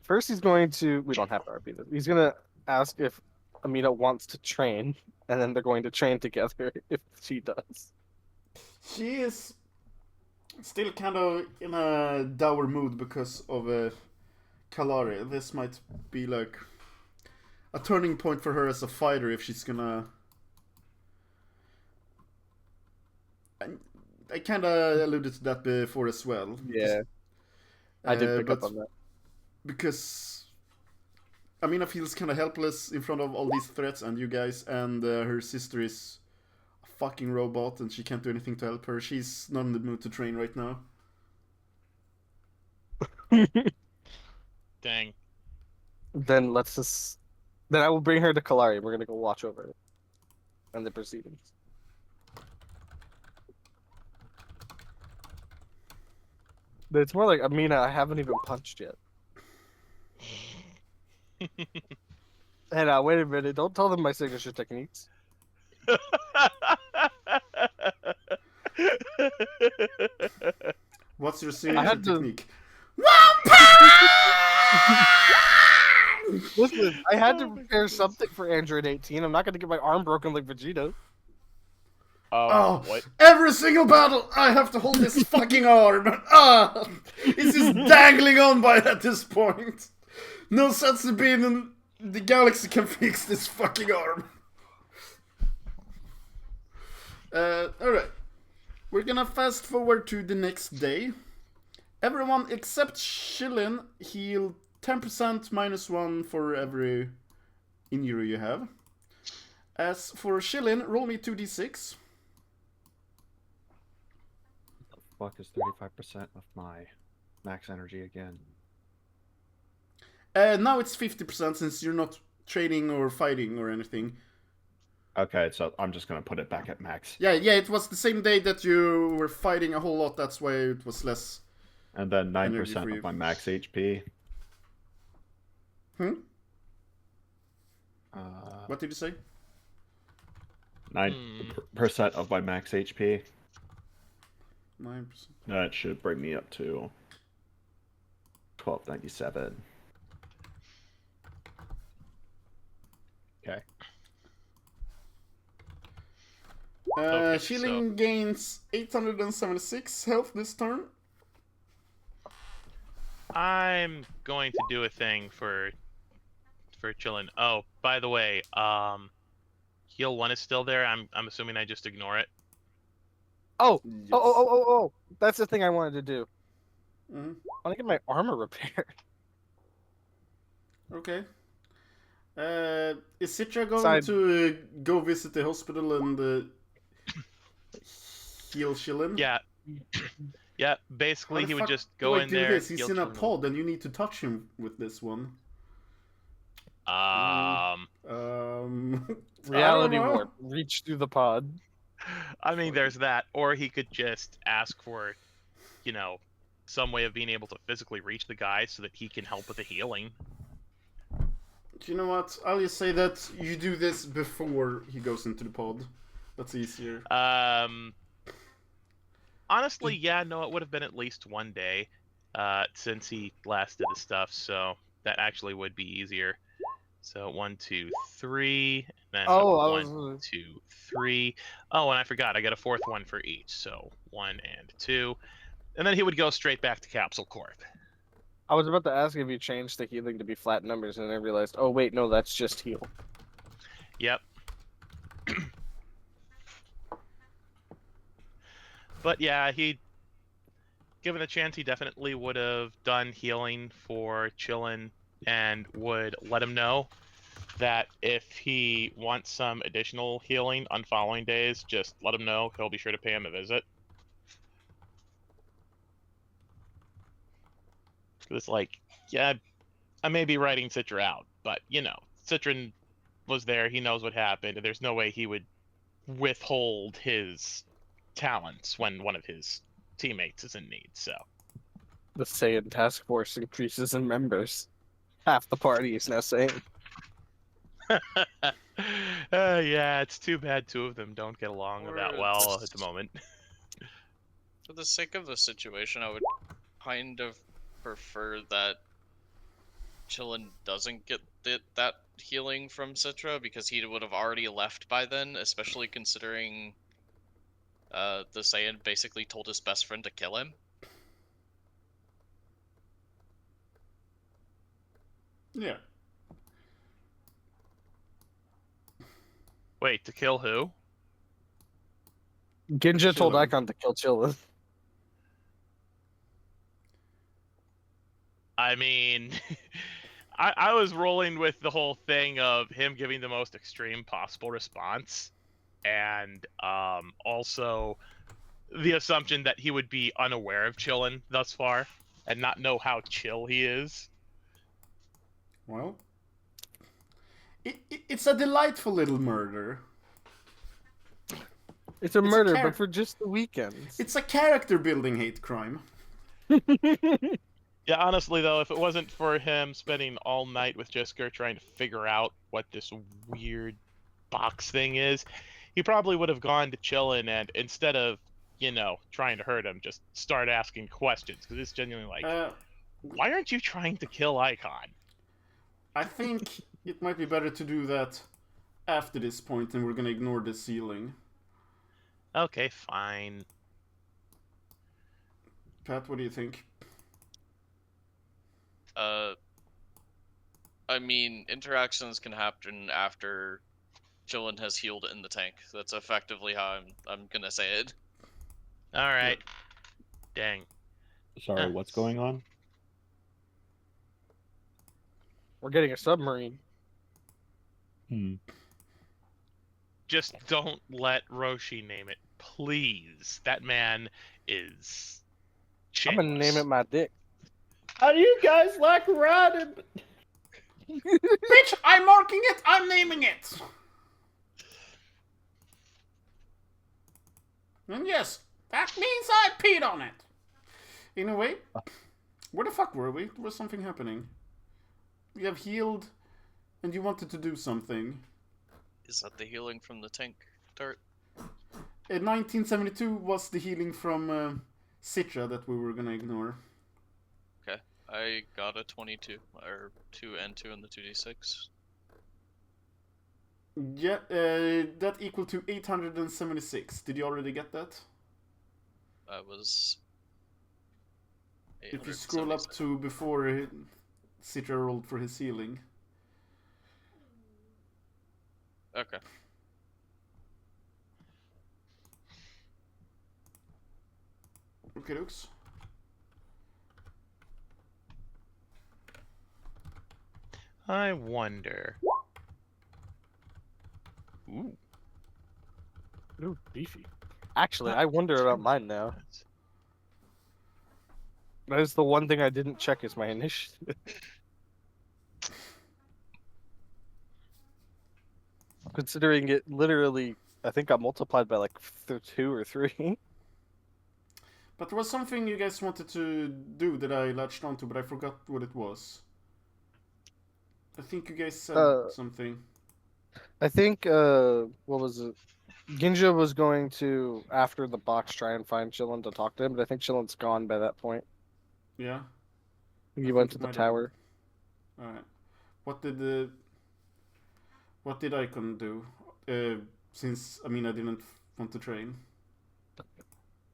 first he's going to... We don't have to RP this. He's gonna ask if Amina wants to train, and then they're going to train together if she does. She is still kind of in a dour mood because of Kalari. This might be like a turning point for her as a fighter if she's gonna... I kind of alluded to that before as well. Yeah, I did pick up but on that. because Amina feels kind of helpless in front of all these threats and you guys, and her sister is a fucking robot and she can't do anything to help her. She's not in the mood to train right now. Dang. Then let's just... Then I will bring her to Kalari. We're gonna go watch over her and the proceedings. But it's more like, Amina, I haven't even punched yet. And wait a minute, don't tell them my signature techniques. What's your signature had to- technique? Listen, I had to prepare something for Android 18. I'm not gonna get my arm broken like Vegeta. Oh, What? every single battle I have to hold this fucking arm. It's just dangling on by at this point. No sense of being in the galaxy can fix this fucking arm. Alright. We're gonna fast forward to the next day. Everyone except Shilin heal 10% -1 for every injury you have. As for Shillin, roll me 2d6. Fuck is 35% of my max energy again? Now it's 50% since you're not training or fighting or anything. Okay, so I'm just gonna put it back at max. Yeah, it was the same day that you were fighting a whole lot, that's why it was less. And then Energy 9% for you. of my max HP. What did you say? 9% of my max HP. 9%. That should bring me up to 1297. Okay. Okay, Shilling gains 876 health this turn. I'm going to do a thing for Chillin. Oh, by the way, heal 1 is still there. I'm assuming I just ignore it. Oh, Yes. oh! That's the thing I wanted to do. Mhm. I want to get my armor repaired. Okay. Is Citra going Side- to go visit the hospital and heal Shillin? Yeah. Yeah, How basically the he would fuck just do go I in do there. this? He's heal in a Chillin. pod, and you need to touch him with this one. Um, Reality I don't know. warp. Reach through the pod. I mean, there's that, or he could just ask for, some way of being able to physically reach the guy so that he can help with the healing. Do you know what? I'll just say that you do this before he goes into the pod. That's easier. Honestly, yeah, no, it would have been at least 1 day, since he last did the stuff, so that actually would be easier. So 1, 2, 3, and then Oh, I 1, was- 2, 3. Oh, and I forgot, I got a 4th one for each, so 1 and 2. And then he would go straight back to Capsule Corp. I was about to ask if you changed the healing to be flat numbers, and I realized, oh wait, no, that's just heal. Yep. But yeah, given a chance, he definitely would have done healing for Chillin and would let him know that if he wants some additional healing on following days, just let him know. He'll be sure to pay him a visit. It's like, yeah, I may be writing Citra out, but, Citrin was there. He knows what happened, and there's no way he would withhold his talents when one of his teammates is in need, so. The Saiyan task force increases in members. Half the party is now Saiyan. Yeah, it's too bad 2 of them don't get along Or that well just- at the moment. For the sake of the situation, I would kind of prefer that Chillin doesn't get that healing from Citra, because he would have already left by then, especially considering the Saiyan basically told his best friend to kill him. Yeah. Wait, to kill who? Ginja told Chillin. Icon to kill Chillin. I mean, I was rolling with the whole thing of him giving the most extreme possible response, and also the assumption that he would be unaware of Chillin thus far and not know how chill he is. Well, it's a delightful little murder. It's a It's a murder, char- but for just the weekends. It's a character building hate crime. Yeah, honestly though, if it wasn't for him spending all night with Jisker trying to figure out what this weird box thing is, he probably would have gone to Chillin and instead of, trying to hurt him, just start asking questions, because it's genuinely like, why aren't you trying to kill Icon? I think it might be better to do that after this point, and we're gonna ignore the ceiling. Okay, fine. Pat, what do you think? I mean, interactions can happen after Chillin has healed in the tank. That's effectively how I'm gonna say it. All right. Dang. Sorry, what's going on? We're getting a submarine. Just don't let Roshi name it, please. That man is I'm gonna name it my dick. How do you guys like riding? Bitch, I'm marking it, I'm naming it! And yes, that means I peed on it. Anyway, where the fuck were we? There was something happening. We have healed, and you wanted to do something. Is that the healing from the tank dart? In 1972 was the healing from Citra that we were gonna ignore. Okay. I got a 22, or 2 and 2 in the 2d6. Yeah, that equal to 876. Did you already get that? I was. If you scroll up to before Citra rolled for his healing. Okay. Okay, dokes. I wonder. Ooh. Ooh, beefy. Actually, I wonder about mine now. That is the one thing I didn't check is my initiative. Considering it literally, I think got multiplied by like 2 or 3. But there was something you guys wanted to do that I latched onto, but I forgot what it was. I think you guys said something. I think, what was it? Ginja was going to, after the box, try and find Chillin to talk to him, but I think Chillin's gone by that point. Yeah? He went to the tower. Alright. What did Icon do? Since, I mean, I didn't want to train.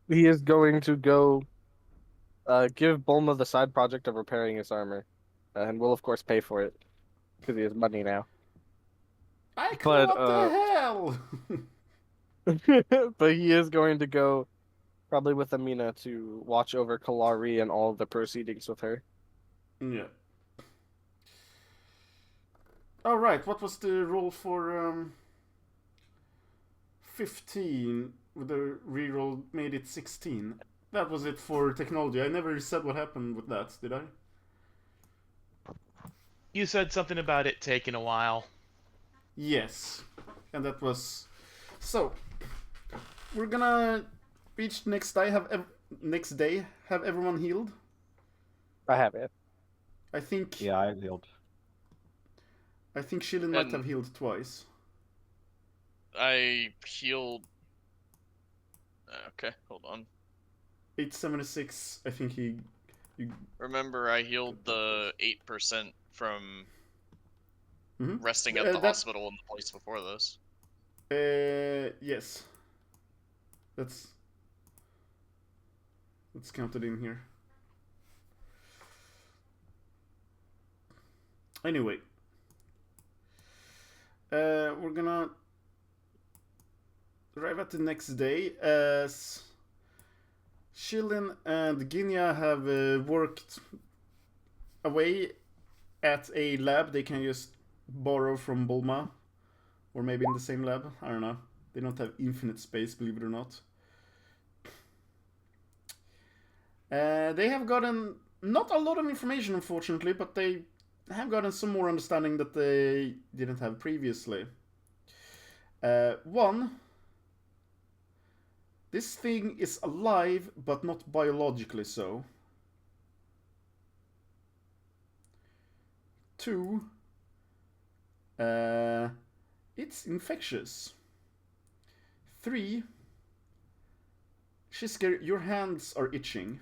He is going to go give Bulma the side project of repairing his armor. And we'll, of course, pay for it. Because he has money now. Icon, what the hell? But he is going to go, probably with Amina, to watch over Kalari and all of the proceedings with her. Yeah. Alright, what was the roll for 15? With the reroll made it 16. That was it for technology. I never said what happened with that, did I? You said something about it taking a while. Yes. And that was... So, we're gonna reach next day, have everyone healed? I have it. I think... Yeah, I healed. I think Shilin might have healed twice. I healed. Okay, hold on. 876, I think you... Remember, I healed the 8% from Mhm. resting at the hospital in the place before this. Yes. That's counted in here. Anyway. We're gonna arrive at the next day as Shilin and Ginya have worked away at a lab they can just borrow from Bulma. Or maybe in the same lab, I don't know. They don't have infinite space, believe it or not. They have gotten not a lot of information, unfortunately, but they have gotten some more understanding that they didn't have previously. One, this thing is alive, but not biologically so. 2, it's infectious. 3, Shisker, your hands are itching.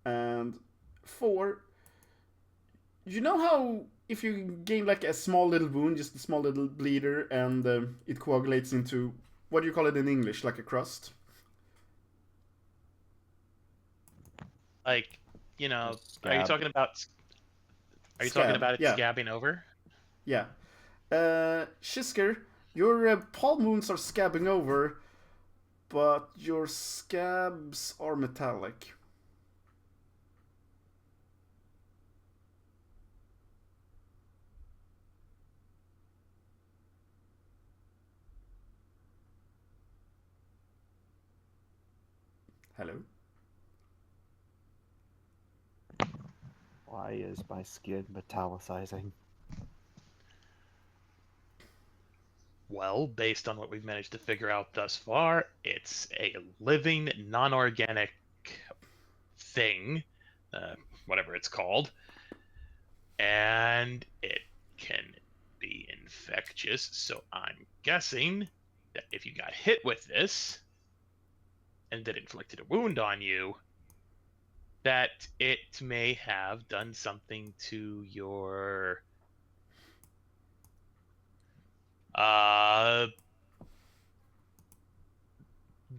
And 4, you know how if you gain like a small little wound, just a small little bleeder, and it coagulates into, what do you call it in English, like a crust? Like, you know, Scab. are you talking about it scabbing over? Yeah. Shisker, your palm wounds are scabbing over, but your scabs are metallic. Hello? Why is my skin metallicizing? Well, based on what we've managed to figure out thus far, it's a living, non-organic thing, whatever it's called, and it can be infectious. So I'm guessing that if you got hit with this and that inflicted a wound on you, that it may have done something to your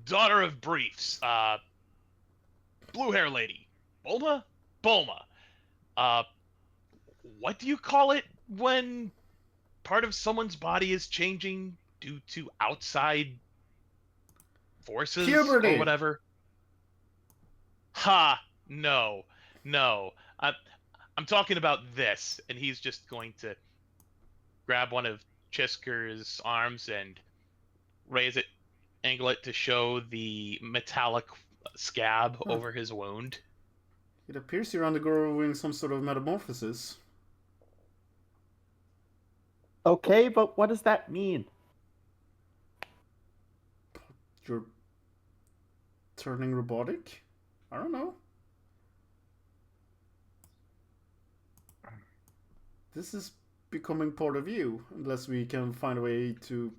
daughter of briefs, blue hair lady, Bulma, Bulma. Uh, what do you call it when part of someone's body is changing due to outside forces Puberty. or whatever? Ha! No, no. I'm talking about this, and he's just going to grab one of Chisker's arms and raise it, angle it to show the metallic scab over his wound. It appears you're undergoing some sort of metamorphosis. Okay, but what does that mean? You're turning robotic? I don't know. This is becoming part of you, unless we can find a way to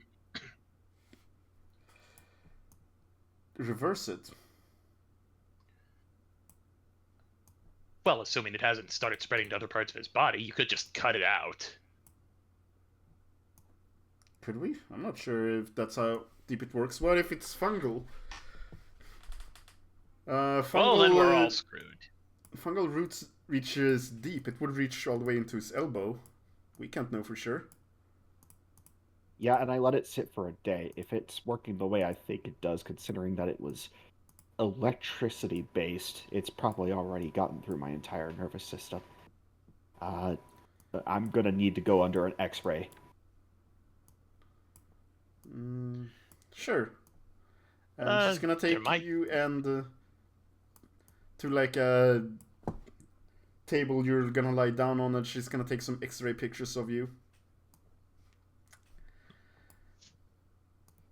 reverse it. Well, assuming it hasn't started spreading to other parts of his body, you could just cut it out. Could we? I'm not sure if that's how deep it works. What if it's fungal? Fungal, Well, then we're all screwed. Fungal roots reaches deep. It would reach all the way into his elbow. We can't know for sure. Yeah, and I let it sit for a day. If it's working the way I think it does, considering that it was electricity based, it's probably already gotten through my entire nervous system. I'm gonna need to go under an X-ray. Sure. I'm just gonna take you and to like a table you're gonna lie down on, and she's gonna take some X-ray pictures of you.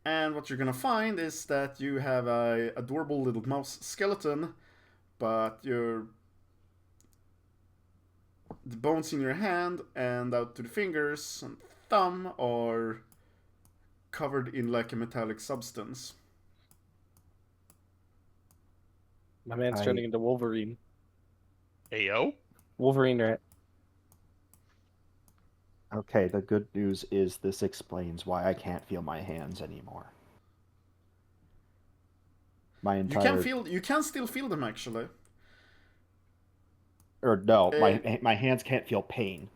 And what you're gonna find is that you have a adorable little mouse skeleton, but the bones in your hand and out to the fingers and thumb are covered in like a metallic substance. My man's turning into Wolverine. Ayo? Wolverine rat. Okay, the good news is this explains why I can't feel my hands anymore. My entire... You can still feel them actually. Or no, my hands can't feel pain.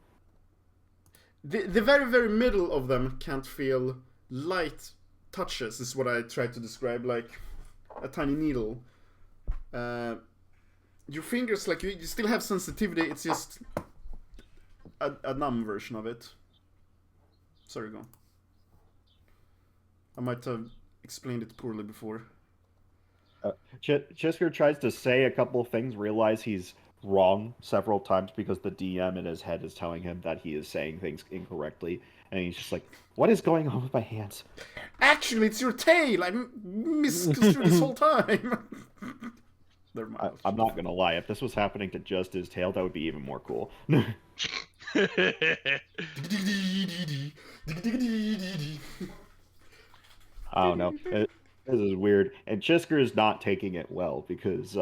The very, very middle of them can't feel light touches, is what I tried to describe, like a tiny needle. Your fingers, like, you still have sensitivity, it's just a numb version of it. Sorry, go on. I might have explained it poorly before. Chisker tries to say a couple of things, realize he's wrong several times because the DM in his head is telling him that he is saying things incorrectly, and he's just like, what is going on with my hands? Actually, it's your tail! I misconstrued this whole time! Never mind. I'm not gonna lie, if this was happening to just his tail, that would be even more cool. I don't know. This is weird. And Chisker is not taking it well because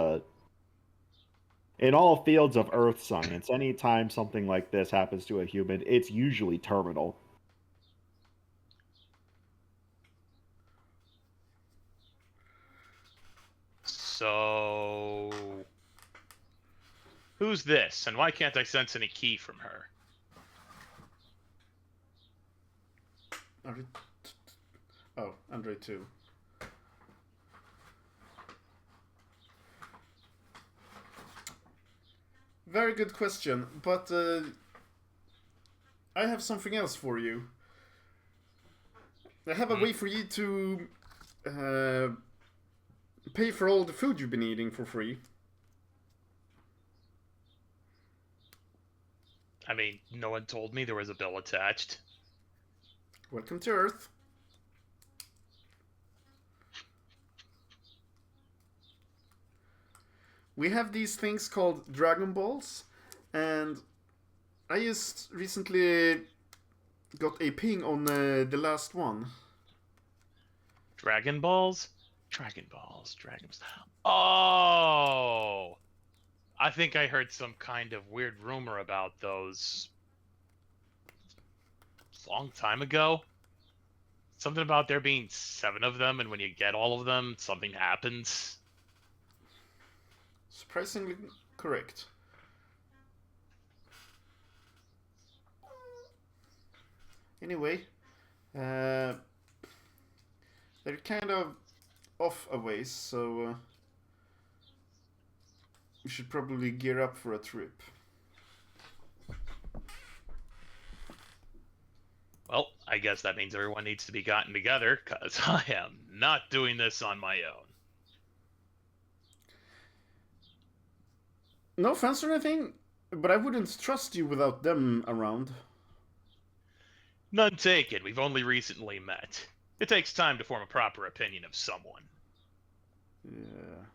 in all fields of earth science, anytime something like this happens to a human, it's usually terminal. So... who's this, and why can't I sense any key from her? Oh, Andre 2. Very good question, but I have something else for you. I have a way for you to pay for all the food you've been eating for free. I mean, no one told me there was a bill attached. Welcome to Earth. We have these things called Dragonballs, and I just recently got a ping on the last one. Dragon Balls? Dragon Balls. Oh! I think I heard some kind of weird rumor about those a long time ago. Something about there being 7 of them, and when you get all of them, something happens. Surprisingly correct. Anyway, they're kind of off a ways, so we should probably gear up for a trip. Well, I guess that means everyone needs to be gotten together, because I am not doing this on my own. No offense or anything, but I wouldn't trust you without them around. None taken. We've only recently met. It takes time to form a proper opinion of someone. Yeah.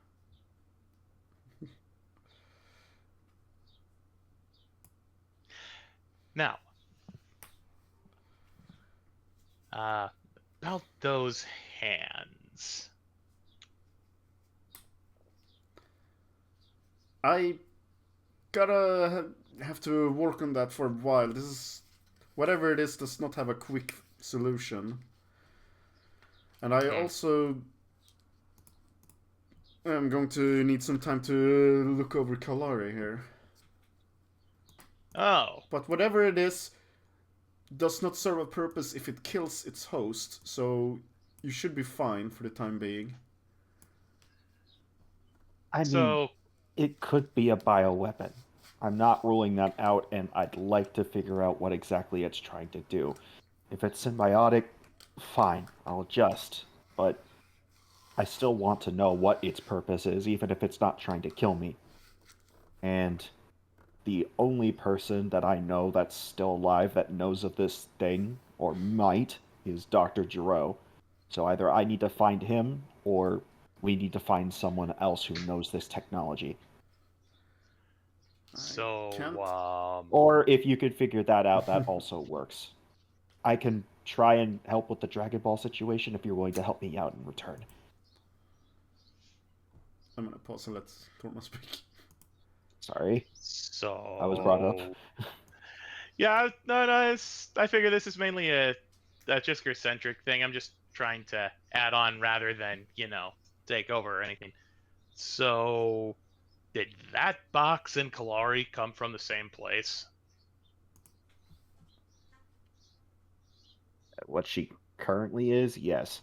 Now, about those hands. I gotta have to work on that for a while. This is whatever it is does not have a quick solution. And I also am going to need some time to look over Kalari here. Oh. But whatever it is does not serve a purpose if it kills its host, so you should be fine for the time being. I mean, So, it could be a bioweapon. I'm not ruling that out, and I'd like to figure out what exactly it's trying to do. If it's symbiotic, fine, I'll adjust. But I still want to know what its purpose is, even if it's not trying to kill me. And the only person that I know that's still alive that knows of this thing, or might, is Dr. Giro. So either I need to find him, or we need to find someone else who knows this technology. Or if you could figure that out, that also works. I can try and help with the Dragon Ball situation if you're willing to help me out in return. I'm gonna pause and let Torma speak. Sorry. So I was brought up. Yeah, no, I figure this is mainly a Jisker-centric thing. I'm just trying to add on rather than, take over or anything. So, did that box and Kalari come from the same place? What she currently is, yes.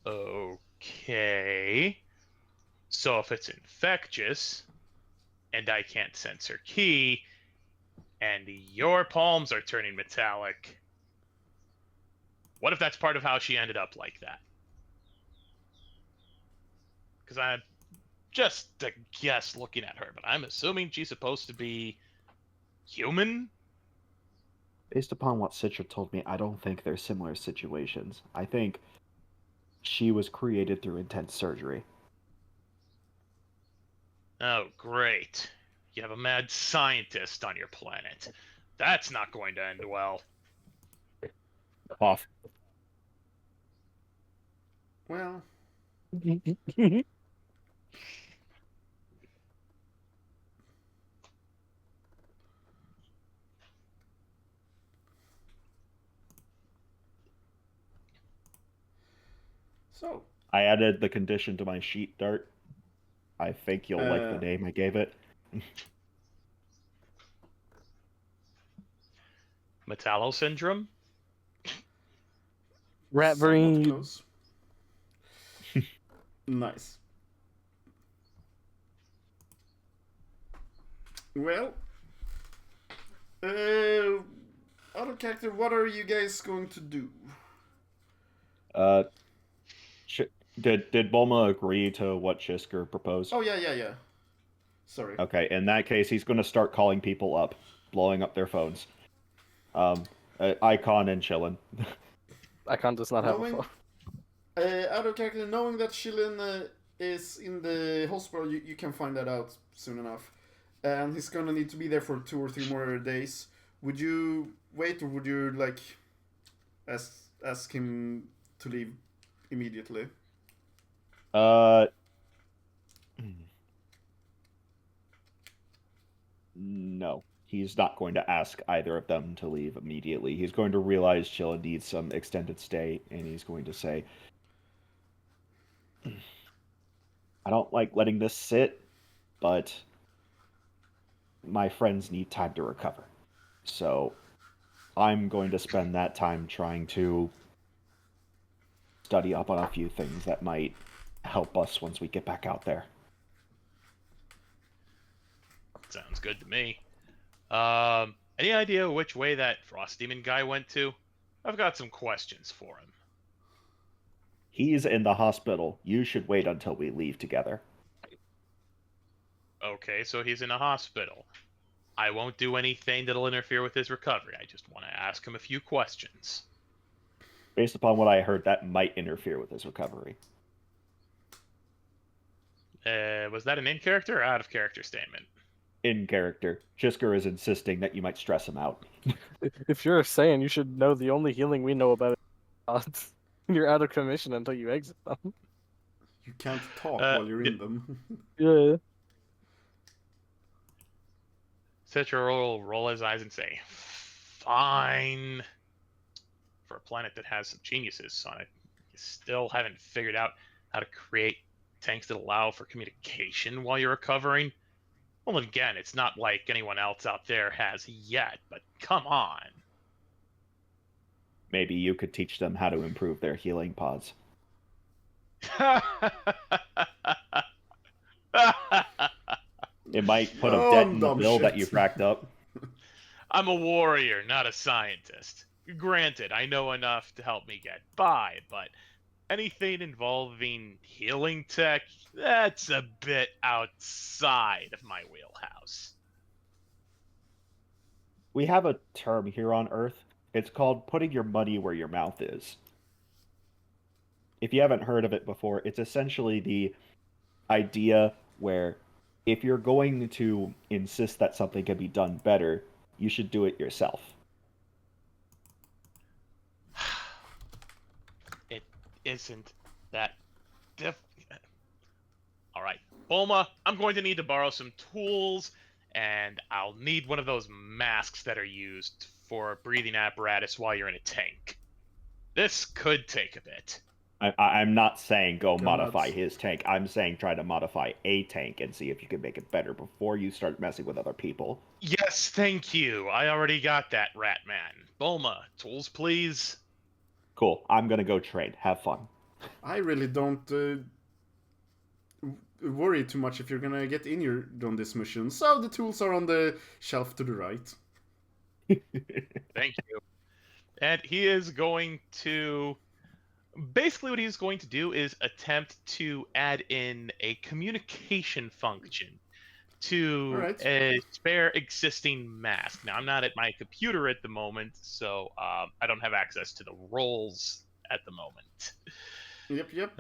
Okay. So if it's infectious, and I can't sense her key, and your palms are turning metallic, what if that's part of how she ended up like that? Because I'm just a guess looking at her, but I'm assuming she's supposed to be human? Based upon what Citra told me, I don't think they're similar situations. I think she was created through intense surgery. Oh, great. You have a mad scientist on your planet. That's not going to end well. Off. Well, so I added the condition to my sheet, Dart. I think you'll like the name I gave it. Metallo syndrome? Rat somewhat brain. close. Nice. Well, other character, what are you guys going to do? Did Bulma agree to what Shisker proposed? Oh yeah. Sorry. Okay, in that case, he's going to start calling people up, blowing up their phones. Icon and chillin'. Icon does not have a Knowing, phone. out of character, knowing that Shilin is in the hospital, you can find that out soon enough. And he's gonna need to be there for 2 or 3 more days. Would you wait, or would you like ask him to leave immediately? No. He's not going to ask either of them to leave immediately. He's going to realize Chilla needs some extended stay, and he's going to say, I don't like letting this sit, but my friends need time to recover. So I'm going to spend that time trying to study up on a few things that might help us once we get back out there. Sounds good to me. Any idea which way that Frost Demon guy went to? I've got some questions for him. He's in the hospital. You should wait until we leave together. Okay, so he's in a hospital. I won't do anything that'll interfere with his recovery. I just want to ask him a few questions. Based upon what I heard, that might interfere with his recovery. Was that an in-character or out-of-character statement? In character. Shisker is insisting that you might stress him out. If you're a Saiyan, you should know the only healing we know about is you're out of commission until you exit them. You can't talk while you're in them. Yeah. Citra will roll his eyes and say, fine. For a planet that has some geniuses on it, you still haven't figured out how to create tanks that allow for communication while you're recovering? Well, again, it's not like anyone else out there has yet, but come on. Maybe you could teach them how to improve their healing pods. It might put a dent in the bill that you've racked up. I'm a warrior, not a scientist. Granted, I know enough to help me get by, but anything involving healing tech, that's a bit outside of my wheelhouse. We have a term here on Earth. It's called putting your money where your mouth is. If you haven't heard of it before, it's essentially the idea where if you're going to insist that something can be done better, you should do it yourself. It isn't that All right, Bulma, I'm going to need to borrow some tools, and I'll need one of those masks that are used for a breathing apparatus while you're in a tank. This could take a bit. I'm not saying go Go modify nuts. his tank. I'm saying try to modify a tank and see if you can make it better before you start messing with other people. Yes, thank you. I already got that, Ratman. Bulma, tools please. Cool. I'm gonna go train. Have fun. I really don't worry too much if you're gonna get injured on this mission. So the tools are on the shelf to the right. Thank you. And he is going to... Basically what he's going to do is attempt to add in a communication function to Alright. a spare existing mask. Now, I'm not at my computer at the moment, so I don't have access to the roles at the moment. Yep.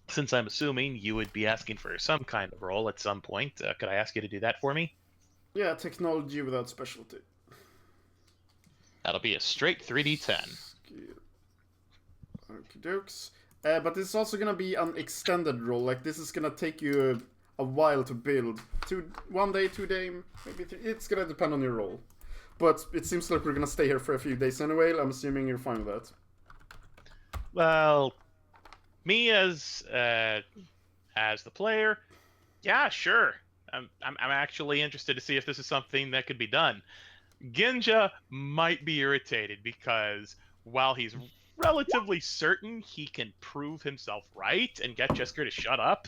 Since I'm assuming you would be asking for some kind of role at some point, could I ask you to do that for me? Yeah, technology without specialty. That'll be a straight 3d10. Okie dokes. But it's also gonna be an extended roll. Like, this is gonna take you a while to build. 1 day, 2 day, maybe 3. It's gonna depend on your roll. But it seems like we're gonna stay here for a few days anyway. I'm assuming you're fine with that. Well, me as the player, yeah, sure. I'm actually interested to see if this is something that could be done. Genja might be irritated because while he's relatively certain he can prove himself right and get Jesker to shut up,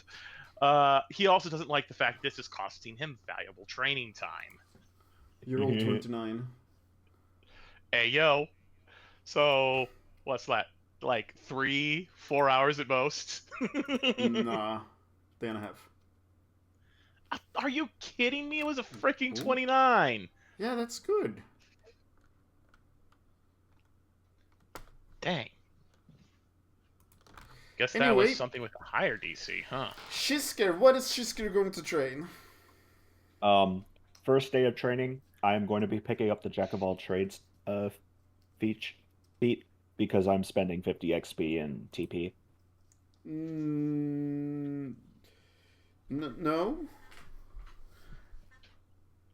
he also doesn't like the fact this is costing him valuable training time. You rolled 29. Hey, yo. So, what's that? like 3-4 hours at most. Nah, day and a half. Are you kidding me? It was a freaking Ooh. 29. Yeah, that's good. Dang. Guess that Anyway. was something with a higher DC, huh? Shisker, what is Shisker going to train? First day of training, I'm going to be picking up the Jack of all trades feat because I'm spending 50 XP in TP. No.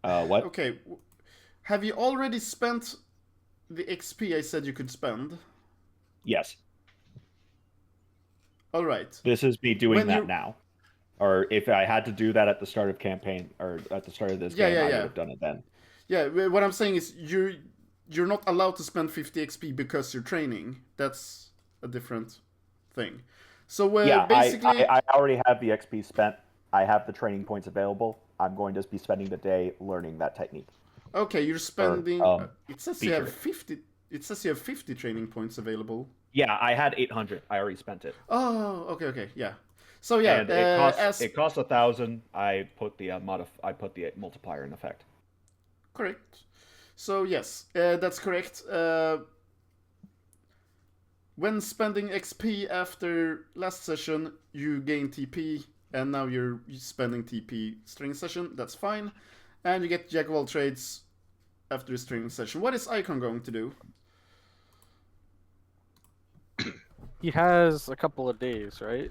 What? Okay. Have you already spent the XP I said you could spend? Yes. All right. This is me doing When that you- now. Or if I had to do that at the start of campaign or at the start of this game, I would have done it then. Yeah, what I'm saying is you're not allowed to spend 50 XP because you're training. That's a different thing. So basically, I already have the XP spent. I have the training points available. I'm going to be spending the day learning that technique. okay, you're spending. It says you feature. have 50. It says you have 50 training points available. Yeah, I had 800. I already spent it. Oh, okay, yeah. So yeah, And it costs 1,000. I put the multiplier in effect. Correct. So yes, that's correct. When spending XP after last session, you gain TP, and now you're spending TP string session. That's fine, and you get Jack of all trades after the string session. What is Icon going to do? He has a couple of days, right?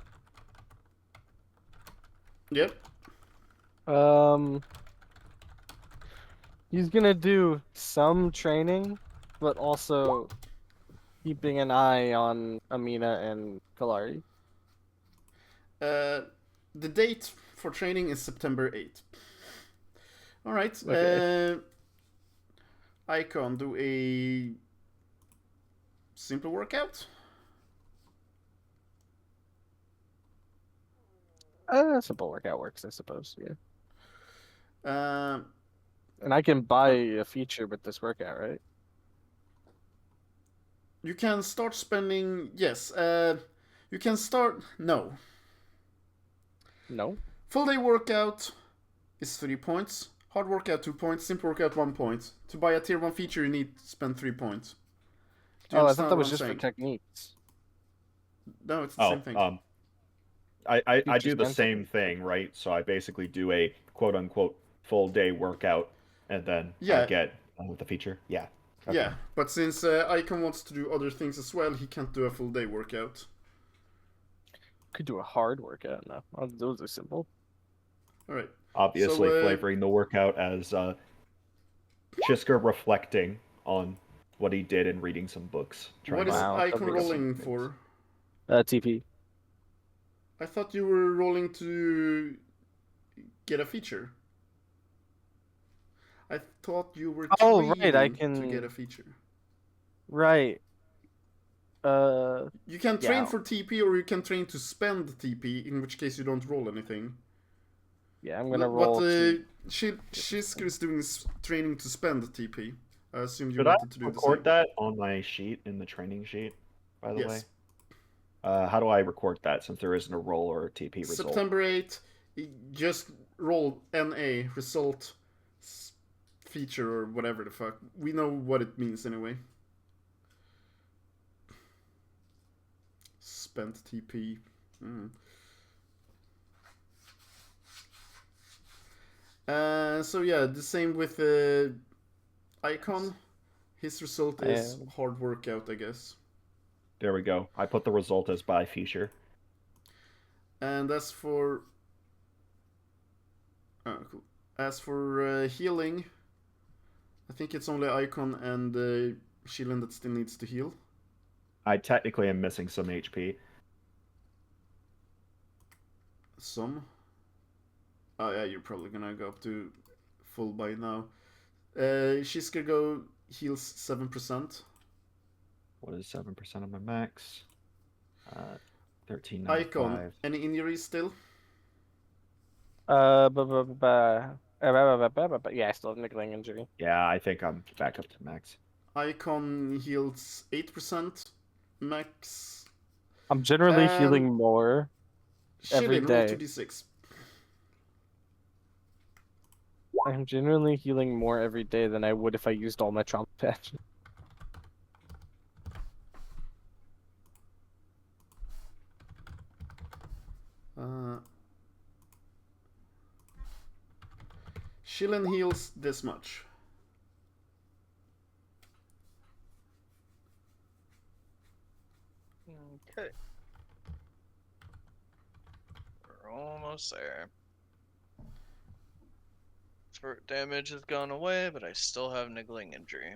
Yep. He's gonna do some training, but also keeping an eye on Amina and Kalari. The date for training is September 8th. All right. Okay. Icon, do a simple workout. Simple workout works, I suppose. Yeah. Uh, And I can buy a feature with this workout, right? You can start spending. Yes. You can start. No. No. Full day workout is 3 points. Hard workout 2 points. Simple workout 1 point. To buy a tier 1 feature, you need to spend 3 points. Do you Oh, I understand thought that what was I'm just for saying? techniques. No, it's the same thing. I do Features the and same thing, right? So I basically do a quote unquote full day workout, and then Yeah. I get the feature. Yeah. Okay. Yeah, but since Icon wants to do other things as well, he can't do a full day workout. Could do a hard workout now. Oh, those are simple. All right. Obviously, So, flavoring the workout as Shisker reflecting on what he did and reading some books. What is Wow, Icon that'd be rolling things. for? TP. I thought you were rolling to get a feature. I thought you were Oh, training right, I to can- get a feature. Right. You can train Yeah. for TP or you can train to spend TP, in which case you don't roll anything. Yeah, I'm gonna roll. What to... Shisker is doing is training to spend TP. I assumed you Should I wanted to do the record same. that on my sheet in the training sheet? By the way, Yes. how do I record that since there isn't a roll or a TP result? September 8th, just roll NA result feature or whatever the fuck. We know what it means anyway. Spent TP. So yeah, the same with Icon. His result is hard workout, I guess. There we go. I put the result as by feature. And as for cool. As for healing, I think it's only Icon and Shilin that still needs to heal. I technically am missing some HP. Some. Oh yeah, you're probably gonna go up to full by now. Shisker go heals 7%. What is 7% of my max? 13.95. Icon, any injuries still? Yeah, I still have niggling injury. Yeah, I think I'm back up to max. Icon heals 8%. max. I'm generally And healing more every Shilin, roll day. 2d6. I'm generally healing more every day than I would if I used all my trauma patches. Shilin heals this much. Okay. We're almost there. Spirit damage has gone away, but I still have niggling injury.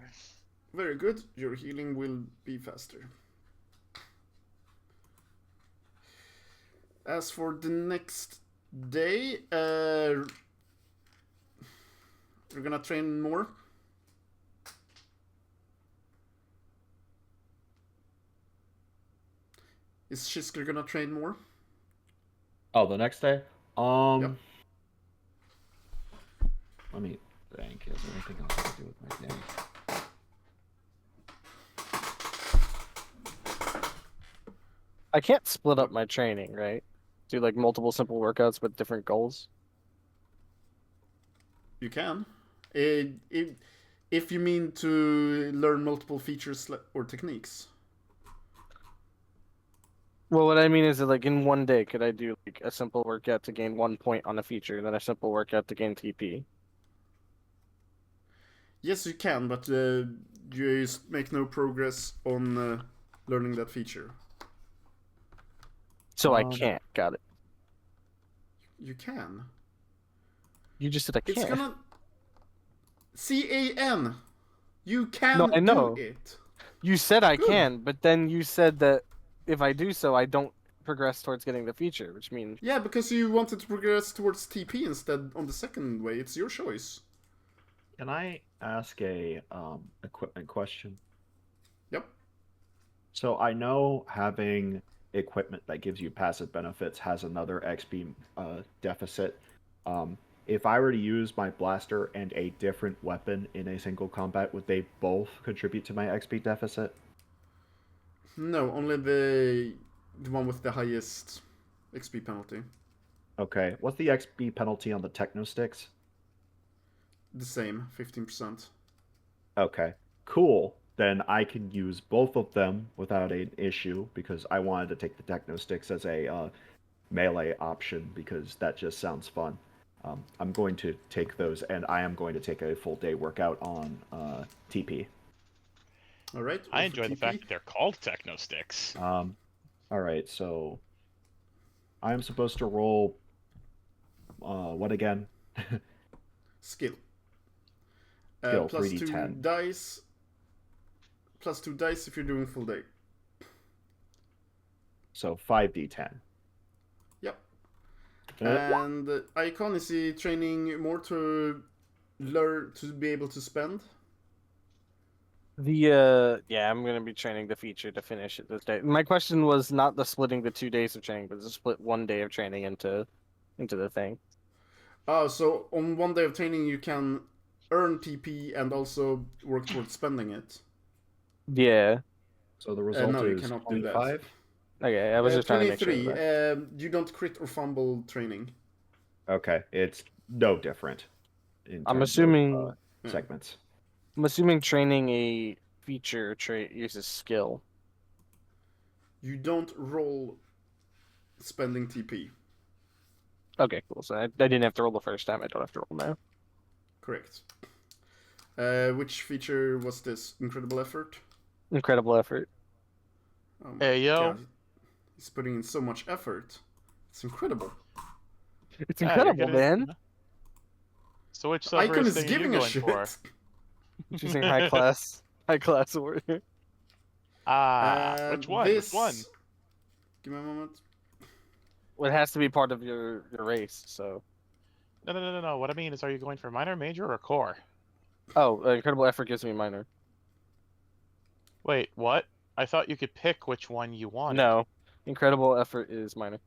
Very good. Your healing will be faster. As for the next day, we're gonna train more. Is Shisker gonna train more? Oh, the next day? Yep. Let me think. Is there anything else I can do with my day? I can't split up my training, right? Do like multiple simple workouts with different goals. You can. If you mean to learn multiple features or techniques. Well, what I mean is that like in one day, could I do like a simple workout to gain 1 point on a feature, and then a simple workout to gain TP? Yes, you can, but you just make no progress on learning that feature. So I can't. Got it. You can. You just said I It's can't. gonna... CAN! You can No, I know. do it. You said I Good. can, but then you said that if I do so, I don't progress towards getting the feature, which means... Yeah, because you wanted to progress towards TP instead on the second way. It's your choice. Can I ask a equipment question? Yep. So I know having equipment that gives you passive benefits has another XP deficit. If I were to use my blaster and a different weapon in a single combat, would they both contribute to my XP deficit? No, only the one with the highest XP penalty. Okay. What's the XP penalty on the Techno Sticks? The same, 15%. Okay. Cool. Then I can use both of them without an issue because I wanted to take the Techno Sticks as a melee option because that just sounds fun. I'm going to take those, and I am going to take a full day workout on TP. All right. I enjoy the fact that they're called Techno Sticks. All right, so I'm supposed to roll what again? Skill. Skill, Plus 2 3d10. dice. Plus 2 dice if you're doing full day. So 5d10. Yep. And Icon, is he training more to learn to be able to spend? Yeah, I'm gonna be training the feature to finish it this day. My question was not the splitting the 2 days of training, but the split 1 day of training into the thing. Oh, so on 1 day of training you can earn TP and also work towards spending it. Yeah. So the result no, you is cannot do that. 25? Okay, I was just trying to make sure. 23. You don't crit or fumble training. Okay, it's no different. I'm assuming segments. I'm assuming training a feature trait uses skill. You don't roll spending TP. Okay, cool. So I didn't have to roll the first time. I don't have to roll now. Correct. Which feature was this? Incredible effort? Incredible effort. Oh my Hey, yo. God. He's putting in so much effort. It's incredible. It's Yeah, incredible, you're gonna- man. So which Icon Cerberus is thing are you giving a going shit. for? Choosing high class warrior. Which one? Which one? Give me a moment. Well, it has to be part of your race. So. No. What I mean is, are you going for minor, major, or core? Oh, incredible effort gives me minor. Wait, what? I thought you could pick which one you wanted. No, incredible effort is minor.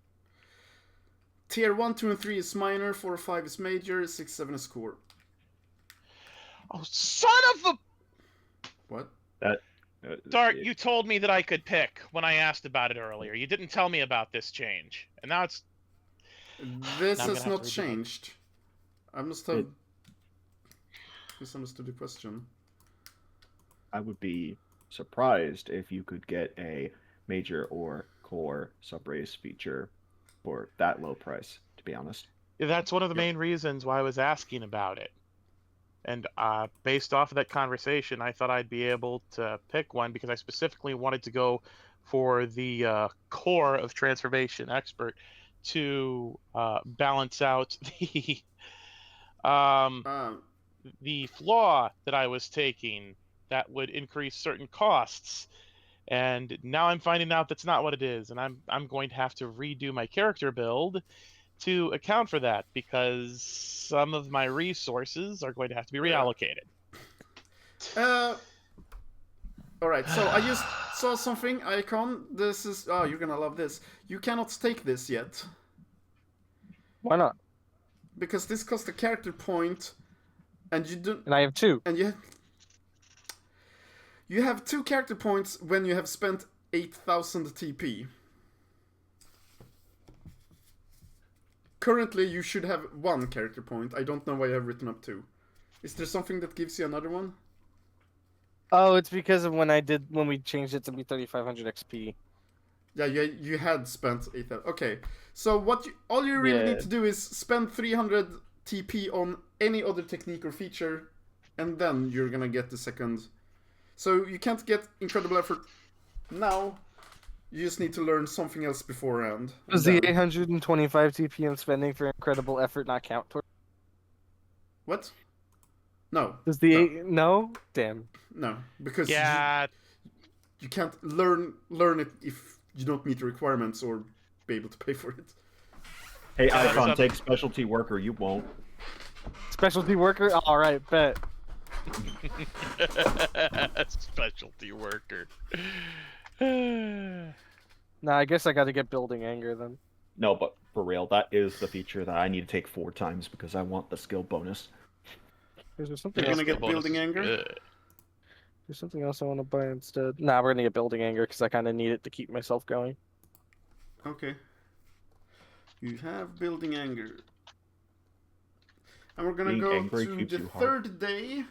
Tier 1, 2, and 3 is minor, 4, 5 is major, 6, 7 is core. Oh, son of a... What? Dart, you told me that I could pick when I asked about it earlier. You didn't tell me about this change, and now it's. This Now I'm has gonna have not to redo my- changed. I must have misunderstood the question. I would be surprised if you could get a major or core subrace feature for that low price, to be honest. That's one of the Yep. main reasons why I was asking about it. And based off of that conversation, I thought I'd be able to pick one because I specifically wanted to go for the core of Transformation Expert to balance out um, the flaw that I was taking that would increase certain costs. And now I'm finding out that's not what it is, and I'm going to have to redo my character build to account for that because some of my resources are going to have to be reallocated. Alright, so I just saw something, Icon. This is... Oh, you're gonna love this. You cannot take this yet. Why not? Because this costs a character point, and you don't... And I have 2. And you have 2 character points when you have spent 8,000 TP. Currently, you should have 1 character point. I don't know why I've written up 2. Is there something that gives you another one? Oh, it's because of when we changed it to be 3,500 XP. Yeah, you had spent 8,000. Okay, so all you really need to do is spend 300 TP on any other technique or feature, and then you're gonna get the second. So you can't get incredible effort now. You just need to learn something else beforehand. Does the 825 TP I'm spending for incredible effort not count toward? What? No. Does the no? Damn. No, because Yeah, you can't learn it if you don't meet the requirements or be able to pay for it. Hey, Yeah, Icon, there's take specialty worker. You won't. Specialty worker? Alright, bet. Specialty worker. Nah, I guess I gotta get building anger then. No, but for real, that is the feature that I need to take 4 times because I want the skill bonus. Is there something You're else? gonna get Bonus building is anger? good. There's something else I want to buy instead. Nah, we're gonna get building anger because I kind of need it to keep myself going. Okay. You have building anger. And we're gonna Being go angry to keeps the you hard. third day.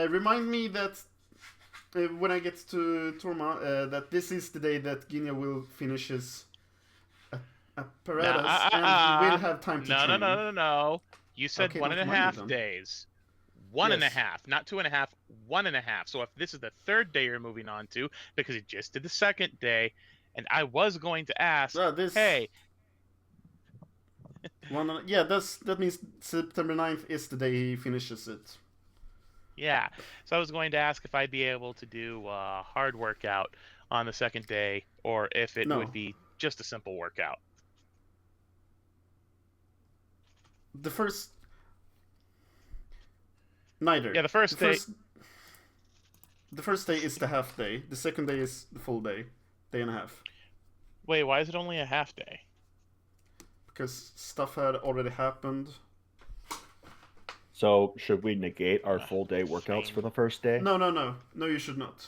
Remind me that when I get to Torma, that this is the day that Ginya will finish his apparatus, and he will have time to train. No. You said Okay, one and don't a mind me half then. days. One and a Yes. half, not 2.5, 1.5. So if this is the third day you're moving on to, because you just did the second day, and I was going to ask, This hey, yeah, that means September 9th is the day he finishes it. yeah. So I was going to ask if I'd be able to do a hard workout on the second day, or if it No. would be just a simple workout. The first... Neither. Yeah, the first day. The first day is the half day. The second day is the full day. Day and a half. Wait, why is it only a half day? Because stuff had already happened. So, should we negate our full day workouts for the first day? No, you should not.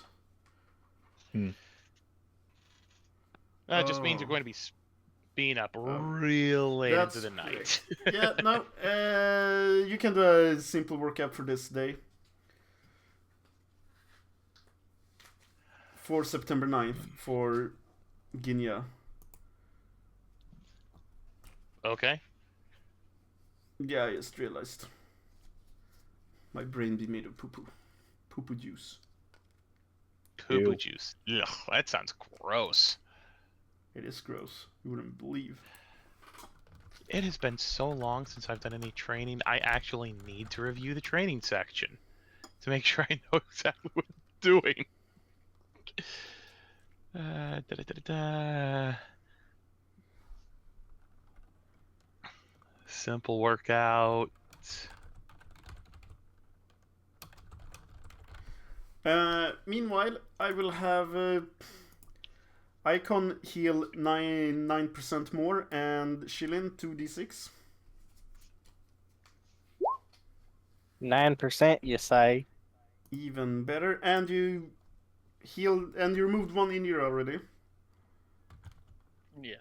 That just means you're going to be being up real late That's into the night. correct. Yeah, no, you can do a simple workout for this day. For September 9th, for Ginya. Okay. Yeah, I just realized. My brain be made of poo-poo. Poo-poo juice. Poo-poo Ew. juice. Ugh, that sounds gross. It is gross. You wouldn't believe. It has been so long since I've done any training, I actually need to review the training section to make sure I know exactly what I'm doing. Simple workout. Meanwhile, I will have Icon heal 9% more and Shilin 2d6. 9%, you say? Even better. And you healed, and you removed one injury already. Yeah.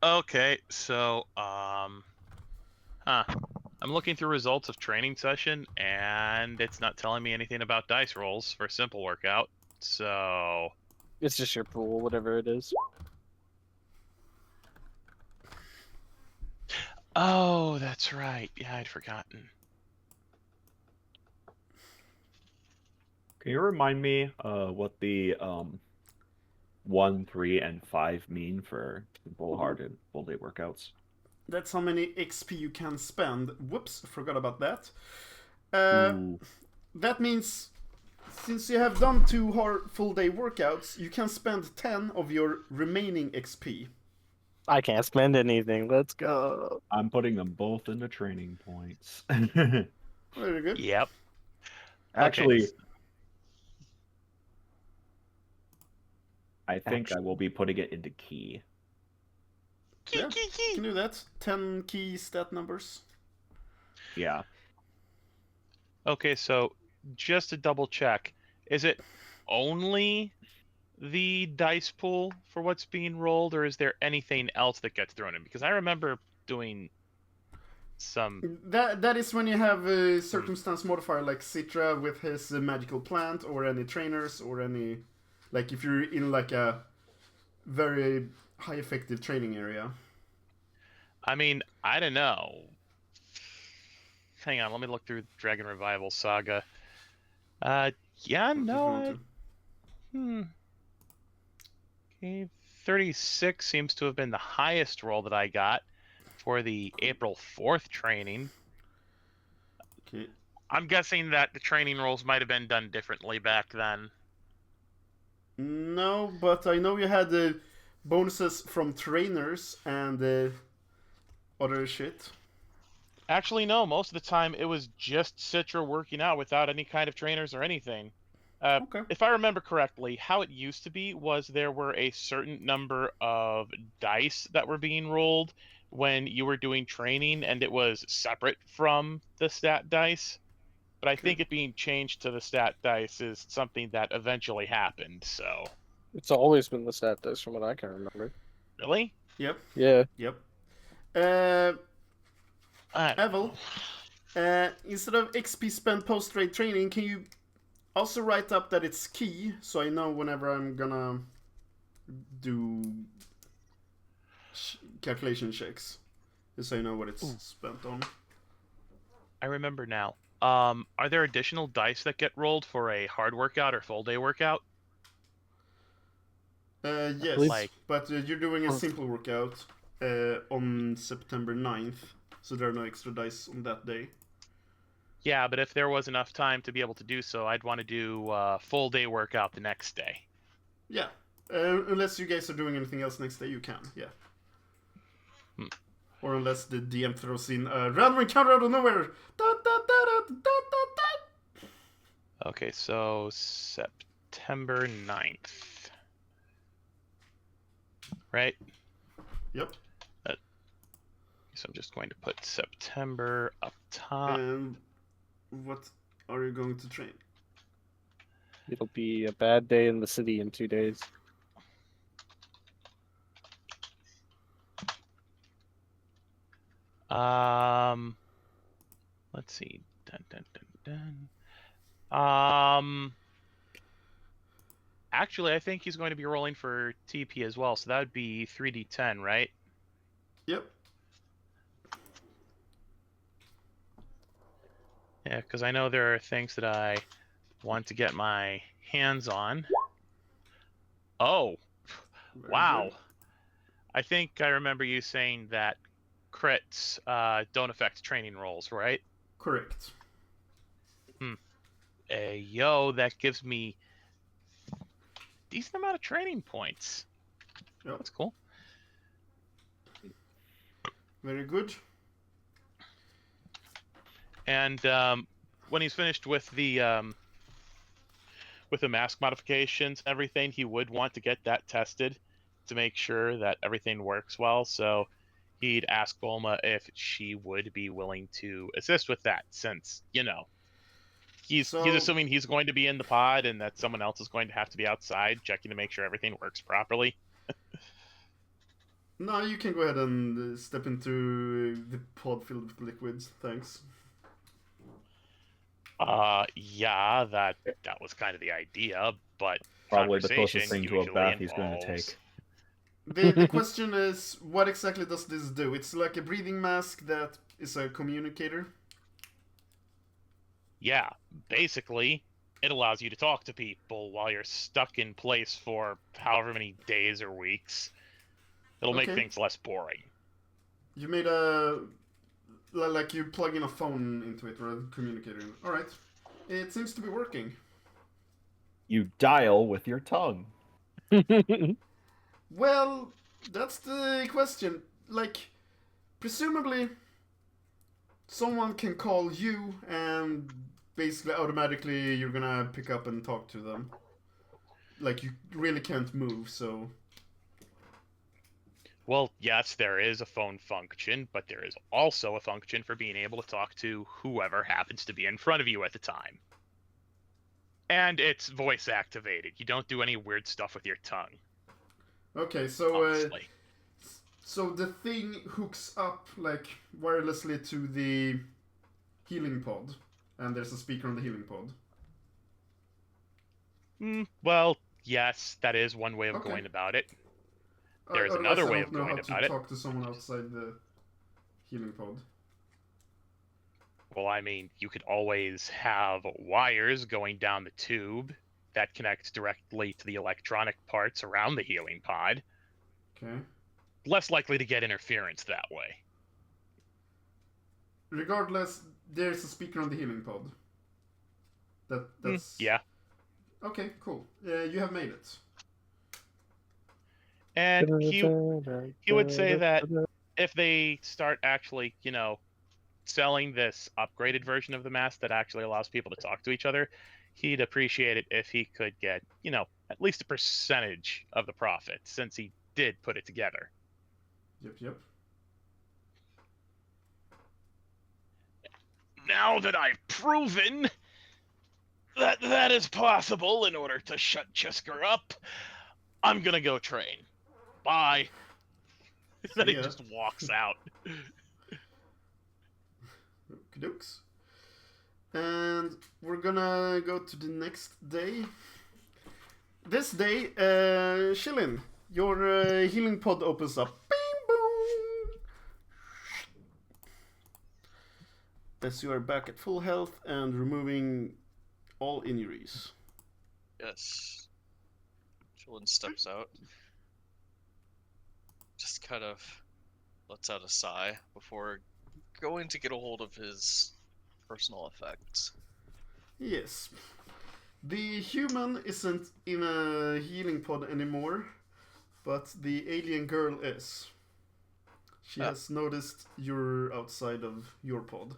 Okay, so I'm looking through results of training session, and it's not telling me anything about dice rolls for simple workout. So It's just your pool, whatever it is. oh, that's right. Yeah, I'd forgotten. Can you remind me what the 1, 3, and 5 mean for simple, hard, and full day workouts? That's how many XP you can spend. Whoops, forgot about that. Ooh. That means since you have done 2 hard full day workouts, you can spend 10 of your remaining XP. I can't spend anything. Let's go. I'm putting them both into training points. Very good. Yep. Actually, Okay. I think I will be putting it into key. Yeah, you can do that. 10 key stat numbers. Yeah. Okay, so just to double check, is it only the dice pool for what's being rolled, or is there anything else that gets thrown in? Because I remember doing some. That is when you have a circumstance modifier like Citra with his magical plant, or any trainers, or any, like if you're in like a very high effective training area. I mean, I don't know. Hang on, let me look through Dragon Revival Saga. Yeah, If you no, want to. Okay, 36 seems to have been the highest roll that I got for the April 4th training. Okay. I'm guessing that the training rolls might have been done differently back then. No, but I know you had bonuses from trainers and other shit. Actually, no, most of the time it was just Citra working out without any kind of trainers or anything. Okay. If I remember correctly, how it used to be was there were a certain number of dice that were being rolled when you were doing training, and it was separate from the stat dice. But I think it being changed to the stat dice is something that eventually happened, so. It's always been the stat dice from what I can remember. Really? Yep. Yeah. Yep. I don't Evel, instead of XP spent post raid training, can you also write up that it's key, so I know whenever I'm gonna do calculation checks, just so I know what it's spent on. I remember now. Are there additional dice that get rolled for a hard workout or full day workout? Yes, Like- but you're doing a simple workout on September 9th, so there are no extra dice on that day. Yeah, but if there was enough time to be able to do so, I'd want to do a full day workout the next day. Yeah, unless you guys are doing anything else next day, you can, yeah. Or unless the DM throws in a random encounter out of nowhere. Da, da, da, da, da, da, da. Okay, so September 9th. Right? Yep. So I'm just going to put September up top. And what are you going to train? It'll be a bad day in the city in 2 days. Let's see. Dun, dun, dun, dun. Actually, I think he's going to be rolling for TP as well, so that would be 3d10, right? Yep. Yeah, because I know there are things that I want to get my hands on. Oh, Very wow. good. I think I remember you saying that crits don't affect training rolls, right? Correct. Yo, that gives me a decent amount of training points. Yep. That's cool. Very good. And when he's finished with the mask modifications and everything, he would want to get that tested to make sure that everything works well. So he'd ask Bulma if she would be willing to assist with that, since, you know. He's So- assuming he's going to be in the pod and that someone else is going to have to be outside checking to make sure everything works properly. No, you can go ahead and step into the pod filled with liquids. Thanks. Yeah, that was kind of the idea, but Probably the conversation closest thing to a usually bath he's going to involves- take. The question is, what exactly does this do? It's like a breathing mask that is a communicator. Yeah, basically, it allows you to talk to people while you're stuck in place for however many days or weeks. It'll make Okay. things less boring. You made like you plug in a phone into it or a communicator. All right, it seems to be working. You dial with your tongue. Well, that's the question. Like, presumably, someone can call you and basically automatically you're gonna pick up and talk to them. Like, you really can't move, so. Well, yes, there is a phone function, but there is also a function for being able to talk to whoever happens to be in front of you at the time. And it's voice activated. You don't do any weird stuff with your tongue, Okay, so honestly. so the thing hooks up like wirelessly to the healing pod, and there's a speaker on the healing pod. Well, yes, that is one way of Okay. going about it. There's Otherwise, another I way don't of know going how to about it. talk to someone outside the healing pod. Well, I mean, you could always have wires going down the tube that connect directly to the electronic parts around the healing pod. Okay. Less likely to get interference that way. Regardless, there's a speaker on the healing pod. That's Yeah. Okay, cool. You have made it. And he would say that if they start actually, selling this upgraded version of the mask that actually allows people to talk to each other, he'd appreciate it if he could get, at least a percentage of the profit, since he did put it together. Yep. Now that I've proven that is possible in order to shut Chisker up, I'm gonna go train. Bye. Then he ya. just walks out. Okey-dokes. And we're gonna go to the next day. This day, Shilin, your healing pod opens up. Bing boom! As you are back at full health and removing all injuries. Yes. Chillin steps out. Just kind of lets out a sigh before going to get a hold of his personal effects. Yes. The human isn't in a healing pod anymore, but the alien girl is. She has noticed you're outside of your pod.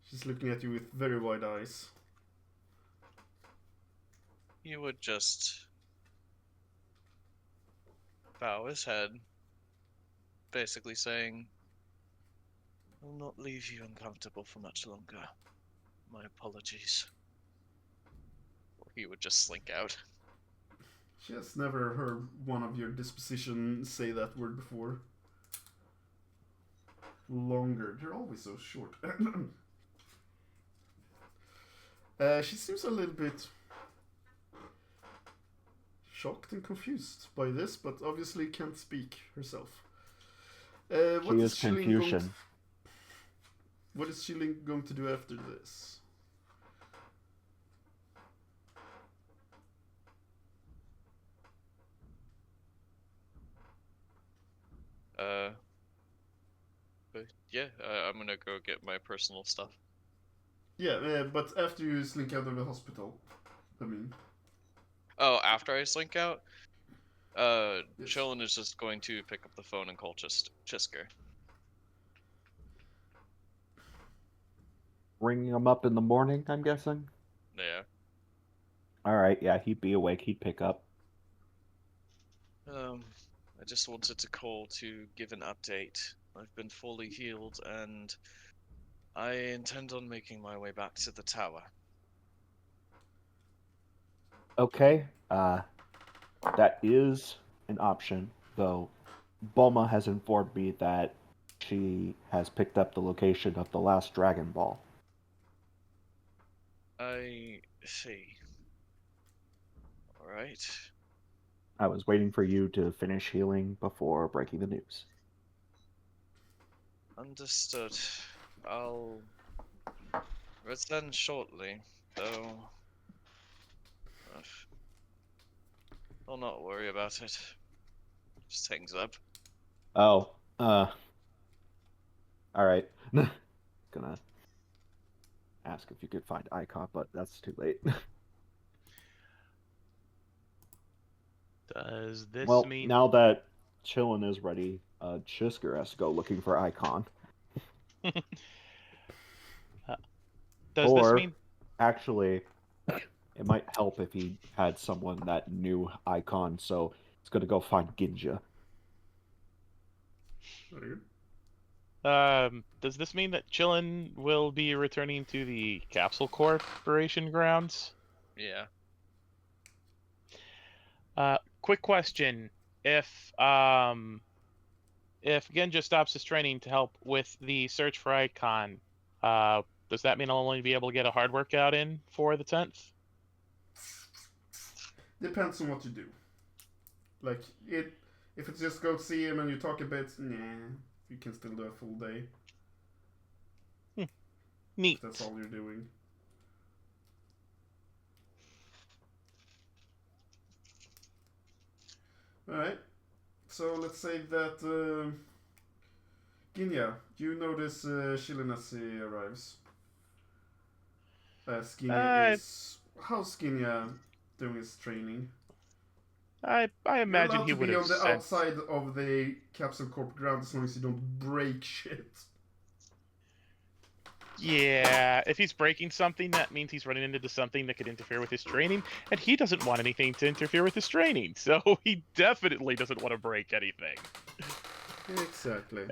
She's looking at you with very wide eyes. He would just bow his head, basically saying, "I'll not leave you uncomfortable for much longer. My apologies." Or he would just slink out. She has never heard one of your disposition say that word before. Longer. They're always so short. She seems a little bit shocked and confused by this, but obviously can't speak herself. What She is is Shilling Confucian. What is Shilling going to do after this? But yeah, I'm gonna go get my personal stuff. Yeah, but after you slink out of the hospital, I mean. Oh, after I slink out, Yes. Chillin is just going to pick up the phone and call Chisker. Ringing him up in the morning, I'm guessing. Yeah. All right, yeah, he'd be awake. He'd pick up. I just wanted to call to give an update. I've been fully healed and I intend on making my way back to the tower. Okay, that is an option, though Bulma has informed me that she has picked up the location of the last Dragon Ball. I see. Alright. I was waiting for you to finish healing before breaking the news. Understood. I'll return shortly, though. uh, I'll not worry about it. Just hangs up. Oh, alright. Gonna ask if you could find Icon, but that's too late. Does this Well, mean now that Chillin is ready, Chisker has to go looking for Icon. does this mean Actually, it might help if he had someone that knew Icon, so he's gonna go find Ginja. Very good. does this mean that Chillin will be returning to the Capsule Corporation grounds? Yeah. Quick question. If Genja stops his training to help with the search for Icon, does that mean I'll only be able to get a hard workout in for the 10th? Depends on what you do. Like, if it's just go see him and you talk a bit, nah, you can still do a full day. Neat. If that's all you're doing. Alright. So let's say that Ginya, you notice Shilin as he arrives. As Ginya is... How's Ginya doing his training? I You're imagine allowed he to would be have on the sent. outside of the Capsule Corp ground as long as you don't break shit. Yeah, if he's breaking something, that means he's running into something that could interfere with his training, and he doesn't want anything to interfere with his training, so he definitely doesn't want to break anything. Exactly.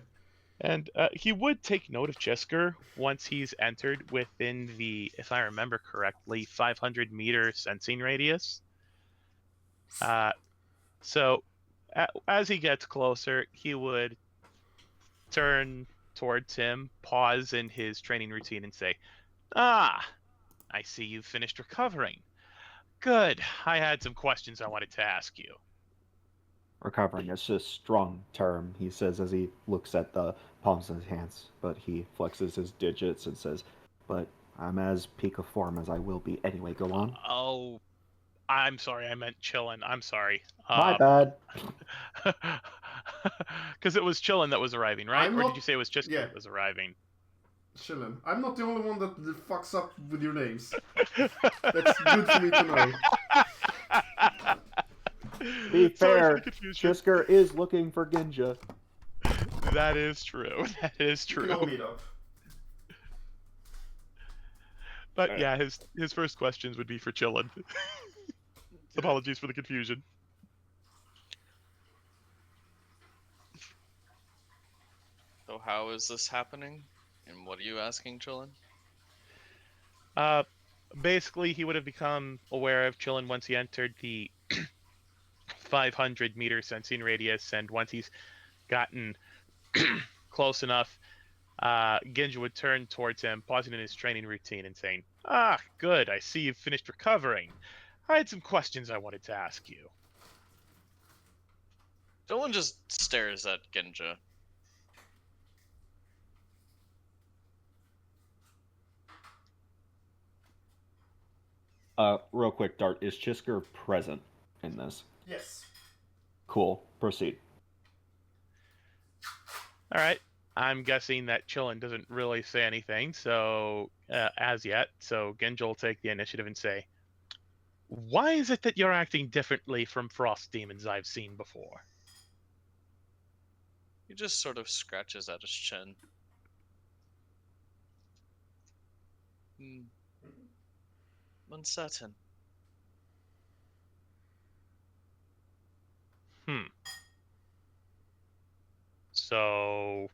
And he would take note of Chisker once he's entered within the, if I remember correctly, 500-meter sensing radius. So as he gets closer, he would turn towards him, pause in his training routine, and say, "Ah, I see you've finished recovering. Good. I had some questions I wanted to ask you." Recovering is a strong term, he says as he looks at the palms of his hands, but he flexes his digits and says, but I'm as peak of form as I will be anyway. Go on. Oh, I'm sorry. I meant Chillin. I'm sorry. My bad. Because it was Chillin that was arriving, right? I'm Or did not- you say it was Chisker yeah. that was arriving? Chillin. I'm not the only one that fucks up with your names. That's good for me to know. Be Sorry for fair, the confusion. Chisker is looking for Ginja. That is true. That is You can all true. meet up. But Alright. yeah, his first questions would be for Chillin. Apologies for the confusion. So how is this happening? And what are you asking, Chillin? Basically, he would have become aware of Chillin once he entered the 500-meter sensing radius, and once he's gotten close enough, Genja would turn towards him, pausing in his training routine and saying, "Ah, good. I see you've finished recovering. I had some questions I wanted to ask you." Chillin just stares at Genja. Real quick, Dart, is Chisker present in this? Yes. Cool. Proceed. All right. I'm guessing that Chillin doesn't really say anything, so as yet. So Genja will take the initiative and say, "Why is it that you're acting differently from frost demons I've seen before?" He just sort of scratches at his chin. Uncertain. So,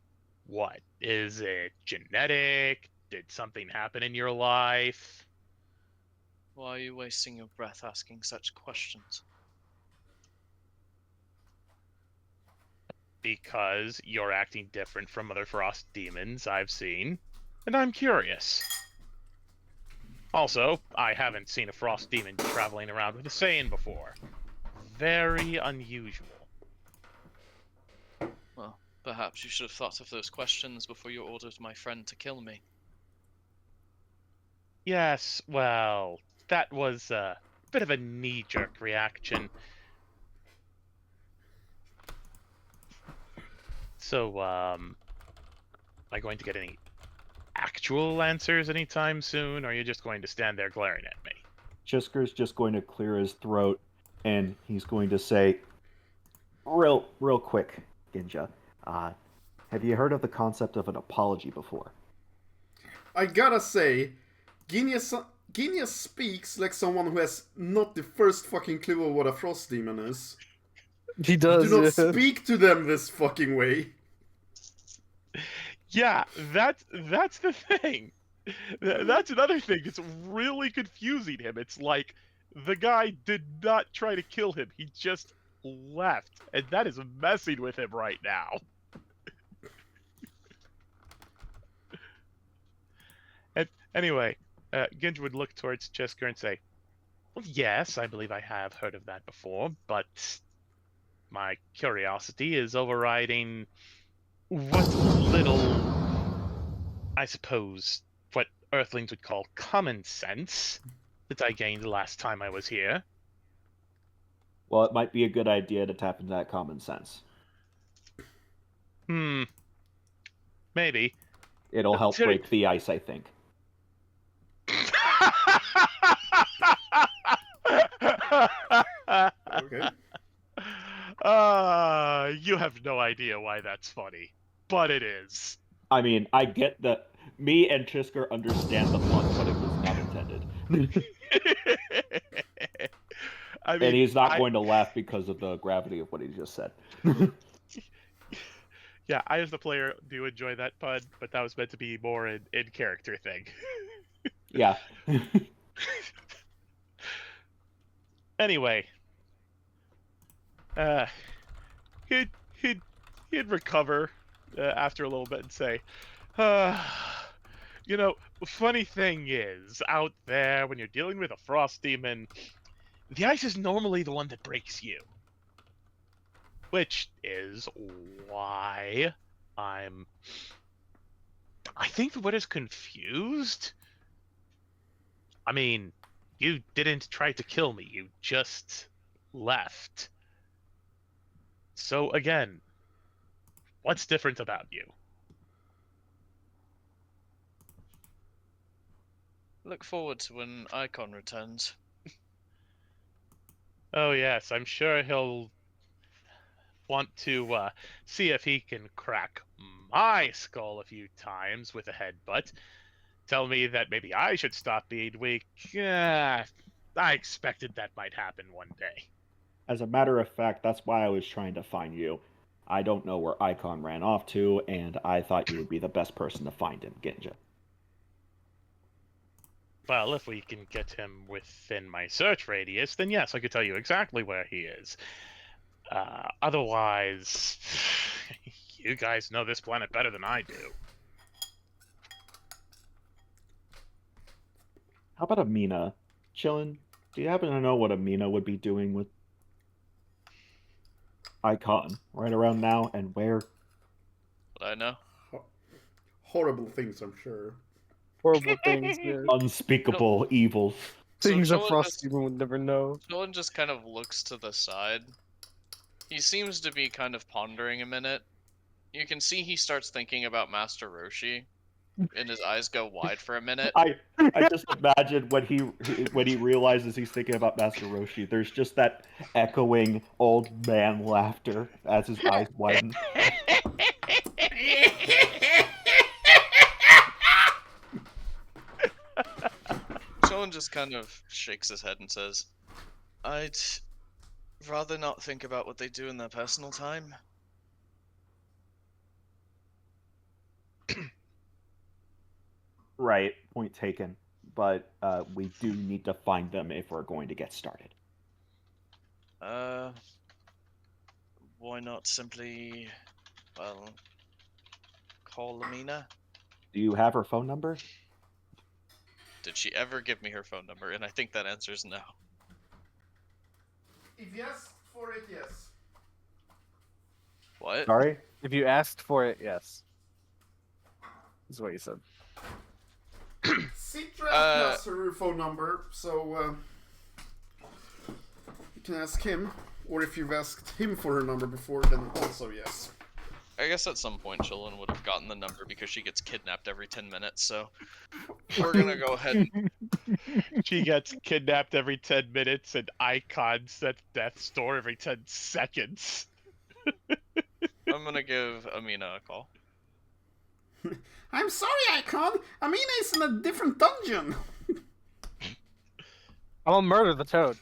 what? Is it genetic? Did something happen in your life? Why are you wasting your breath asking such questions? Because you're acting different from other frost demons I've seen, and I'm curious. Also, I haven't seen a frost demon traveling around with a Saiyan before. Very unusual. Well, perhaps you should have thought of those questions before you ordered my friend to kill me. Yes, well, that was a bit of a knee-jerk reaction. So, am I going to get any actual answers anytime soon, or are you just going to stand there glaring at me? Chisker's just going to clear his throat, and he's going to say, real quick, Ginja, have you heard of the concept of an apology before? I gotta say, Ginya speaks like someone who has not the first fucking clue of what a frost demon is. He does. Do not speak to them this fucking way. Yeah, that's the thing. That's another thing. It's really confusing him. It's like the guy did not try to kill him. He just left, and that is messing with him right now. And anyway, Ginja would look towards Chesker and say, well, yes, I believe I have heard of that before, but my curiosity is overriding what little, I suppose, what Earthlings would call common sense that I gained the last time I was here. Well, it might be a good idea to tap into that common sense. Maybe. It'll help break the ice, I think. Okay. You have no idea why that's funny, but it is. I mean, I get that me and Chisker understand the pun, but it was not intended. I mean, and he's not going to laugh because of the gravity of what he just said. Yeah, I as the player do enjoy that pun, but that was meant to be more in character thing. Yeah. Anyway, he'd recover after a little bit and say, you know, funny thing is, out there when you're dealing with a frost demon, the ice is normally the one that breaks you. Which is why I think what is confused. I mean, you didn't try to kill me, you just left. So again, what's different about you? Look forward to when Icon returns. Oh yes, I'm sure he'll want to see if he can crack my skull a few times with a headbutt. Tell me that maybe I should stop being weak. I expected that might happen one day. As a matter of fact, that's why I was trying to find you. I don't know where Icon ran off to, and I thought you would be the best person to find him, Ginja. Well, if we can get him within my search radius, then yes, I could tell you exactly where he is. Otherwise, you guys know this planet better than I do. How about Amina? Chillin', do you happen to know what Amina would be doing with Icon right around now, and where? But I know. Horrible things, I'm sure. Horrible things. Yeah. Unspeakable evils. Things So a frost demon would never know. Nolan just kind of looks to the side. He seems to be kind of pondering a minute. You can see he starts thinking about Master Roshi, and his eyes go wide for a minute. I just imagine when he realizes he's thinking about Master Roshi, there's just that echoing old man laughter as his eyes widen. Nolan just kind of shakes his head and says, I'd rather not think about what they do in their personal time. Right, point taken. But we do need to find them if we're going to get started. Why not simply, well, call Lamina? Do you have her phone number? Did she ever give me her phone number? And I think that answer's no. If you ask for it, yes. What? Sorry? If you asked for it, yes. Is what you said. Citra has her phone number, so you can ask him. Or if you've asked him for her number before, then also yes. I guess at some point Chillin would have gotten the number because she gets kidnapped every 10 minutes, so we're gonna go ahead and... She gets kidnapped every 10 minutes and Icon sets death's door every 10 seconds. I'm gonna give Amina a call. I'm sorry, Icon. Amina is in a different dungeon. I'm gonna murder the toad.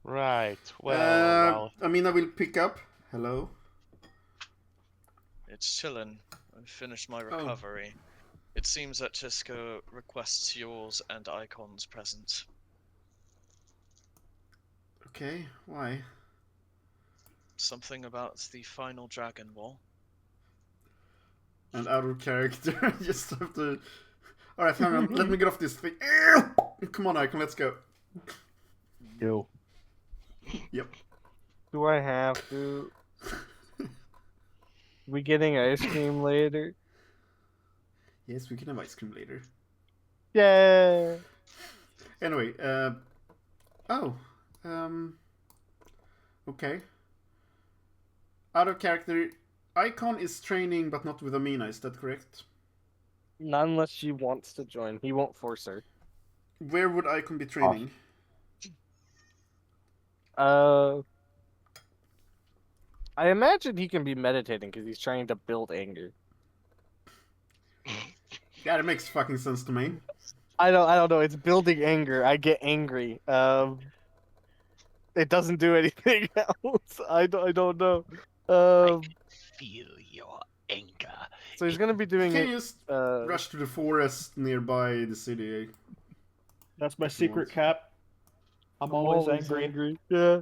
Right. Well, Amina will pick up. Hello. It's Chillin. I finished my recovery. It seems that Chiska requests yours and Icon's presence. Okay, why? Something about the final Dragonball. And out of character, I just have to... Alright, hang on, let me get off this thing. Come on, Icon, let's go. Yo. Yep. Do I have to? We getting ice cream later? Yes, we can have ice cream later. Yeah. Anyway, okay. Out of character, Icon is training, but not with Amina, is that correct? Not unless she wants to join. He won't force her. Where would Icon be training? I imagine he can be meditating because he's trying to build anger. Yeah, that makes fucking sense to me. I don't know. It's building anger. I get angry. It doesn't do anything else. I don't know. feel your anger. So he's gonna be doing Can it. you just rush to the forest nearby the city? That's my If you secret want. cap. I'm always angry. Yeah.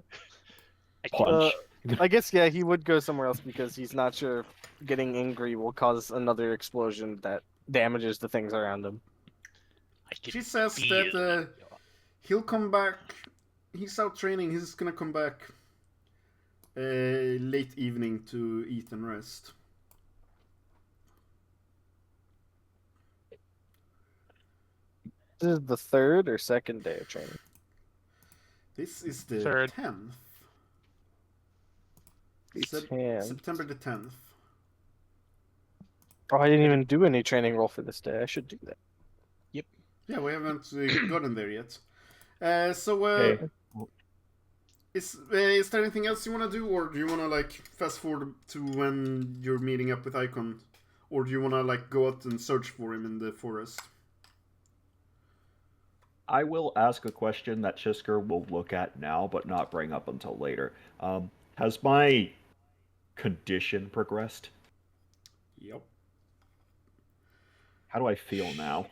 Punch. I guess yeah, he would go somewhere else because he's not sure if getting angry will cause another explosion that damages the things around him. She says that he'll come back. He's out training. He's gonna come back late evening to eat and rest. This is the third or second day of training. This is the Third. 10th. Ten. September the 10th. Oh, I didn't even do any training roll for this day. I should do that. Yeah, we haven't gotten there yet. Hey. Is there anything else you want to do, or do you want to like fast forward to when you're meeting up with Icon, or do you want to like go out and search for him in the forest? I will ask a question that Chisker will look at now, but not bring up until later. Has my condition progressed? Yep. How do I feel now?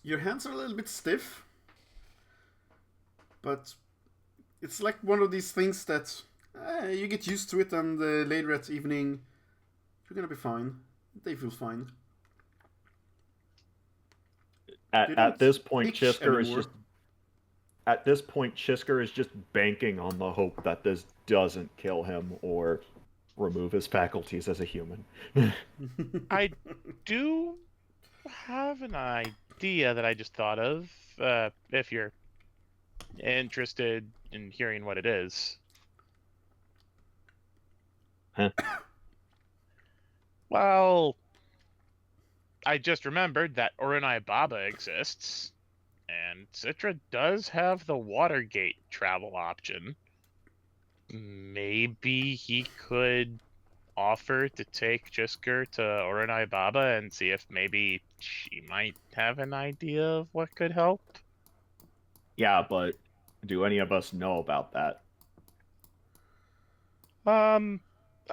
Your hands are a little bit stiff, but it's like one of these things that you get used to it, and later at evening, you're gonna be fine. They feel fine. At this point, itch Chisker is anymore. just. At this point, Chisker is just banking on the hope that this doesn't kill him or remove his faculties as a human. I do have an idea that I just thought of. If you're interested in hearing what it is. Huh? Well, I just remembered that Oranai Baba exists, and Citra does have the Watergate travel option. Maybe he could offer to take Jisker to Oranai Baba and see if maybe she might have an idea of what could help. Yeah, but do any of us know about that?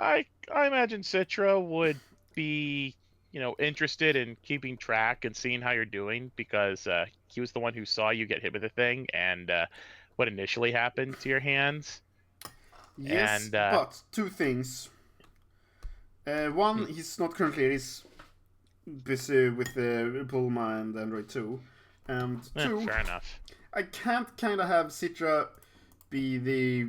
I imagine Citra would be, interested in keeping track and seeing how you're doing because he was the one who saw you get hit with the thing and what initially happened to your hands. Yes, And but two things. One, he's not currently here. He's busy with Bulma and Android 2. And two, fair enough. I can't kind of have Citra be the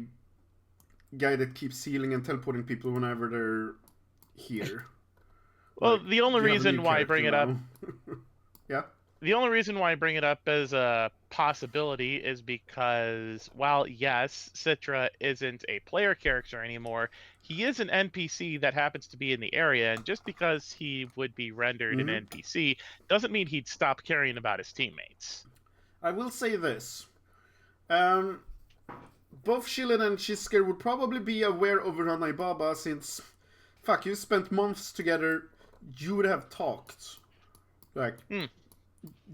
guy that keeps healing and teleporting people whenever they're here. Well, Like, the only you have a reason new why I bring it character up, now. Yeah. the only reason why I bring it up as a possibility is because while yes, Citra isn't a player character anymore, he is an NPC that happens to be in the area, and just because he would be rendered an NPC doesn't mean he'd stop caring about his teammates. I will say this. Both Shilin and Shisker would probably be aware of Ranai Baba since, fuck, you spent months together, you would have talked. Like,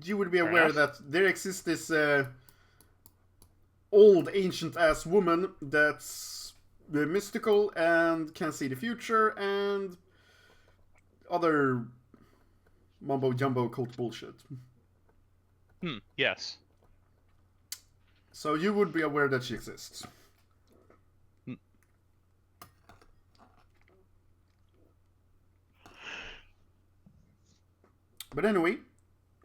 you would be Fair aware enough. that there exists this old ancient-ass woman that's mystical and can see the future and other mumbo-jumbo cult bullshit. Yes. So you would be aware that she exists. But anyway,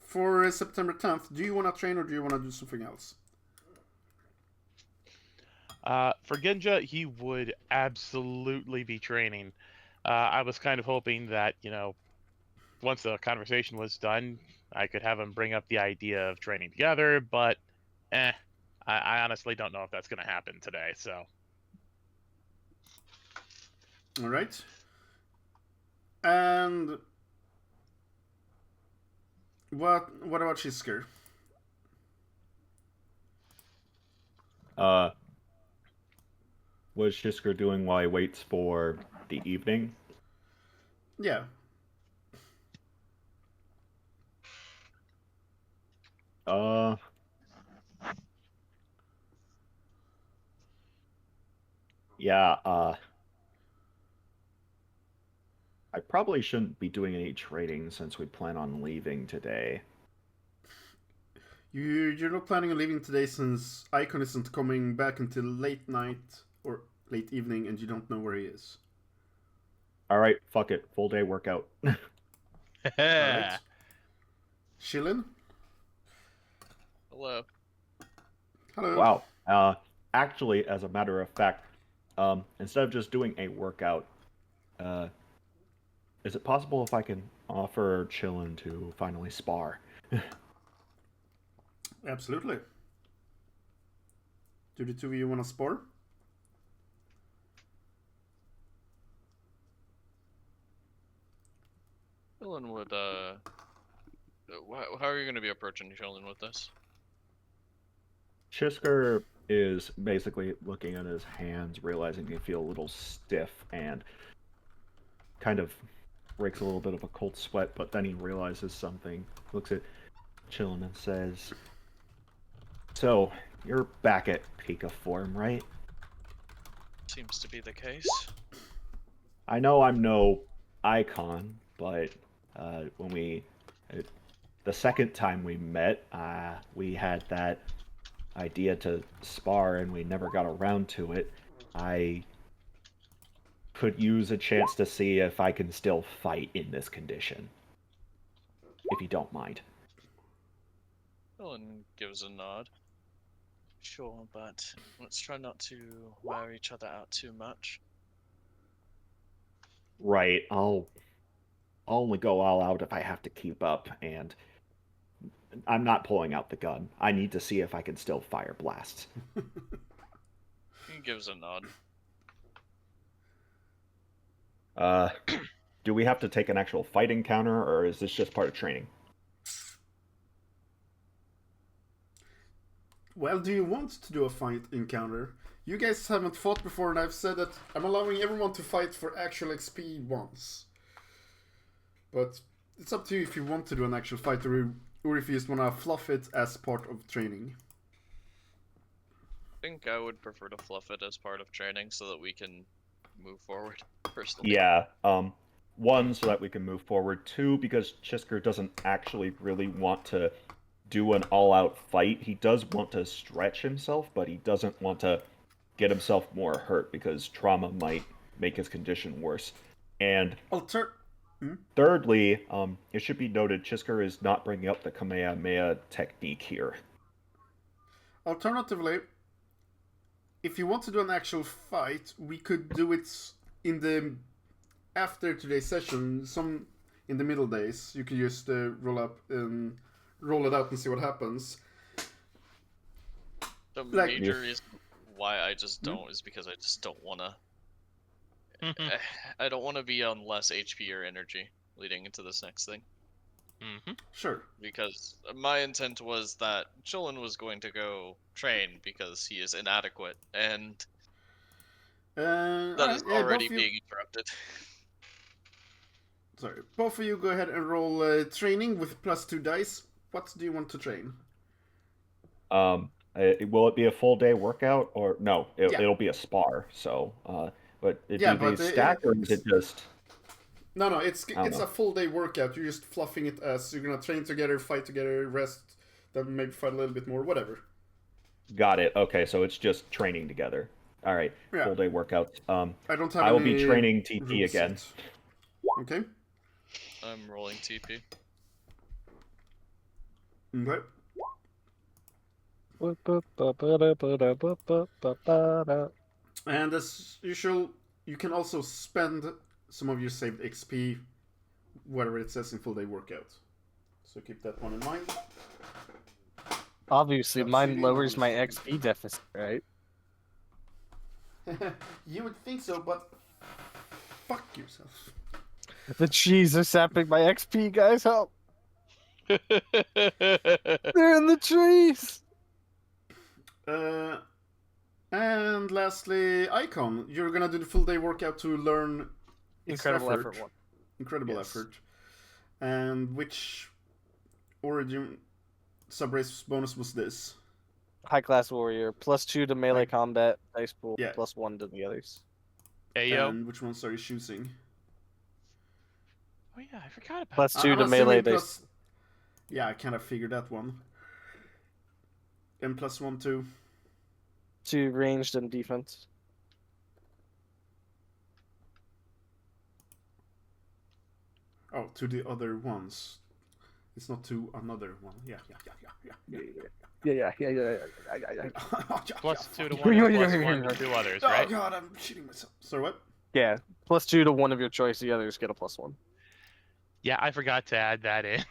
for September 10th, do you want to train or do you want to do something else? For Genja, he would absolutely be training. I was kind of hoping that, once the conversation was done, I could have him bring up the idea of training together, but I honestly don't know if that's going to happen today, so. Alright. And what about Shisker? What is Shisker doing while he waits for the evening? Yeah. Yeah, I probably shouldn't be doing any trading since we plan on leaving today. You're not planning on leaving today since Icon isn't coming back until late night or late evening and you don't know where he is. Alright, fuck it. Full day workout. Alright. Shilin? Hello. Hello. Wow. Actually, as a matter of fact, instead of just doing a workout, is it possible if I can offer Chillin to finally spar? Absolutely. Do the two of you want to spar? Dylan would, how are you going to be approaching Sheldon with this? Shisker is basically looking at his hands, realizing they feel a little stiff, and kind of breaks a little bit of a cold sweat, but then he realizes something, looks at Chillin and says, "So, you're back at Pika form, right? Seems to be the case. I know I'm no icon, but the second time we met, we had that idea to spar and we never got around to it. I could use a chance to see if I can still fight in this condition, if you don't mind." Dylan gives a nod. Sure, but let's try not to wear each other out too much. Right, I'll only go all out if I have to keep up, and I'm not pulling out the gun. I need to see if I can still fire blasts. He gives a nod. Do we have to take an actual fight encounter, or is this just part of training? Well, do you want to do a fight encounter? You guys haven't fought before, and I've said that I'm allowing everyone to fight for actual XP once. But it's up to you if you want to do an actual fight, or if you just want to fluff it as part of training. I think I would prefer to fluff it as part of training so that we can move forward. Personally. Yeah. One, so that we can move forward. Two, because Chisker doesn't actually really want to do an all-out fight. He does want to stretch himself, but he doesn't want to get himself more hurt because trauma might make his condition worse. And thirdly, it should be noted Chisker is not bringing up the Kamehameha technique here. Alternatively, if you want to do an actual fight, we could do it in the after today's session. Some in the middle days, you could just roll it out and see what happens. The major reason why I just don't is because I just don't want to. I don't want to be on less HP or energy leading into this next thing. Sure. Because my intent was that Chillin was going to go train because he is inadequate, and that is already being interrupted. Sorry, both of you go ahead and roll training with +2 dice. What do you want to train? Will it be a full day workout or no? It'll be a spar. So, but do they stack or is it just? No, it's a full day workout. You're just fluffing it as you're gonna train together, fight together, rest, then maybe fight a little bit more, whatever. Got it. Okay, so it's just training together. All right, full day workouts. I will be training TP again. Okay. I'm rolling TP. Okay. And as usual, you can also spend some of your saved XP, whatever it says in full day workout. So keep that one in mind. Obviously, mine lowers my XP deficit, right? You would think so, but fuck yourself. The trees are sapping my XP, guys. Help! They're in the trees. And lastly, Icon, you're gonna do the full day workout to learn Incredible effort one. Incredible effort. And which origin subrace bonus was this? High class warrior, +2 to melee combat, dice pool, +1 to the others. Hey yo. And which ones are you choosing? Oh yeah, I forgot about +2 to melee dice. Yeah, I kind of figured that one. And +1 to ranged and defense. Oh, to the other ones. It's not to another one. Yeah. Yeah. +2 to one, +1 to 2 others, right? Oh god, I'm shitting myself. Sorry, what? Yeah, +2 to one of your choice. The others get a +1. Yeah, I forgot to add that in.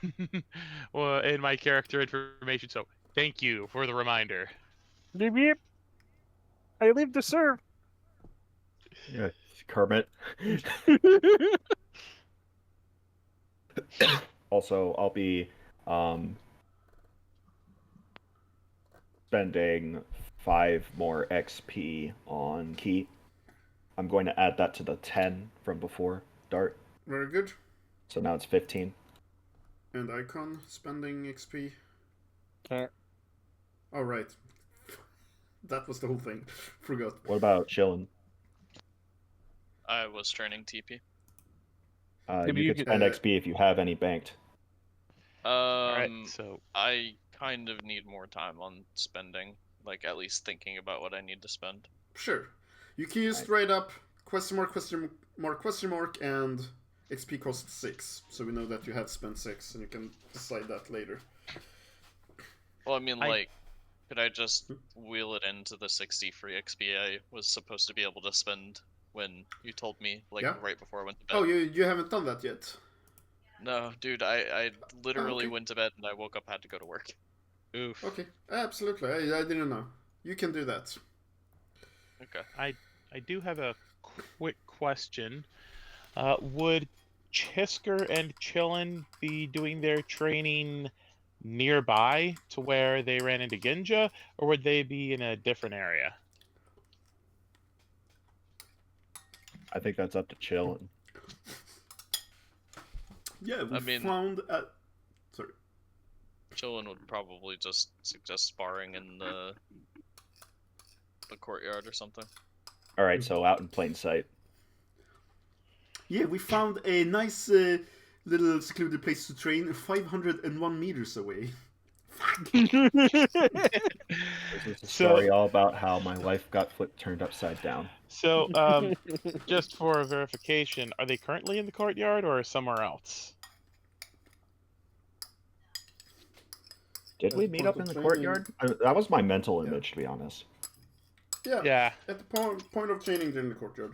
Well, in my character information. So thank you for the reminder. Beep beep. I leave to serve. Yeah, Kermit. Also, I'll be spending 5 more XP on Key. I'm going to add that to the 10 from before Dart. Very good. So now it's 15. And Icon spending XP. Can't. All right. That was the whole thing. Forgot. What about Chillin? I was training TP. You could spend XP if you have any banked. Alright, so I kind of need more time on spending, like at least thinking about what I need to spend. Sure. You can use straight up question mark, and XP costs 6. So we know that you had spent 6, and you can decide that later. Well, I mean, like, could I just wheel it into the 60 free XP I was supposed to be able to spend when you told me, like, right before I went to bed? Oh, you haven't done that yet? No, dude, I literally went to bed and I woke up, had to go to work. Oof. Okay, absolutely. I didn't know. You can do that. Okay. I do have a quick question. Would Chisker and Chillin be doing their training nearby to where they ran into Ginja, or would they be in a different area? I think that's up to Chillin. Yeah, we found a... Sorry. Chillin would probably just suggest sparring in the courtyard or something. Alright, so out in plain sight. Yeah, we found a nice little secluded place to train 501 meters away. This is a So- story all about how my life got turned upside down. So, just for verification, are they currently in the courtyard or somewhere else? Did we meet up in the courtyard? That was my mental image, to be honest. Yeah, Yeah. at the point of training during the courtyard.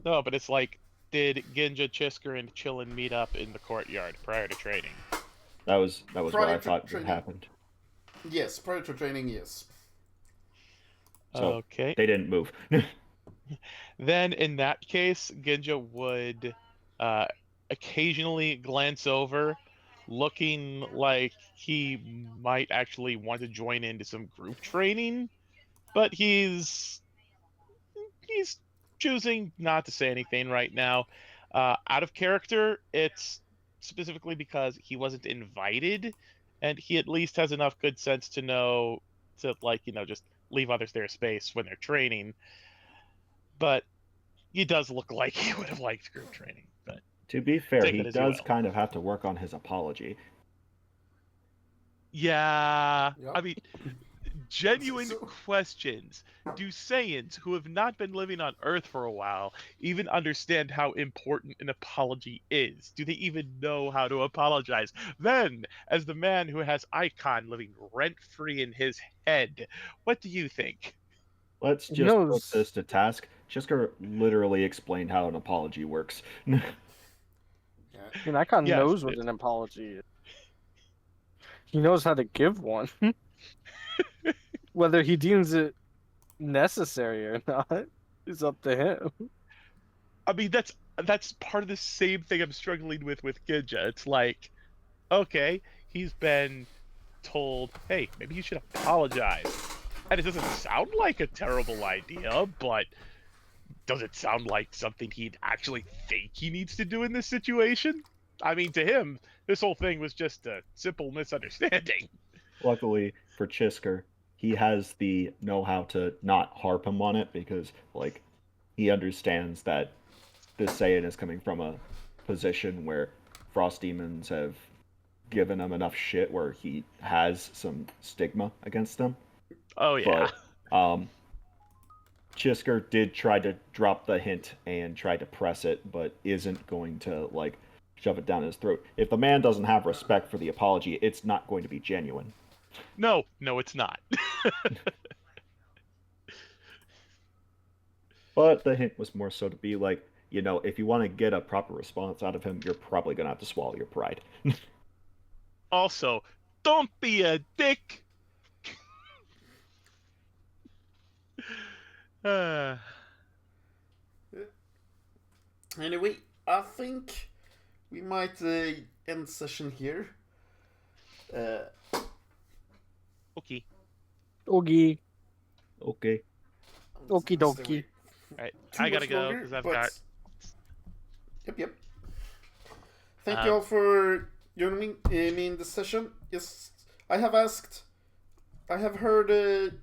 No, but it's like, did Ginja, Chisker, and Chillin meet up in the courtyard prior to training? That was what Prior I to thought training. happened. Yes, prior to training, yes. So Okay. they didn't move. Then, in that case, Ginja would occasionally glance over, looking like he might actually want to join into some group training, but he's choosing not to say anything right now. Out of character, it's specifically because he wasn't invited, and he at least has enough good sense to know to, like, just leave others their space when they're training. But he does look like he would have liked group training. But To be fair, Take he it as you does will. kind of have to work on his apology. yeah, Yep. I mean, genuine So- questions. Do Saiyans who have not been living on Earth for a while even understand how important an apology is? Do they even know how to apologize? Then, as the man who has Icon living rent-free in his head, what do you think? Let's He just put knows. this to task. Chisker literally explained how an apology works. Yeah. I mean, Icon Yes, knows what it- an apology is. He knows how to give one. Whether he deems it necessary or not is up to him. I mean, that's part of the same thing I'm struggling with Ginja. It's like, okay, he's been told, hey, maybe you should apologize. And it doesn't sound like a terrible idea, but does it sound like something he'd actually think he needs to do in this situation? I mean, to him, this whole thing was just a simple misunderstanding. Luckily for Chisker, he has the know-how to not harp him on it because, like, he understands that this Saiyan is coming from a position where Frost Demons have given him enough shit where he has some stigma against them. Oh, yeah. But Chisker did try to drop the hint and try to press it, but isn't going to, like, shove it down his throat. If the man doesn't have respect for the apology, it's not going to be genuine. No, it's not. But the hint was more so to be like, if you want to get a proper response out of him, you're probably going to have to swallow your pride. Also, don't be a dick. Uh, Anyway, I think we might end session here. okay. Oogie. Okay. Okie dokie. Alright, Too I gotta much go longer, because I've but- got. Yep. Thank you all for joining me in this session. Yes, I have heard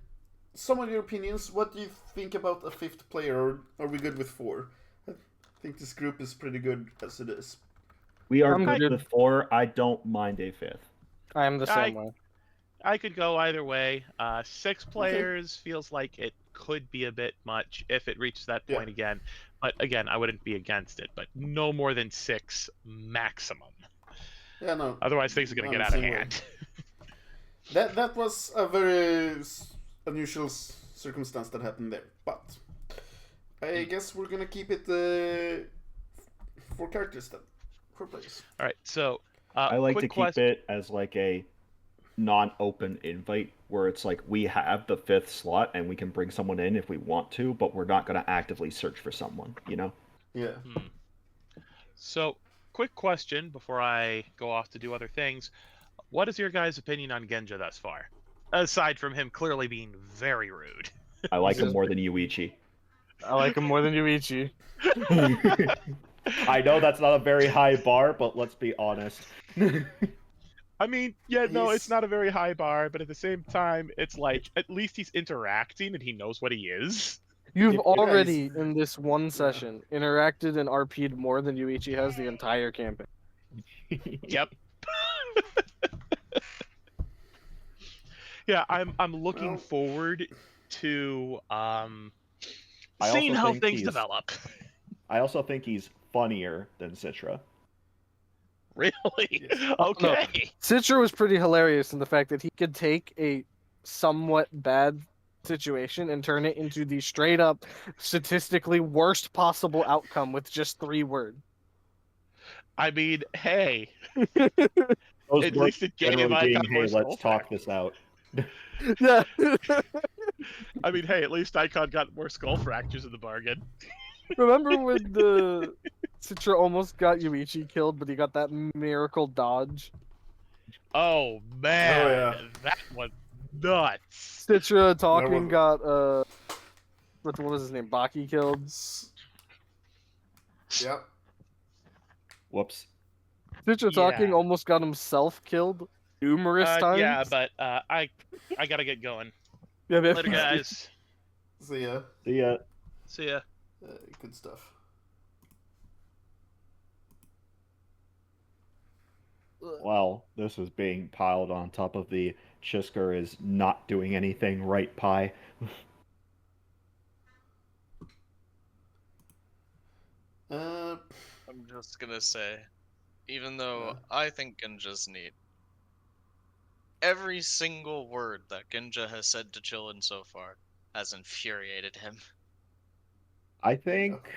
some of your opinions. What do you think about a fifth player, or are we good with 4? I think this group is pretty good as it is. We are I'm good good. with 4. I don't mind a 5th. I am the same way. I could go either way. 6 players feels like it could be a bit much if it reaches that Yeah. point again. But again, I wouldn't be against it. But no more than 6 maximum. Yeah, no. Otherwise, things are gonna I'm get the out of same way. hand. That was a very unusual circumstance that happened there, but I guess we're gonna keep it 4 characters then, 4 players. All right, so I like to quick keep it as like a non-open invite where it's like we have the 5th slot and we can bring someone in if we want to, but we're not going to actively search for someone, Yeah. So, quick question before I go off to do other things. What is your guys' opinion on Genja thus far? Aside from him clearly being very rude. I like him more than Yuichi. I like him more than Yuichi. I know that's not a very high bar, but let's be honest. I mean, yeah, no, He's- it's not a very high bar, but at the same time, it's like at least he's interacting and he knows what he is. You've If- already, in this one session, interacted and RP'd more than Yuichi has the entire campaign. Yep. Yeah, I'm looking Well- forward to I seeing also how think things he's- develop. I also think he's funnier than Citra. Really? Yes. Okay. Citra was pretty hilarious in the fact that he could take a somewhat bad situation and turn it into the straight up statistically worst possible outcome with just 3 words. I mean, hey, Those at words least it gave generally Icon being, more hey, skull let's talk fractures. this out. Yeah. I mean, hey, at least Icon got more skull fractures in the bargain. Remember when the Citra almost got Yuichi killed, but he got that miracle dodge? Oh man, yeah. that was nuts. Citra talking was- got what was his name? Baki killed. Yep. Whoops. Citra talking Yeah. almost got himself killed numerous times. Yeah, but I gotta get going. Yeah, man. Later, guys. See ya. See ya. See ya. Good stuff. Well, this is being piled on top of the Chisker is not doing anything right pie. I'm just gonna say, even though Yeah. I think Genja's neat, every single word that Genja has said to Chillin so far has infuriated him. I think